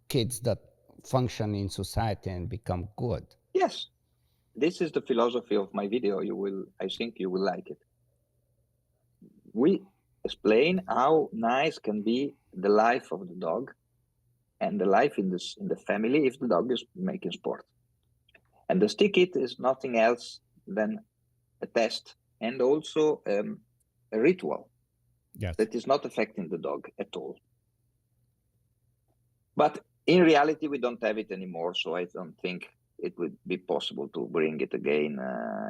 kids that function in society and become good. Yes. This is the philosophy of my video. I think you will like it. We explain how nice can be the life of the dog and the life in the family if the dog is making sport. And the stick it is nothing else than a test and also a ritual that is not affecting the dog at all. But in reality, we don't have it anymore, so I don't think it would be possible to bring it again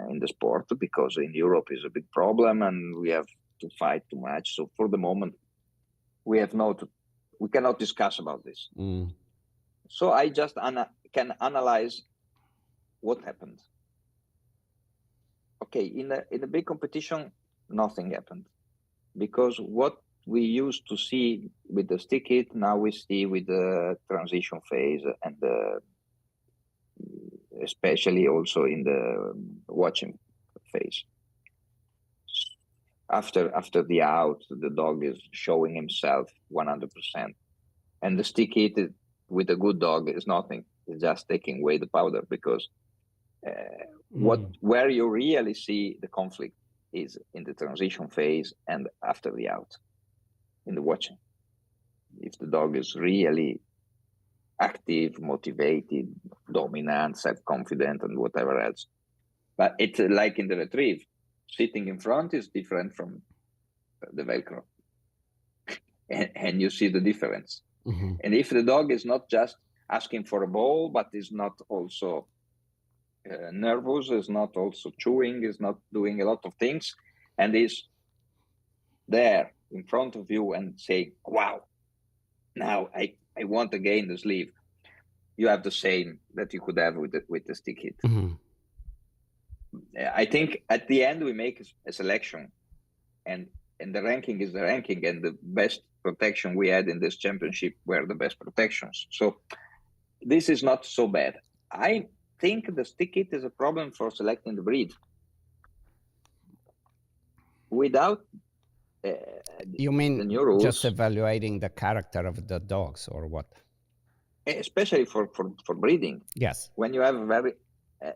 in the sport, because in Europe is a big problem and we have to fight too much. So for the moment, we cannot discuss about this. So I just can analyze what happened. Okay, in a big competition, nothing happened, because what we used to see with the stick it, now we see with the transition phase and especially also in the watching phase. After the out, the dog is showing himself 100%, and the stick it with a good dog is nothing. It's just taking away the powder, because where you really see the conflict is in the transition phase and after the out, in the watching. If the dog is really active, motivated, dominant, self-confident, and whatever else. But it's like in the retrieve. Sitting in front is different from the Velcro. and you see the difference. And if the dog is not just asking for a ball, but is not also nervous, is not also chewing, is not doing a lot of things, and is there in front of you and saying, wow, now I want to gain the sleeve, you have the same that you could have with the stick hit. I think at the end we make a selection, and the ranking is the ranking, and the best protection we had in this championship were the best protections. So this is not so bad. I think the stick hit is a problem for selecting the breed. Without you mean the new rules, just evaluating the character of the dogs, or what? Especially for breeding. Yes. When you have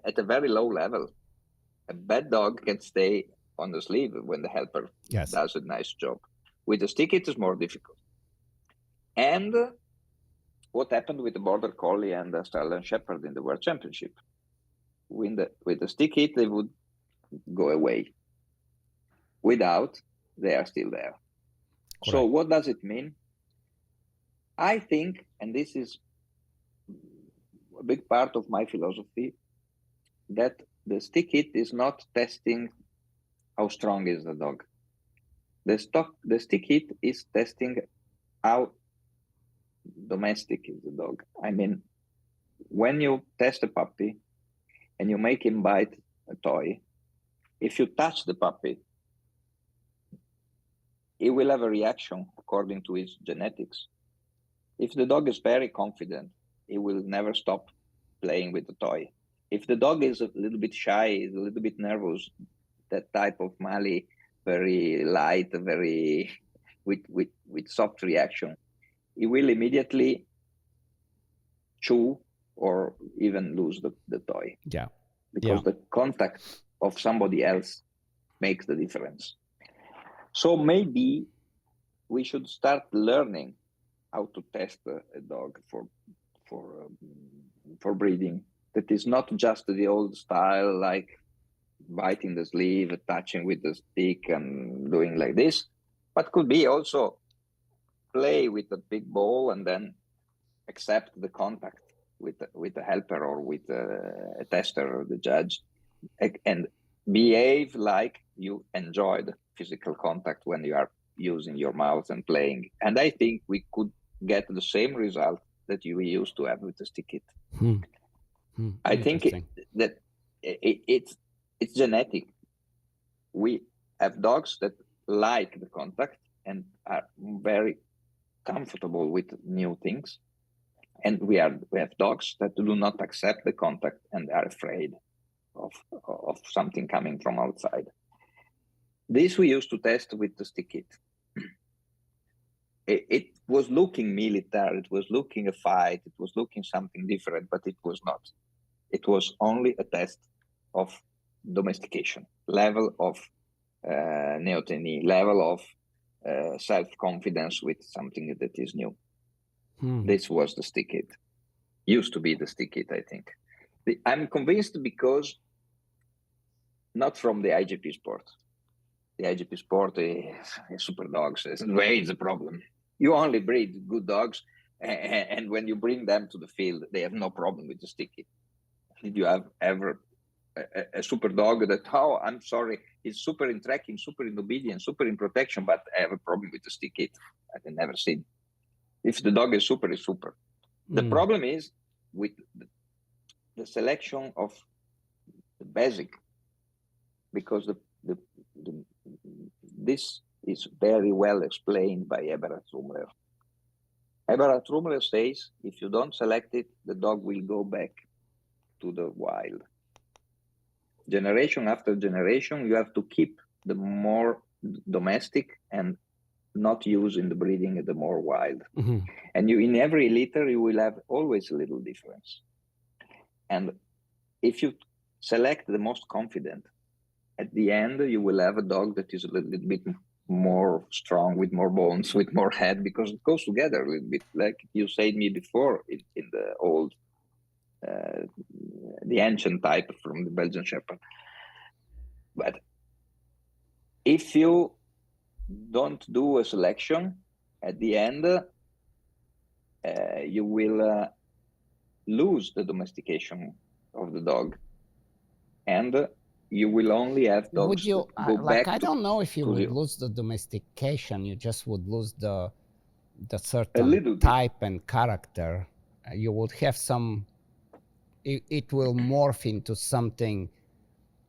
at a very low level, a bad dog can stay on the sleeve when the helper does a nice job. With the stick, it is more difficult. And what happened with the Border Collie and the Australian Shepherd in the World Championship? With the stick hit, they would go away. Without, they are still there. Correct. So what does it mean? I think, and this is a big part of my philosophy, that the stick hit is not testing how strong is the dog. The stick hit is testing how domestic is the dog. I mean, when you test a puppy and you make him bite a toy, if you touch the puppy, he will have a reaction according to his genetics. If the dog is very confident, he will never stop playing with the toy. If the dog is a little bit shy, is a little bit nervous, that type of Mali, very light, very with soft reaction, he will immediately chew or even lose the toy. Yeah. Because the contact of somebody else makes the difference. So maybe we should start learning how to test a dog for breeding. That is not just the old style, like biting the sleeve, touching with the stick and doing like this, but could be also play with a big ball and then accept the contact with the helper or with a tester or the judge, and behave like you enjoyed physical contact when you are using your mouth and playing. And I think we could get the same result that we used to have with the stick it. I think it's genetic. We have dogs that like the contact and are very comfortable with new things, and we have dogs that do not accept the contact and are afraid of something coming from outside. This we used to test with the stick it. It was looking military, it was looking a fight, it was looking something different, but it was not. It was only a test of domestication, level of neoteny, level of self-confidence with something that is new. This was the stick it. Used to be the stick it, I think. I'm convinced because not from the IGP sport. The IGP sport is super dogs. Where is the problem? You only breed good dogs, and when you bring them to the field, they have no problem with the stick it. Did you have ever a super dog that, oh, I'm sorry, he's super in tracking, super in obedience, super in protection, but I have a problem with the stick it? I've never seen. If the dog is super, it's super. The problem is with the selection of the basic, because this is very well explained by Eberhard Rumler. Eberhard Rumler says, if you don't select it, the dog will go back to the wild. Generation after generation, you have to keep the more domestic and not use in the breeding the more wild. And in every litter, you will have always a little difference. And if you select the most confident, at the end, you will have a dog that is a little bit more strong, with more bones, with more head, because it goes together a little bit, like you said me before in the old, the ancient type from the Belgian Shepherd. But if you don't do a selection, at the end, you will lose the domestication of the dog, and you will only have dogs. Would you go back I don't know if you would the, lose the domestication. You just would lose the a certain little bit. type and character. You would have some. It will morph into something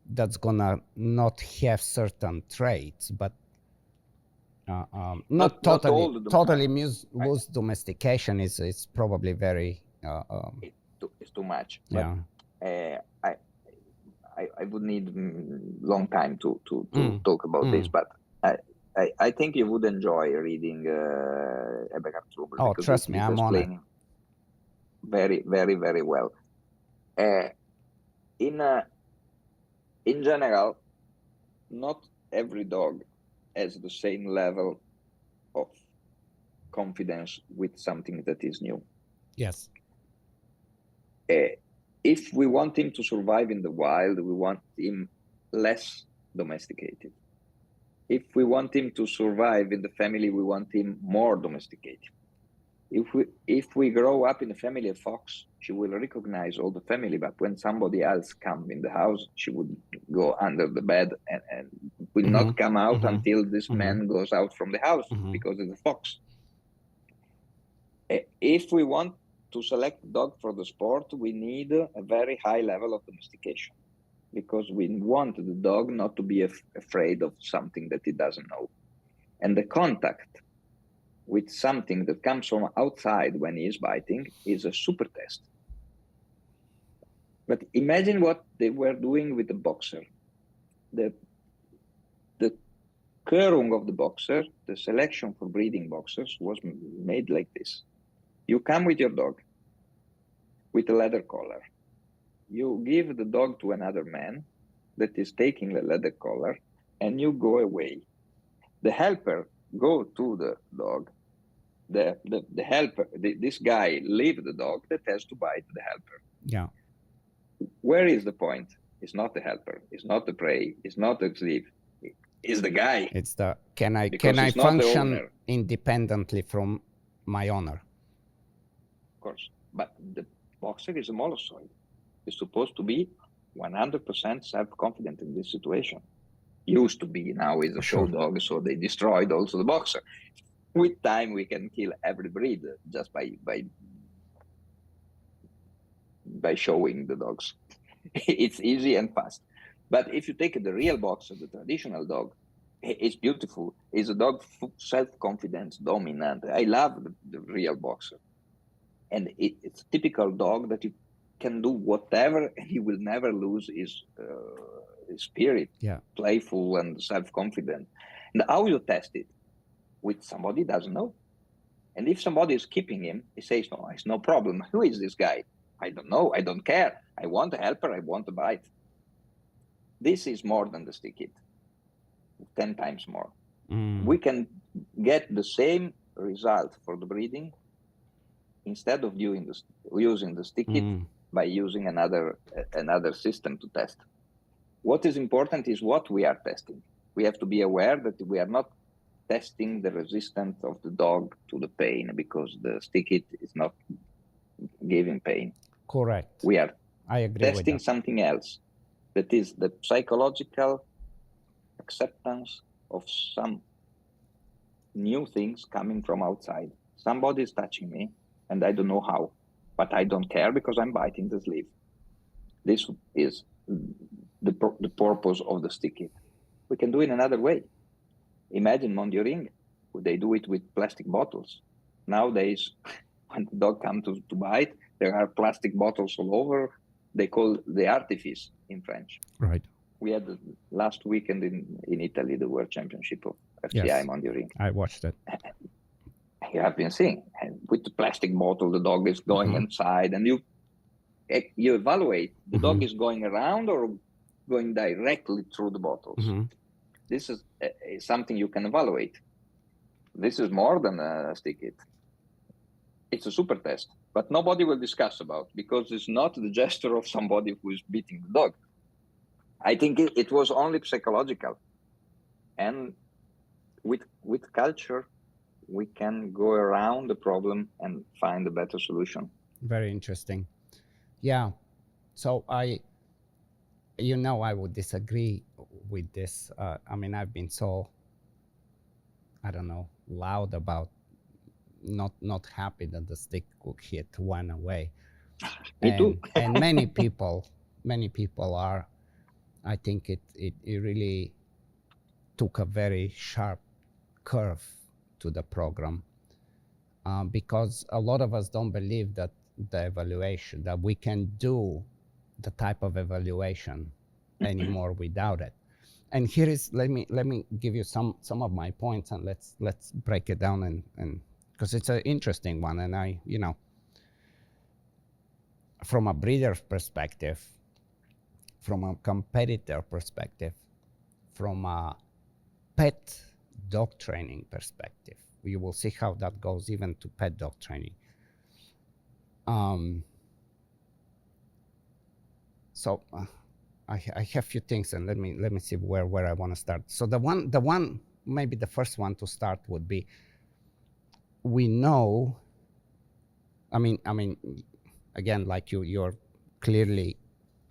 that's gonna not have certain traits, but not totally lose domestication is probably very. It's too much. Yeah. But, I would need long time to talk about this, but I think you would enjoy reading Eberhard Rumler. Oh, because trust me, I'm on it. Very, very, very well. In general, not every dog has the same level of confidence with something that is new. Yes. If we want him to survive in the wild, we want him less domesticated. If we want him to survive in the family, we want him more domesticated. If we grow up in a family of fox, she will recognize all the family, but when somebody else comes in the house, she would go under the bed and will not come out until this man goes out from the house because it's a fox. If we want to select a dog for the sport, we need a very high level of domestication, because we want the dog not to be afraid of something that he doesn't know. And the contact with something that comes from outside when he is biting is a super test. But imagine what they were doing with the boxer. The Körung of the boxer, the selection for breeding boxers, was made like this. You come with your dog with a leather collar. You give the dog to another man that is taking the leather collar, and you go away. The helper go to the dog. The helper, this guy leave the dog that has to bite the helper. Yeah. Where is the point? It's not the helper. It's not the prey. It's not the slave. It's the guy. It's the can I Because function independently from my owner? Of course, but the boxer is a molossoid. He's supposed to be 100% self-confident in this situation. Used to be, now he's a show dog, so they destroyed also the boxer. With time, we can kill every breed just by showing the dogs. It's easy and fast. But if you take the real boxer, the traditional dog, it's beautiful. It's a dog self-confident, dominant. I love the real boxer. And it's a typical dog that you can do whatever, and he will never lose his spirit, playful and self-confident. And how you test it? With somebody doesn't know. And if somebody is keeping him, he says, no, it's no problem. Who is this guy? I don't know. I don't care. I want a helper. I want a bite. This is more than the stick it. 10 times more. We can get the same result for the breeding instead of using the stick it by using another system to test. What is important is what we are testing. We have to be aware that we are not testing the resistance of the dog to the pain, because the stick it is not giving pain. Correct. We are I agree testing something else, that is the psychological acceptance of some new things coming from outside. Somebody is touching me and I don't know how, but I don't care because I'm biting the sleeve. This is the purpose of the stick it. We can do it another way. Imagine monitoring. They do it with plastic bottles. Nowadays, when the dog comes to bite, there are plastic bottles all over. They call the artifice in French. Right. We had last weekend in Italy the World Championship of FCI monitoring. I watched it. You have been seeing, and with the plastic bottle, the dog is going inside, and you evaluate the dog is going around or going directly through the bottles. This is something you can evaluate. This is more than a stick it. It's a super test, but nobody will discuss about, because it's not the gesture of somebody who is beating the dog. I think it was only psychological, and with culture, we can go around the problem and find a better solution. Very interesting. Yeah. So I would disagree with this. I mean, I've been so, I don't know, loud about not happy that the stick hit one away. Me too. And many people are. I think it really took a very sharp curve to the program, because a lot of us don't believe that the evaluation, that we can do the type of evaluation anymore without it. And here is, let me give you some of my points, and let's break it down, and because it's an interesting one. And I, from a breeder's perspective, from a competitor perspective, from a pet dog training perspective, you will see how that goes even to pet dog training. So I have a few things, and let me see where I want to start. So the one maybe the first one to start would be, we know, I mean again, like you're clearly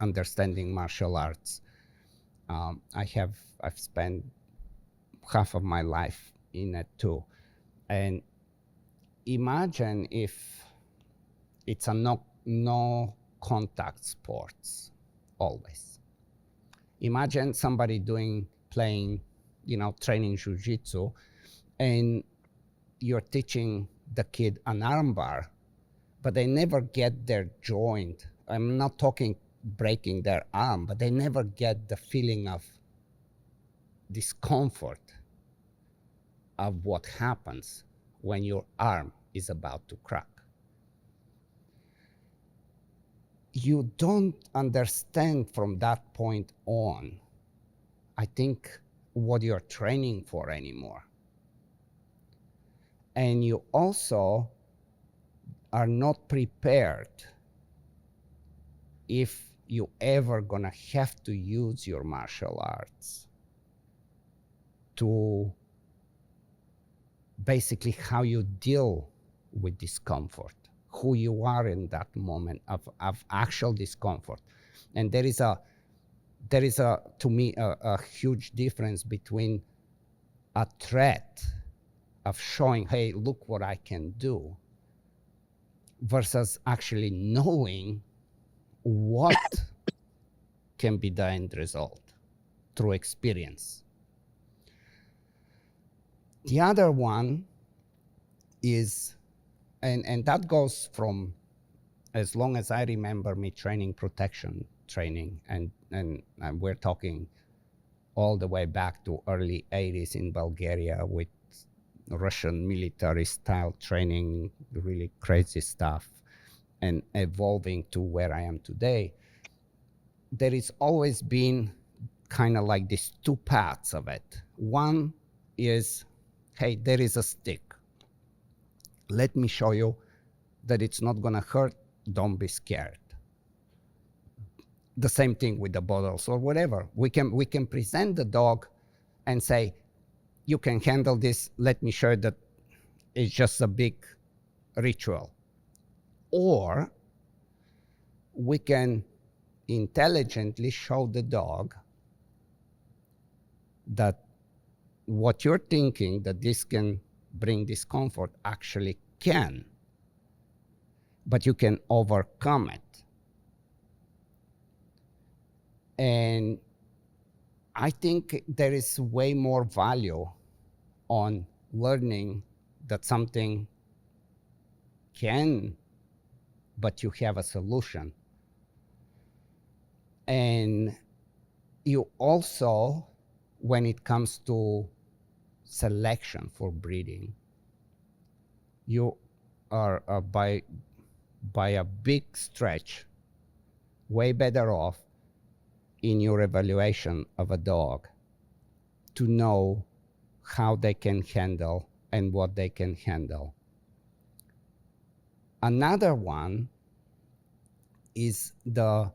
understanding martial arts. I've spent half of my life in it too. And imagine if it's a no contact sports always. Imagine somebody playing, training jiu-jitsu, and you're teaching the kid an armbar, but they never get their joint. I'm not talking breaking their arm, but they never get the feeling of discomfort of what happens when your arm is about to crack. You don't understand from that point on, I think, what you're training for anymore. And you also are not prepared if you ever gonna have to use your martial arts to basically how you deal with discomfort, who you are in that moment of actual discomfort. And there is a to me a huge difference between a threat of showing, hey, look what I can do, versus actually knowing what can be the end result through experience. The other one is, and that goes from as long as I remember me training protection training, and we're talking all the way back to early 80s in Bulgaria with Russian military style training, really crazy stuff, and evolving to where I am today. There has always been kind of like these two paths of it. One is, hey, there is a stick. Let me show you that it's not gonna hurt, don't be scared. The same thing with the bottles or whatever. We can present the dog and say, you can handle this, let me show you that it's just a big ritual. Or we can intelligently show the dog that what you're thinking that this can bring discomfort actually can, but you can overcome it. And I think there is way more value on learning that something can, but you have a solution. And you also, when it comes to selection for breeding, you are by a big stretch way better off in your evaluation of a dog to know how they can handle and what they can handle. Another one is the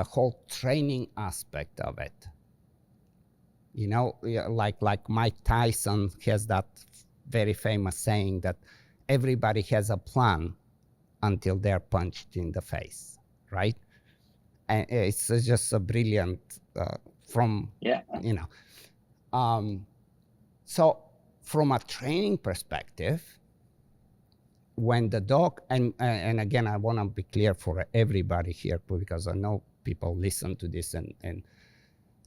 whole training aspect of it. You know, like Mike Tyson has that very famous saying that everybody has a plan until they're punched in the face, right? And it's just a brilliant you know. So from a training perspective, when the dog, and again, I want to be clear for everybody here, because I know people listen to this and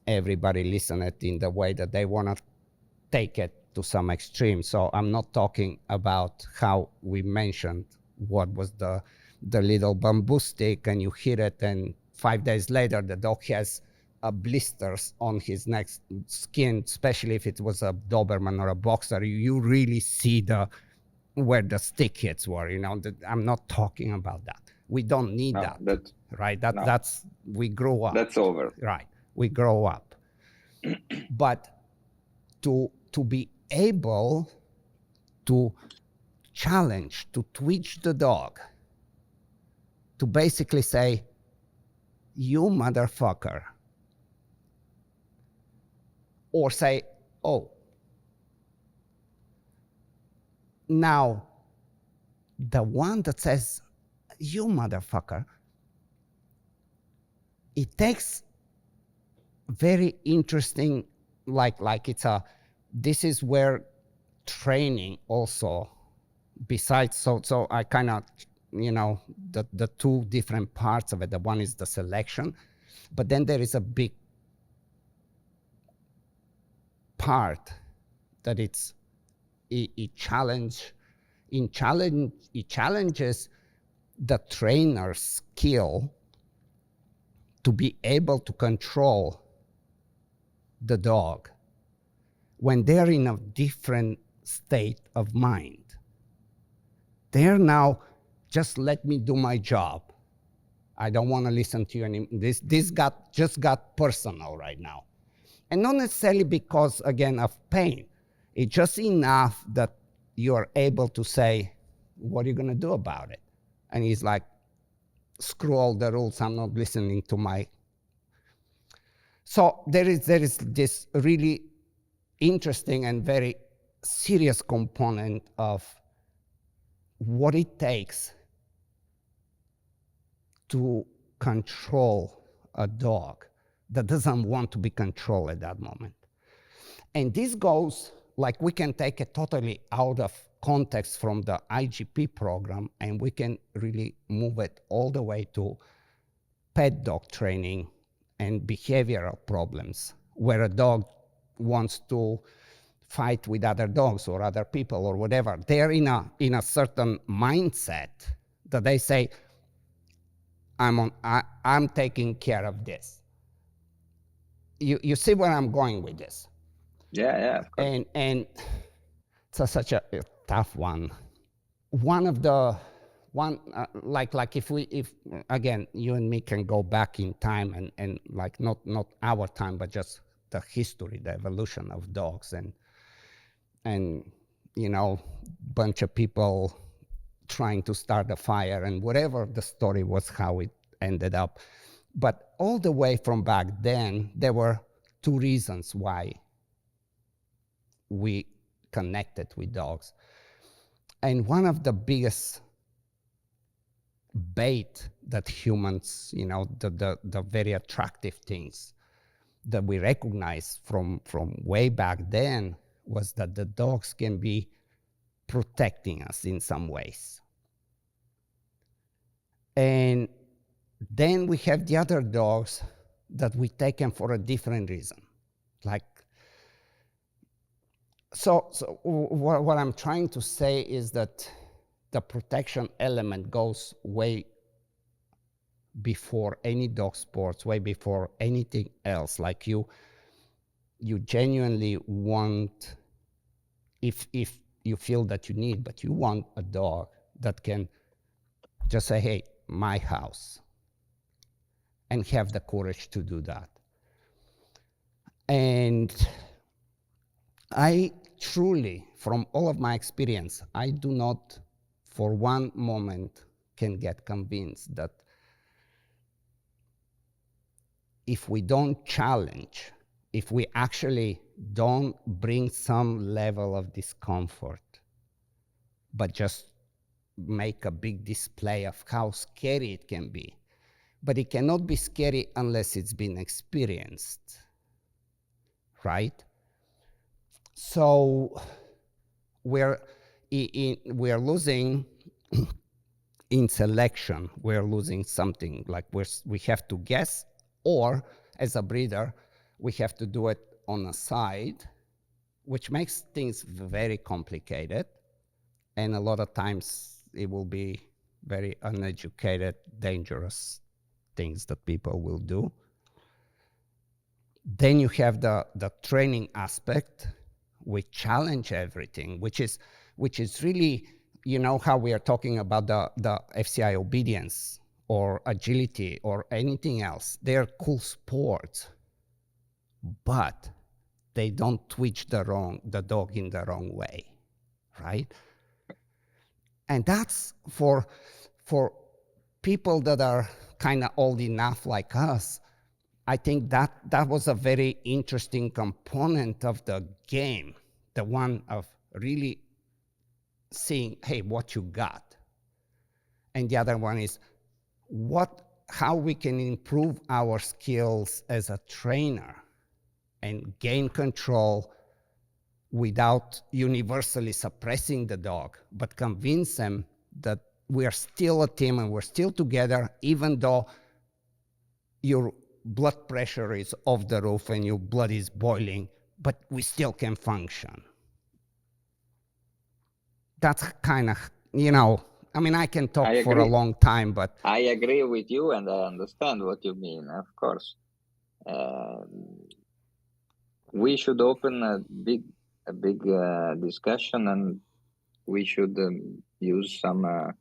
everybody listen it in the way that they want to take it to some extreme. So I'm not talking about how we mentioned what was the little bamboo stick and you hit it and 5 days later the dog has blisters on his neck skin, especially if it was a Doberman or a boxer. You really see where the stick hits were, you know. I'm not talking about that. We don't need that, right? That's, we grow up. That's over. Right, we grow up. But to be able to challenge, to twitch the dog, to basically say, you motherfucker, or say, oh, now the one that says, you motherfucker, it takes very interesting, like it's this is where training also, besides, so I kind of, you know, the two different parts of it. The one is the selection, but then there is a big part that it challenges the trainer's skill to be able to control the dog when they're in a different state of mind. They're now, just let me do my job. I don't want to listen to you anymore. This just got personal right now. And not necessarily because, again, of pain. It's just enough that you're able to say, what are you going to do about it? And he's like, screw all the rules, I'm not listening to my. So there is this really interesting and very serious component of what it takes to control a dog that doesn't want to be controlled at that moment. And this goes, like, we can take it totally out of context from the IGP program, and we can really move it all the way to pet dog training and behavioral problems, where a dog wants to fight with other dogs or other people or whatever. They're in a certain mindset that they say, I'm taking care of this. You see where I'm going with this? Yeah, of course. And it's such a tough one. Like if again, you and me can go back in time and like not our time, but just the history, the evolution of dogs, and you know, bunch of people trying to start a fire and whatever the story was, how it ended up. But all the way from back then, there were two reasons why we connected with dogs. And one of the biggest bait that humans, you know, the very attractive things that we recognize from way back then was that the dogs can be protecting us in some ways. And then we have the other dogs that we take them for a different reason. Like, so what I'm trying to say is that the protection element goes way before any dog sports, way before anything else. Like you genuinely want, if you feel that you need, but you want a dog that can just say, hey, my house, and have the courage to do that. And I truly, from all of my experience, I do not for one moment can get convinced that if we don't challenge, if we actually don't bring some level of discomfort, but just make a big display of how scary it can be. But it cannot be scary unless it's been experienced, right? So we're losing in selection. We're losing something, like we have to guess, or as a breeder, we have to do it on a side, which makes things very complicated. And a lot of times it will be very uneducated, dangerous things that people will do. Then you have the training aspect. We challenge everything, which is really, you know, how we are talking about the FCI Obedience or agility or anything else. They're cool sports, but they don't twitch the dog in the wrong way, right? And that's for people that are kind of old enough like us. I think that was a very interesting component of the game, the one of really seeing, hey, what you got. And the other one is how we can improve our skills as a trainer and gain control without universally suppressing the dog, but convince them that we are still a team and we're still together, even though your blood pressure is off the roof and your blood is boiling, but we still can function. That's kind of, you know, I mean, I can talk for a long time, but I agree with you, and I understand what you mean, of course. We should open a big discussion, and we should use some a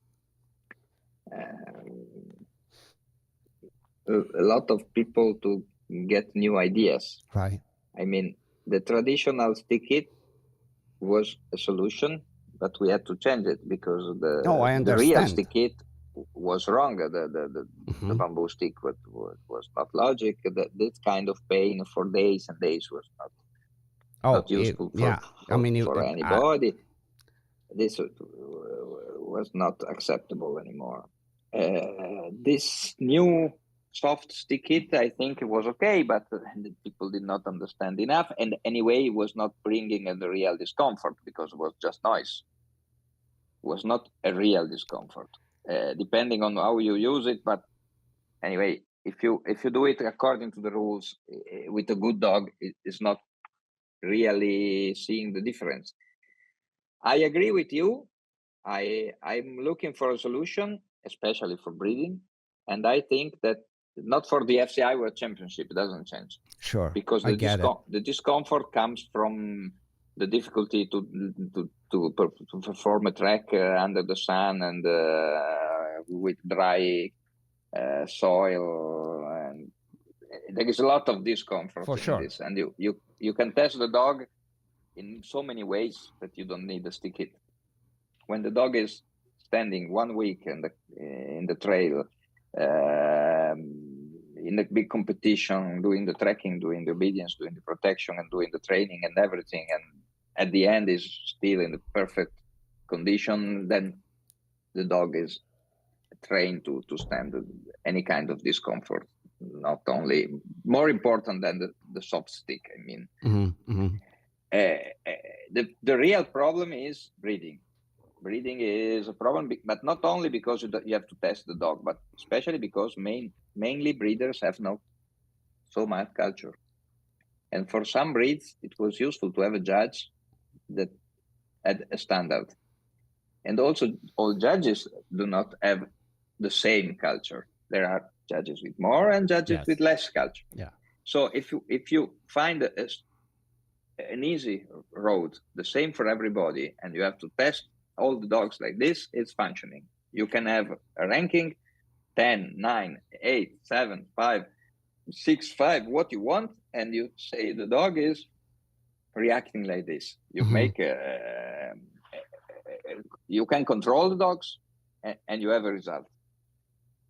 lot of people to get new ideas. Right. I mean, the traditional stick it was a solution, but we had to change it because the real stick it was wrong. The bamboo stick was not logic. This kind of pain for days and days was not useful for anybody. This was not acceptable anymore. This new soft stick hit, I think it was okay, but the people did not understand enough. And anyway, it was not bringing a real discomfort because it was just noise. It was not a real discomfort, depending on how you use it. But anyway, if you do it according to the rules with a good dog, it's not really seeing the difference. I agree with you. I'm looking for a solution, especially for breeding, and I think that not for the FCI World Championship, it doesn't change. Sure, because the discomfort comes from the difficulty to perform a track under the sun and with dry soil, and there is a lot of discomfort in this. And you can test the dog in so many ways that you don't need a stick hit. When the dog is standing 1 week in the trail, in the big competition, doing the tracking, doing the obedience, doing the protection, and doing the training and everything, and at the end is still in the perfect condition, then the dog is trained to stand any kind of discomfort. Not only more important than the soft stick. I mean, the real problem is breeding. Breeding is a problem, but not only because you have to test the dog, but especially because mainly breeders have not so much culture. And for some breeds, it was useful to have a judge that had a standard. And also, all judges do not have the same culture. There are judges with more and judges with less culture. Yeah. So if you find an easy road, the same for everybody, and you have to test all the dogs like this, it's functioning. You can have a ranking 10, 9, 8, 7, 5, 6, 5, what you want, and you say the dog is reacting like this. You make you can control the dogs, and you have a result.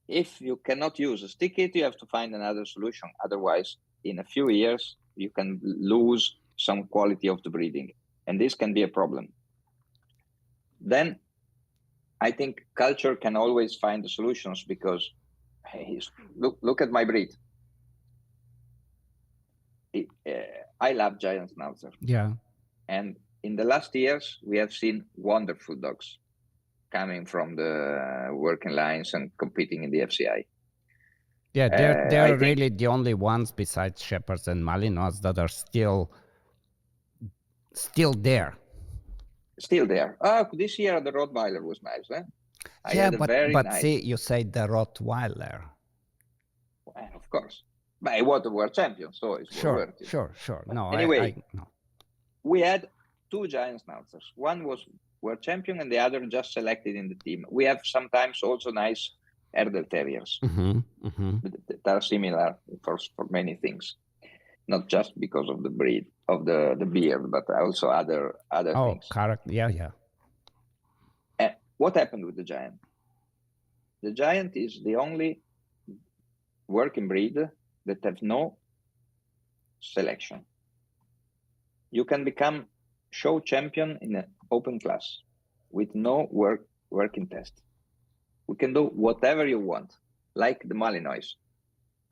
If you cannot use a stick hit, you have to find another solution. Otherwise, in a few years, you can lose some quality of the breeding, and this can be a problem. Then I think culture can always find the solutions, because look at my breed. I love Giant Schnauzer. Yeah. And in the last years, we have seen wonderful dogs coming from the working lines and competing in the FCI. Yeah, they're really the only ones besides Shepherds and Malinois that are still there. Still there. This year the Rottweiler was nice, eh? But see, you say the Rottweiler. Well, of course. But I was the world champion, so it's sure. No, anyway, no. We had 2 Giant Schnauzers. One was world champion and the other just selected in the team. We have sometimes also nice Erdel Terriers that are similar for many things. Not just because of the breed, of the beard, but also other things. Correct. Yeah. And what happened with the Giant? The Giant is the only working breed that have no selection. You can become show champion in an open class with no working test. We can do whatever you want, like the Malinois.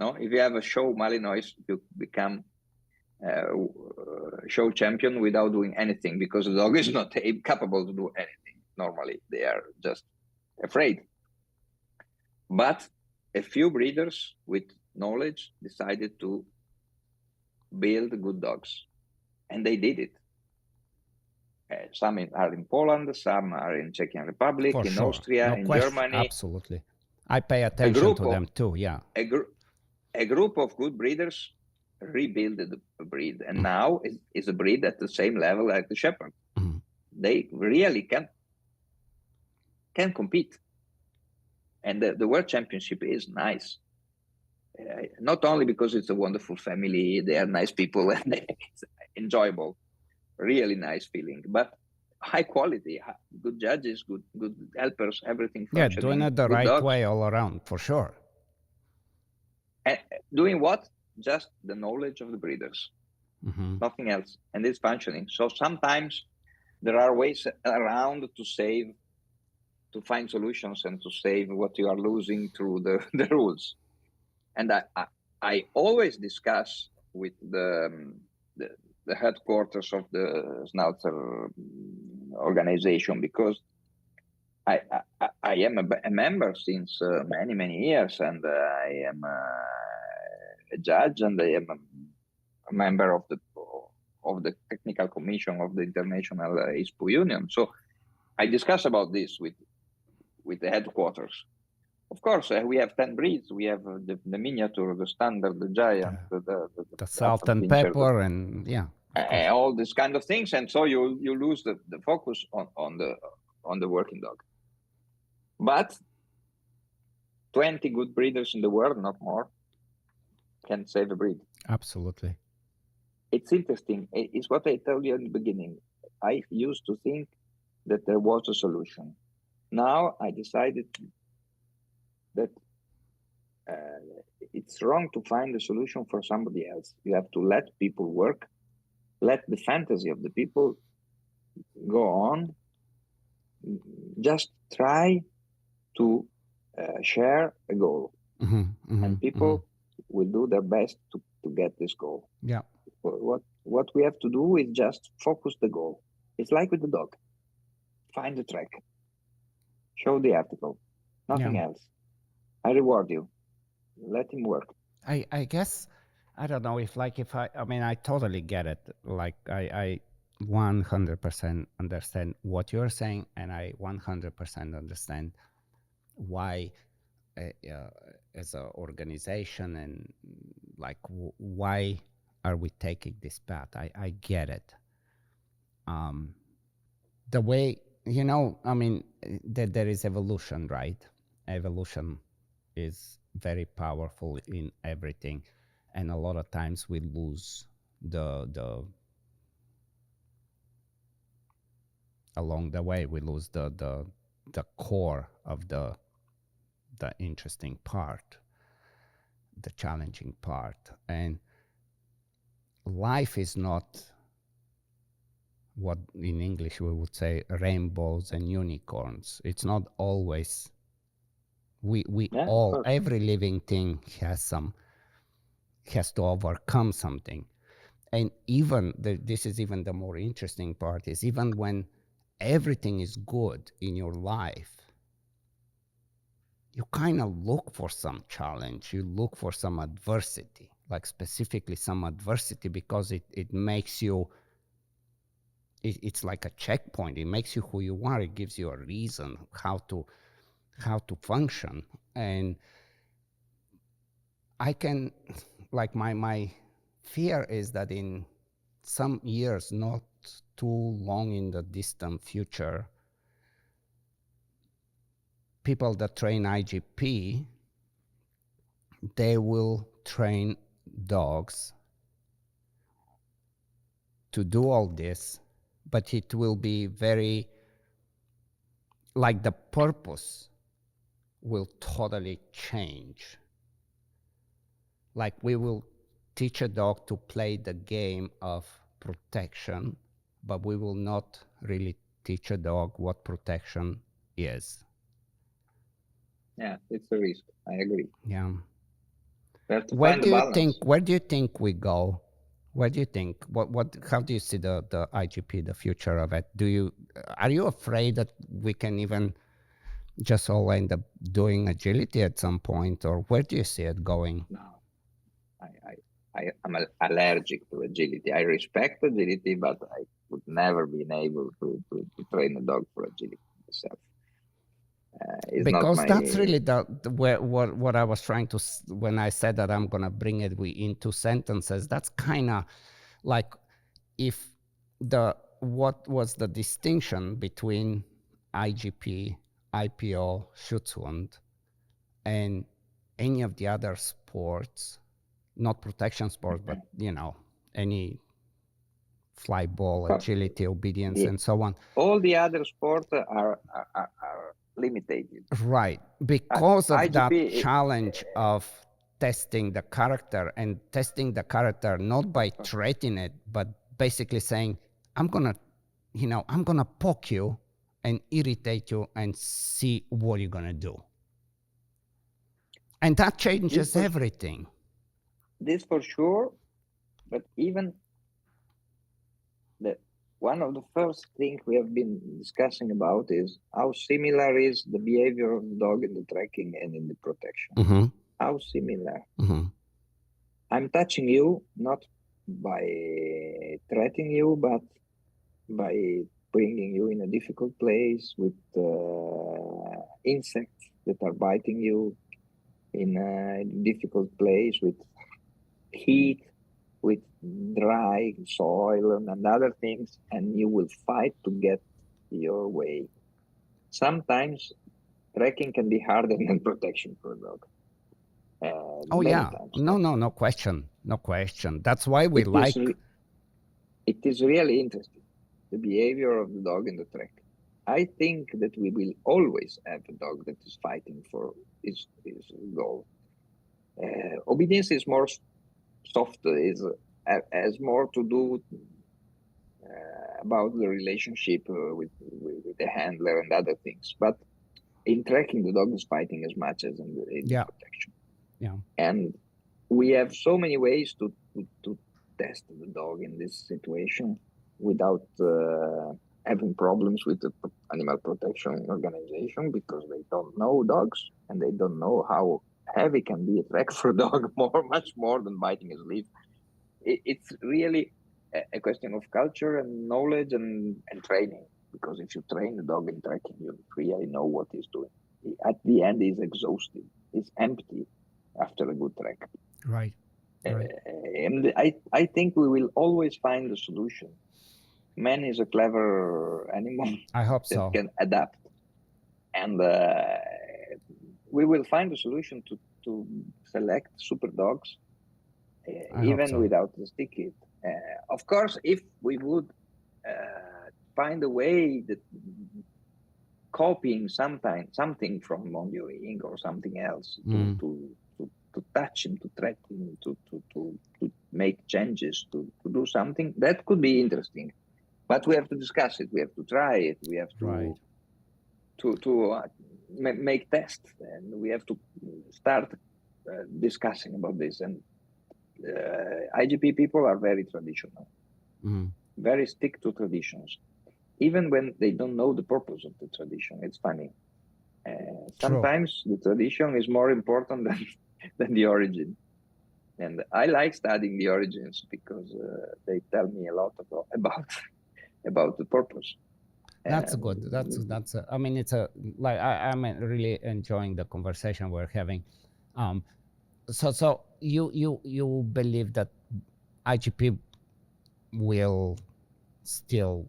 No, if you have a show Malinois, you become show champion without doing anything, because the dog is not capable to do anything. Normally, they are just afraid. But a few breeders with knowledge decided to build good dogs, and they did it. Some are in Poland, some are in Czech Republic, in Austria, in Germany. Absolutely. I pay attention to them too, yeah. A group of good breeders rebuilt a breed, and now is a breed at the same level like the Shepherd. They really can compete. And the World Championship is nice. Not only because it's a wonderful family, they are nice people, and it's enjoyable, really nice feeling, but high quality, good judges, good helpers, everything Yeah, functioning. doing it the good right dogs. way all around, for sure. And doing what? Just the knowledge of the breeders, nothing else, and it's functioning. So sometimes there are ways around to find solutions and to save what you are losing through the rules. And I always discuss with the headquarters of the Schnauzer organization, because I am a member since many years, and I am a judge, and I am a member of the technical commission of the International ISPO Union. So I discuss about this with the headquarters. Of course, we have 10 breeds. We have the miniature, the standard, the giant, the salt and pepper, and all these kind of things. And so you lose the focus on the working dog. But 20 good breeders in the world, not more, can save a breed. Absolutely. It's interesting. It's what I told you in the beginning. I used to think that there was a solution. Now I decided that it's wrong to find a solution for somebody else. You have to let people work, let the fantasy of the people go on. Just try to share a goal, and people will do their best to get this goal. Yeah. What we have to do is just focus the goal. It's like with the dog. Find the track. Show the article. Nothing else. I reward you. Let him work. I guess, I don't know if I mean, I totally get it. Like I 100% understand what you're saying, and I 100% understand why as an organization, and like why are we taking this path. I get it. The way, I mean, that there is evolution, right? Evolution is very powerful in everything, and a lot of times we lose along the way we lose the core of the interesting part, the challenging part. And life is not what in English we would say rainbows and unicorns. It's not always. Every living thing has to overcome something. And even this is even the more interesting part, is even when everything is good in your life, you kind of look for some challenge, you look for some adversity, like specifically some adversity, because it makes you, it's like a checkpoint. It makes you who you are. It gives you a reason how to function. And I can, like, my fear is that in some years, not too long in the distant future, people that train IGP, they will train dogs to do all this, but it will be very, like, the purpose will totally change. Like, we will teach a dog to play the game of protection, but we will not really teach a dog what protection is. Yeah, it's a risk. I agree. Yeah. We have to find the balance. Where do you think we go? Where do you think? How do you see the IGP, the future of it? Are you afraid that we can even just all end up doing agility at some point, or where do you see it going? No, I'm allergic to agility. I respect agility, but I would never been able to train a dog for agility myself. Because that's really what I was trying to, when I said that I'm gonna bring it into sentences. That's kind of like, if what was the distinction between IGP, IPO, Schutzhund, and any of the other sports, not protection sports, but any fly ball, agility, obedience, Yeah. and so on. All the other sports are limited. Right, because of that IGP, challenge of testing the character, and testing the character not by threatening it, but basically saying, I'm gonna poke you and irritate you and see what you're gonna do. And that changes everything. This for sure, but even one of the first things we have been discussing about is how similar is the behavior of the dog in the tracking and in the protection. Mm-hmm. How similar. Mm-hmm. I'm touching you not by threatening you, but by bringing you in a difficult place with insects that are biting you, in a difficult place with heat, with dry soil and other things, and you will fight to get your way. Sometimes tracking can be harder than protection for a dog. Oh yeah, times. no question. That's why we it is really interesting, the behavior of the dog in the track. I think that we will always have a dog that is fighting for his goal. Obedience is more soft, has more to do about the relationship with the handler and other things. But in tracking, the dog is fighting as much as in protection. Yeah. And we have so many ways to test the dog in this situation without having problems with the animal protection organization, because they don't know dogs and they don't know how heavy can be a track for a dog, much more than biting his leaf. It's really a question of culture and knowledge and training, because if you train the dog in tracking, you really know what he's doing. At the end, he's exhausted, he's empty after a good track. Right. And I think we will always find a solution. Man is a clever animal. I hope that so. Can adapt, and we will find a solution to select super dogs, even without the stick kit. Of course, if we would find a way that copying something from monitoring or something else to touch him, to threat him, to make changes, to do something, that could be interesting. But we have to discuss it. We have to try it. We have to make tests, and we have to start discussing about this. And IGP people are very traditional, very stick to traditions, even when they don't know the purpose of the tradition. It's funny. Sometimes the tradition is more important than the origin. And I like studying the origins because they tell me a lot about the purpose. That's good. I mean, it's I'm really enjoying the conversation we're having. So you believe that IGP will still,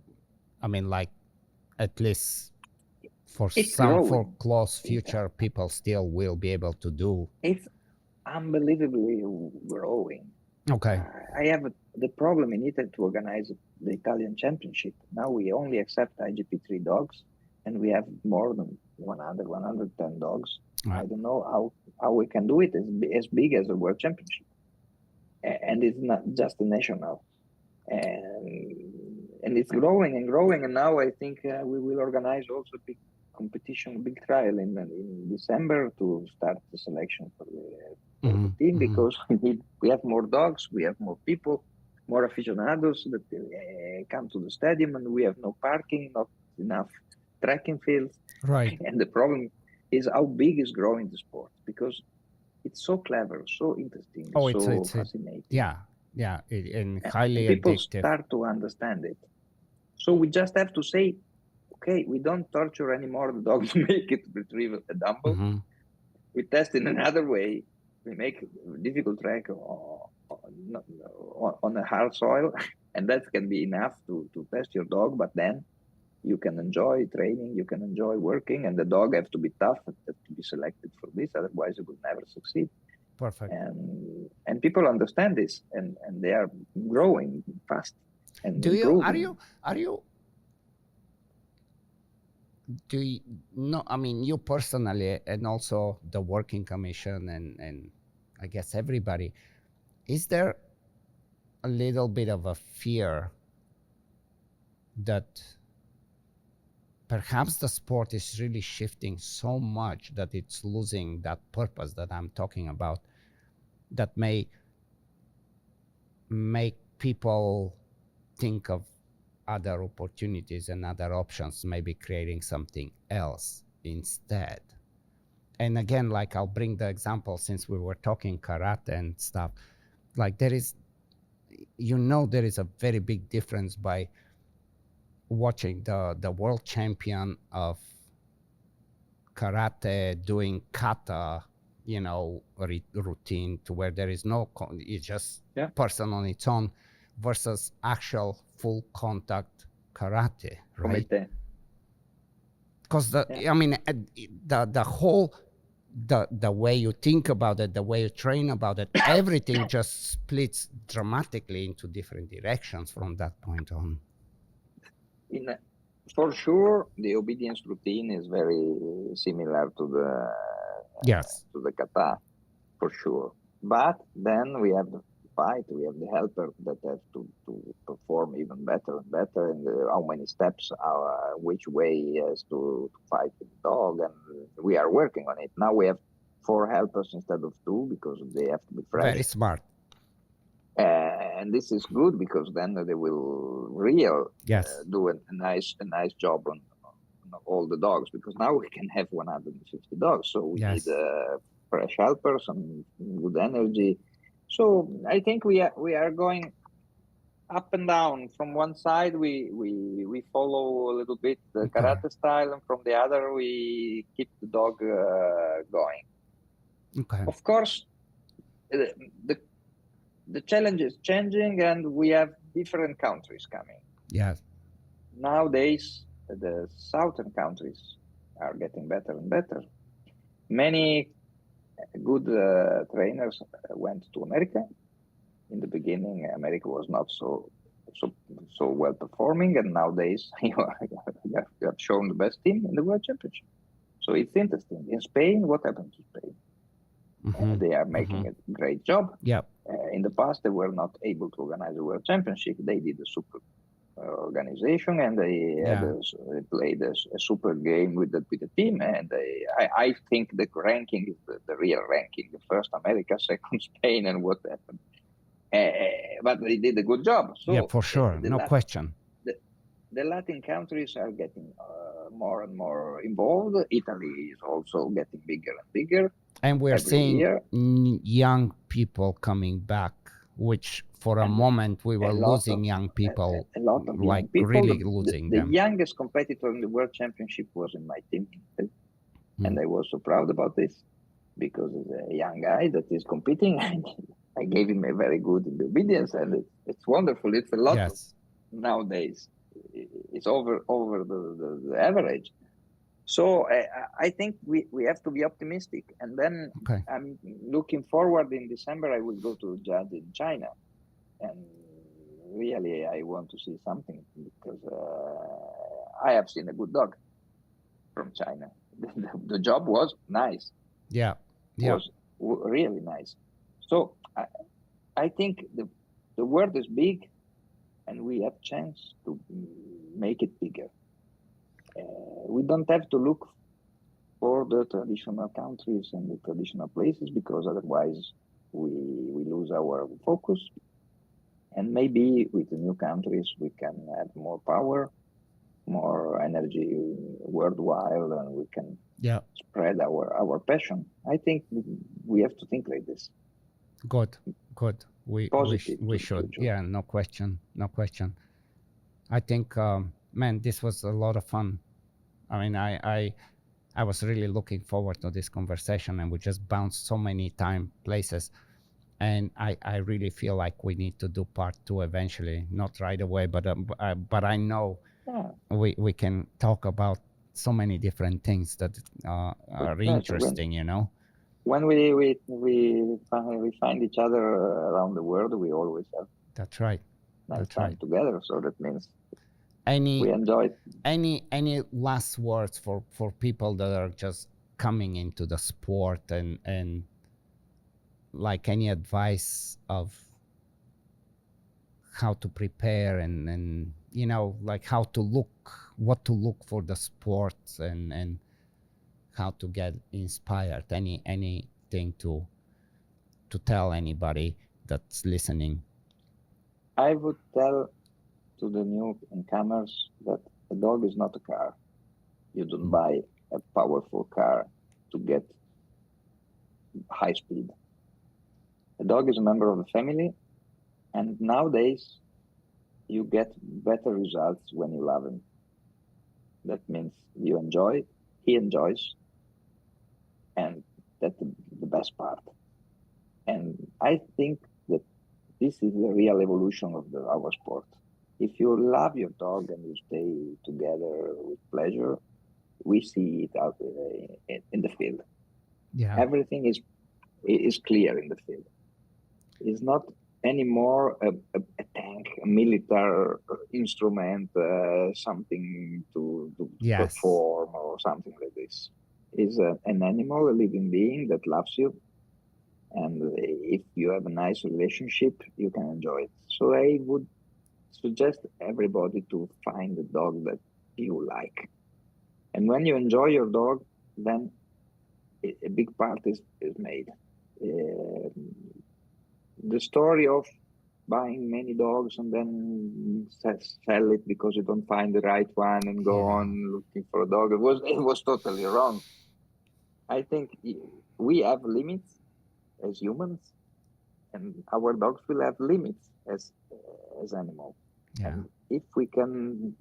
I mean, like, at least for for close future, people still will be able to do. It's unbelievably growing. Okay. I have the problem in Italy to organize the Italian championship. Now we only accept IGP3 dogs, and we have more than 110 dogs. Right. I don't know how we can do it as big as the World Championship. And it's not just a national. And it's growing and growing. And now I think we will organize also a big competition, big trial in December to start the selection for the team, because we have more dogs, we have more people, more aficionados that come to the stadium, and we have no parking, not enough tracking fields. Right. And the problem is how big is growing the sport, because it's so clever, so interesting, so fascinating. And highly people addictive. Start to understand it. So we just have to say, okay, we don't torture anymore the dog to make it retrieve a dumbbell. We test in another way. We make a difficult track on a hard soil, and that can be enough to test your dog. But then you can enjoy training, you can enjoy working, and the dog has to be tough to be selected for this. Otherwise, it will never succeed. Perfect. And people understand this, and they are growing fast. and Do improving. you know, I mean, you personally, and also the Working Commission, and I guess everybody, is there a little bit of a fear that perhaps the sport is really shifting so much that it's losing that purpose that I'm talking about, that may make people think of other opportunities and other options, maybe creating something else instead? And again, like, I'll bring the example, since we were talking karate and stuff, like there is a very big difference by watching the world champion of karate doing kata, routine, to where there is it's just person on its own, versus actual full contact karate, right? Because the whole, the way you think about it, the way you train about it, everything just splits dramatically into different directions from that point on. For sure, the obedience routine is very similar to the kata, for sure. But then we have the fight, we have the helper that have to perform even better and better, and how many steps, which way he has to fight the dog, and we are working on it. Now we have 4 helpers instead of 2 because they have to be fresh. Very smart. And this is good because then they will do a nice job on all the dogs, because now we can have 150 dogs, so we need fresh helpers and good energy. So I think we are going up and down. From one side we follow a little bit the karate style, and from the other we keep the dog going. Of course, the challenge is changing, and we have different countries coming. Nowadays, the southern countries are getting better and better. Many good trainers went to America. In the beginning, America was not so well performing, and nowadays you have shown the best team in the World Championship. So it's interesting. In Spain, what happened to Spain? They are making a great job. In the past, they were not able to organize a World Championship. They did a super organization, and they played a super game with the team. And I think the ranking is the real ranking. The first America, second Spain, and what happened. But they did a good job. So for sure, no question. The Latin countries are getting more and more involved. Italy is also getting bigger and bigger. And we're seeing young people coming back, which for a moment we were losing young people, a lot of like young people. really losing them. The youngest competitor in the World Championship was in my team. And I was so proud about this, because it's a young guy that is competing, and I gave him a very good obedience, and it's wonderful. It's a lot nowadays. It's over the average. So I think we have to be optimistic. And then I'm looking forward. In December, I will go to judge in China. And really, I want to see something, because I have seen a good dog from China. The job was nice. Was really nice. So I think the world is big, and we have chance to make it bigger. We don't have to look for the traditional countries and the traditional places, because otherwise we lose our focus. And maybe with the new countries we can have more power, more energy worldwide, and we can spread our passion. I think we have to think like this. Good. We should. Yeah, no question. I think, man, this was a lot of fun. I mean, I was really looking forward to this conversation, and we just bounced so many places. And I really feel like we need to do part 2 eventually, not right away, but I know we can talk about so many different things that are interesting, When we find each other around the world, we always have. That's right. nice That's time right. together. So that means Any we enjoy. any last words for people that are just coming into the sport, and like any advice of how to prepare, and you know, like how to look, what to look for the sports, and how to get inspired, anything to tell anybody that's listening? I would tell to the newcomers that a dog is not a car. You don't buy a powerful car to get high speed. A dog is a member of the family, and nowadays you get better results when you love him. That means you enjoy, he enjoys, and that's the best part. And I think that this is the real evolution of our sport. If you love your dog and you stay together with pleasure, we see it out in the field. Yeah. Everything is clear in the field. It's not anymore a tank, a military instrument, something to Yes. perform or something like this. It's an animal, a living being that loves you. And if you have a nice relationship, you can enjoy it. So I would suggest everybody to find a dog that you like. And when you enjoy your dog, then a big part is made. The story of buying many dogs and then sell it because you don't find the right one and go on looking for a dog, it was totally wrong. I think we have limits as humans, and our dogs will have limits as animals. Yeah. And if we can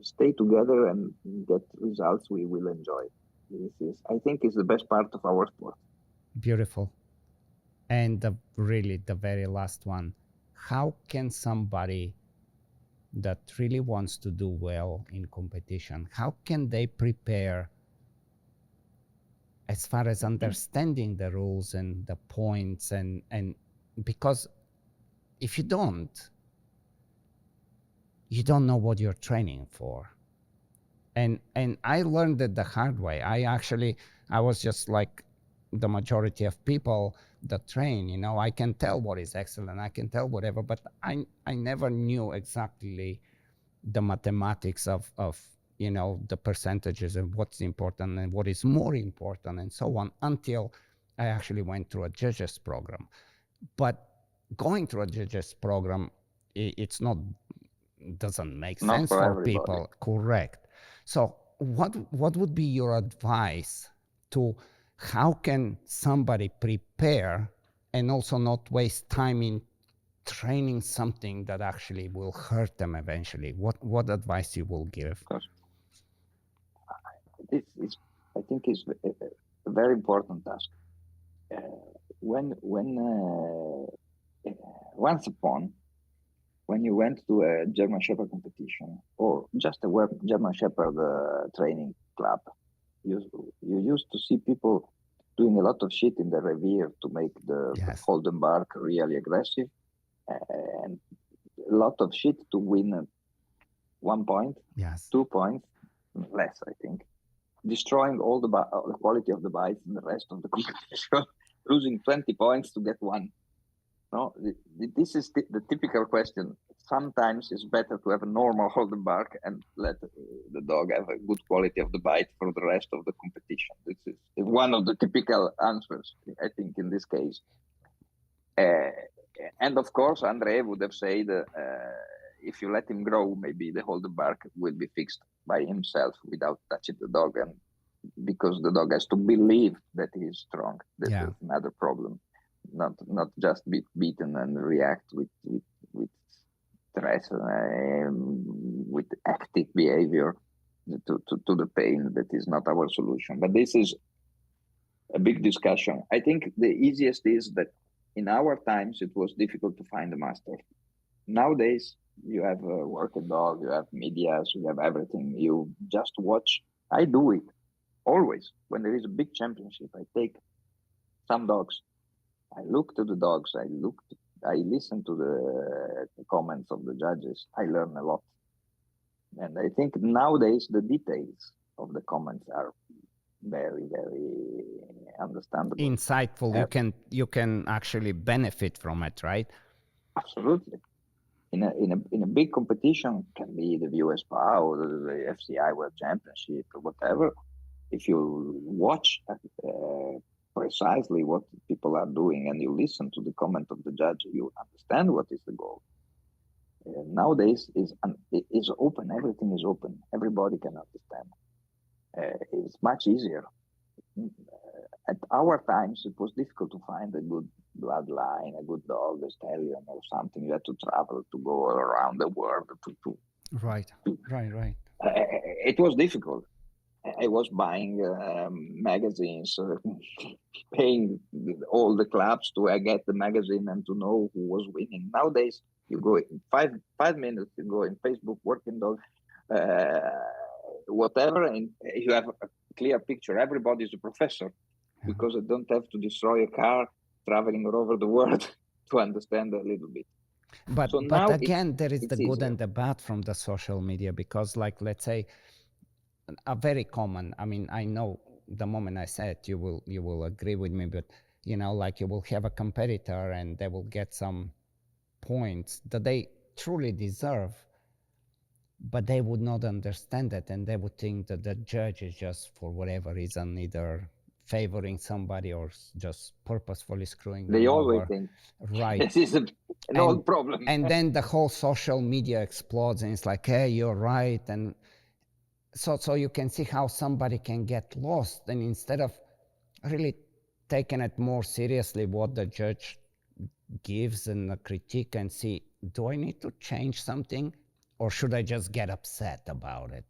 stay together and get results, we will enjoy. I think, is the best part of our sport. Beautiful. And really the very last one, how can somebody that really wants to do well in competition, how can they prepare as far as understanding the rules and the points, and because if you don't know what you're training for. And I learned it the hard way. I was just like the majority of people that train, you know, I can tell what is excellent, I can tell whatever, but I never knew exactly the mathematics of you know, the percentages and what's important and what is more important and so on, until I actually went through a judges program. But going through a judges program, it's not, doesn't make Not sense for for everybody. people. Correct. So what would be your advice to how can somebody prepare and also not waste time in training something that actually will hurt them eventually? What advice you will give? Because this is, I think, is a very important task. When once upon, when you went to a German Shepherd competition or just a German Shepherd training club, you used to see people doing a lot of shit in the revier to make the Holden bark really aggressive, and a lot of shit to win 1 point, 2 points, less, I think. Destroying all the quality of the bites in the rest of the competition, losing 20 points to get 1. No, this is the typical question. Sometimes it's better to have a normal Holden bark and let the dog have a good quality of the bite for the rest of the competition. This is one of the typical answers, I think, in this case. And of course, Andre would have said, if you let him grow, maybe the Holden bark will be fixed by himself without touching the dog, and because the dog has to believe that he is strong. That is another problem. Not just be beaten and react with stress, with active behavior to the pain. That is not our solution. But this is a big discussion. I think the easiest is that in our times it was difficult to find a master. Nowadays you have a working dog, you have media, you have everything. You just watch. I do it always when there is a big championship. I take some dogs. I look to the dogs. I look I listen to the comments of the judges. I learn a lot. And I think nowadays the details of the comments are very, very understandable. Insightful. You can actually benefit from it, right? Absolutely. In a big competition, can be the USPA or the FCI World Championship or whatever. If you watch precisely what people are doing and you listen to the comment of the judge, you understand what is the goal. Nowadays is open. Everything is open. Everybody can understand. It's much easier. At our times, it was difficult to find a good bloodline, a good dog, a stallion, or something. You had to travel to go around the world Right. It was difficult. I was buying magazines, paying all the clubs to get the magazine and to know who was winning. Nowadays, you go in 5 minutes, you go in Facebook, Working Dog, whatever, and you have a clear picture. Everybody's a professor because I don't have to destroy a car traveling all over the world to understand a little bit. But again, there is the good and the bad from the social media, because like, let's say, a very common, I mean, I know the moment I say it, you will agree with me, but you know, like, you will have a competitor and they will get some points that they truly deserve, but they would not understand it, and they would think that the judge is just, for whatever reason, either favoring somebody or just purposefully screwing them over. They always think, right, this is an old problem. And then the whole social media explodes, and it's like, hey, you're right. And so you can see how somebody can get lost, and instead of really taking it more seriously, what the judge gives and the critique, and see, do I need to change something, or should I just get upset about it?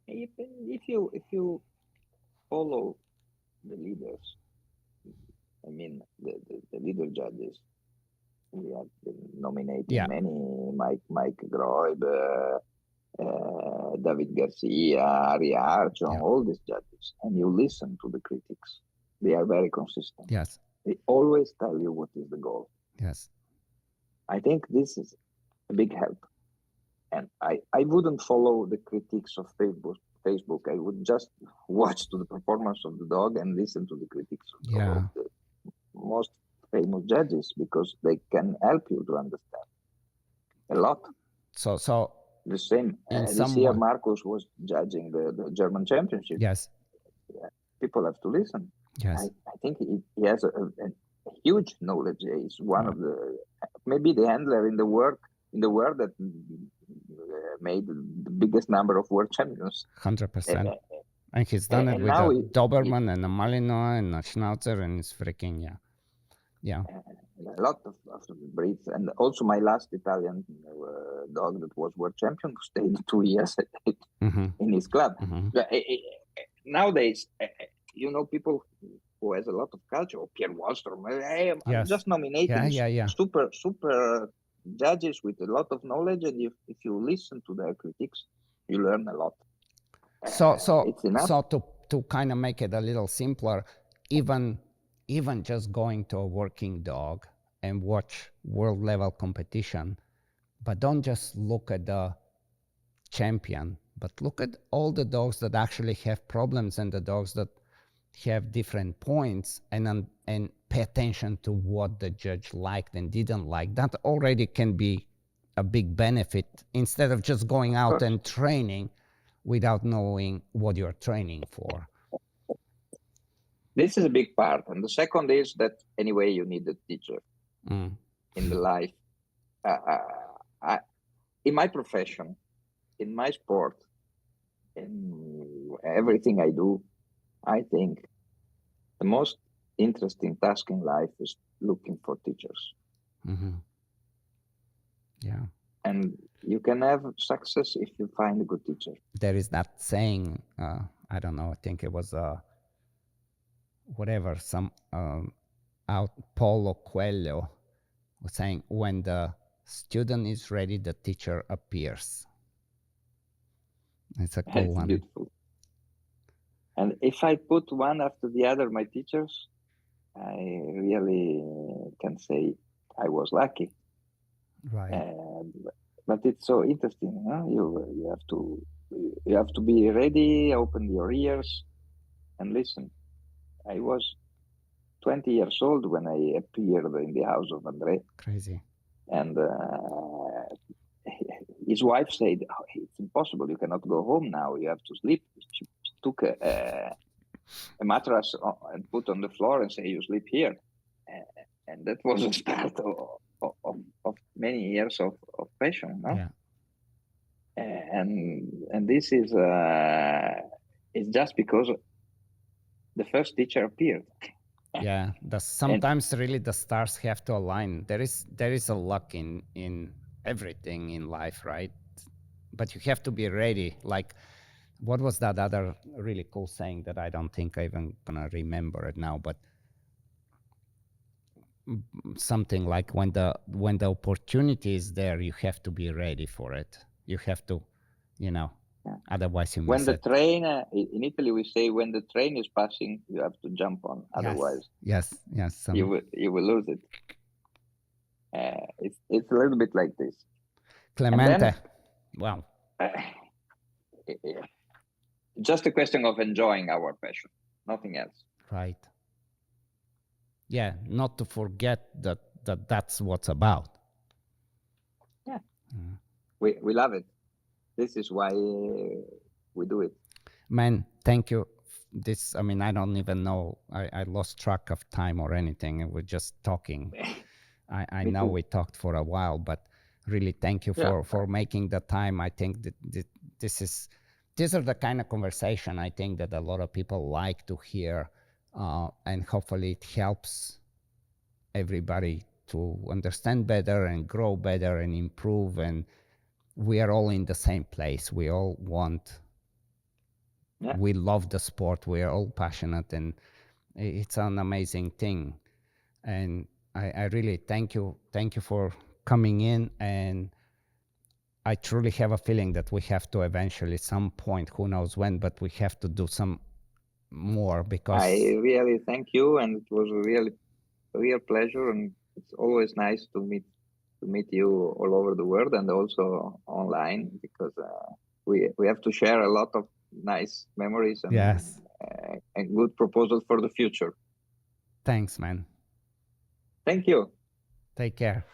If you follow the leaders, I mean the leader judges, we have been nominating many, Mike Groib, David Garcia, Ari Archon, all these judges, and you listen to the critics. They are very consistent. Yes. They always tell you what is the goal. Yes. I think this is a big help. And I wouldn't follow the critiques of Facebook. I would just watch to the performance of the dog and listen to the critics of the most famous judges, because they can help you to understand a lot. So the same. This year, Marcus was judging the German championship. Yes. Yeah. People have to listen. Yes. I think he has a huge knowledge. He's one of the, maybe the handler in the world that made the biggest number of world champions. 100%. And he's done it with a Doberman and a Malinois and a Schnauzer, and it's freaking, a lot of breeds. And also my last Italian dog that was world champion stayed 2 years in his club. Nowadays, people who has a lot of culture, or Pierre Wallstrom, I'm just nominating super judges with a lot of knowledge, and if you listen to their critics, you learn a lot. So to kind of make it a little simpler, even just going to a working dog and watch world level competition, but don't just look at the champion, but look at all the dogs that actually have problems and the dogs that have different points, and pay attention to what the judge liked and didn't like. That already can be a big benefit, instead of just going out and training without knowing what you're training for. This is a big part. And the second is that anyway, you need a teacher in the life. In my profession, in my sport, in everything I do, I think the most interesting task in life is looking for teachers. Yeah. And you can have success if you find a good teacher. There is that saying, I don't know, I think it was Paulo Coelho was saying, when the student is ready, the teacher appears. It's a cool one. Beautiful. And if I put one after the other, my teachers, I really can say I was lucky. Right. But it's so interesting. Huh? You have to be ready, open your ears, and listen. I was 20 years old when I appeared in the house of Andre, Crazy. and his wife said, oh, "It's impossible. You cannot go home now. You have to sleep." She took a mattress and put on the floor and say, "You sleep here," and that was the start of many years of passion. No? Yeah. And this is it's just because the first teacher appeared. Yeah, sometimes really the stars have to align. There is a luck in everything in life, right? But you have to be ready. Like, what was that other really cool saying that I don't think I even gonna remember it now, but something like when the opportunity is there, you have to be ready for it. You have to, otherwise you miss When the it. train, in Italy we say, when the train is passing, you have to jump on. Otherwise, Yes. you will lose it. It's a little bit like this. Clemente, wow. Just a question of enjoying our passion, nothing else. Right. Yeah, not to forget that's what's about. Yeah, we love it. This is why we do it. Man, thank you. I don't even know. I lost track of time or anything, and we're just talking. I know we talked for a while, but really thank you for making the time. I think that these are the kind of conversation I think that a lot of people like to hear, and hopefully it helps everybody to understand better and grow better and improve. And we are all in the same place. We all want. Yeah. We love the sport. We are all passionate, and it's an amazing thing. And I really thank you for coming in. And I truly have a feeling that we have to eventually, some point, who knows when, but we have to do some more, because I really thank you, and it was a real pleasure, and it's always nice to meet you all over the world and also online, because we have to share a lot of nice memories and, yes, and good proposals for the future. Thanks, man. Thank you. Take care.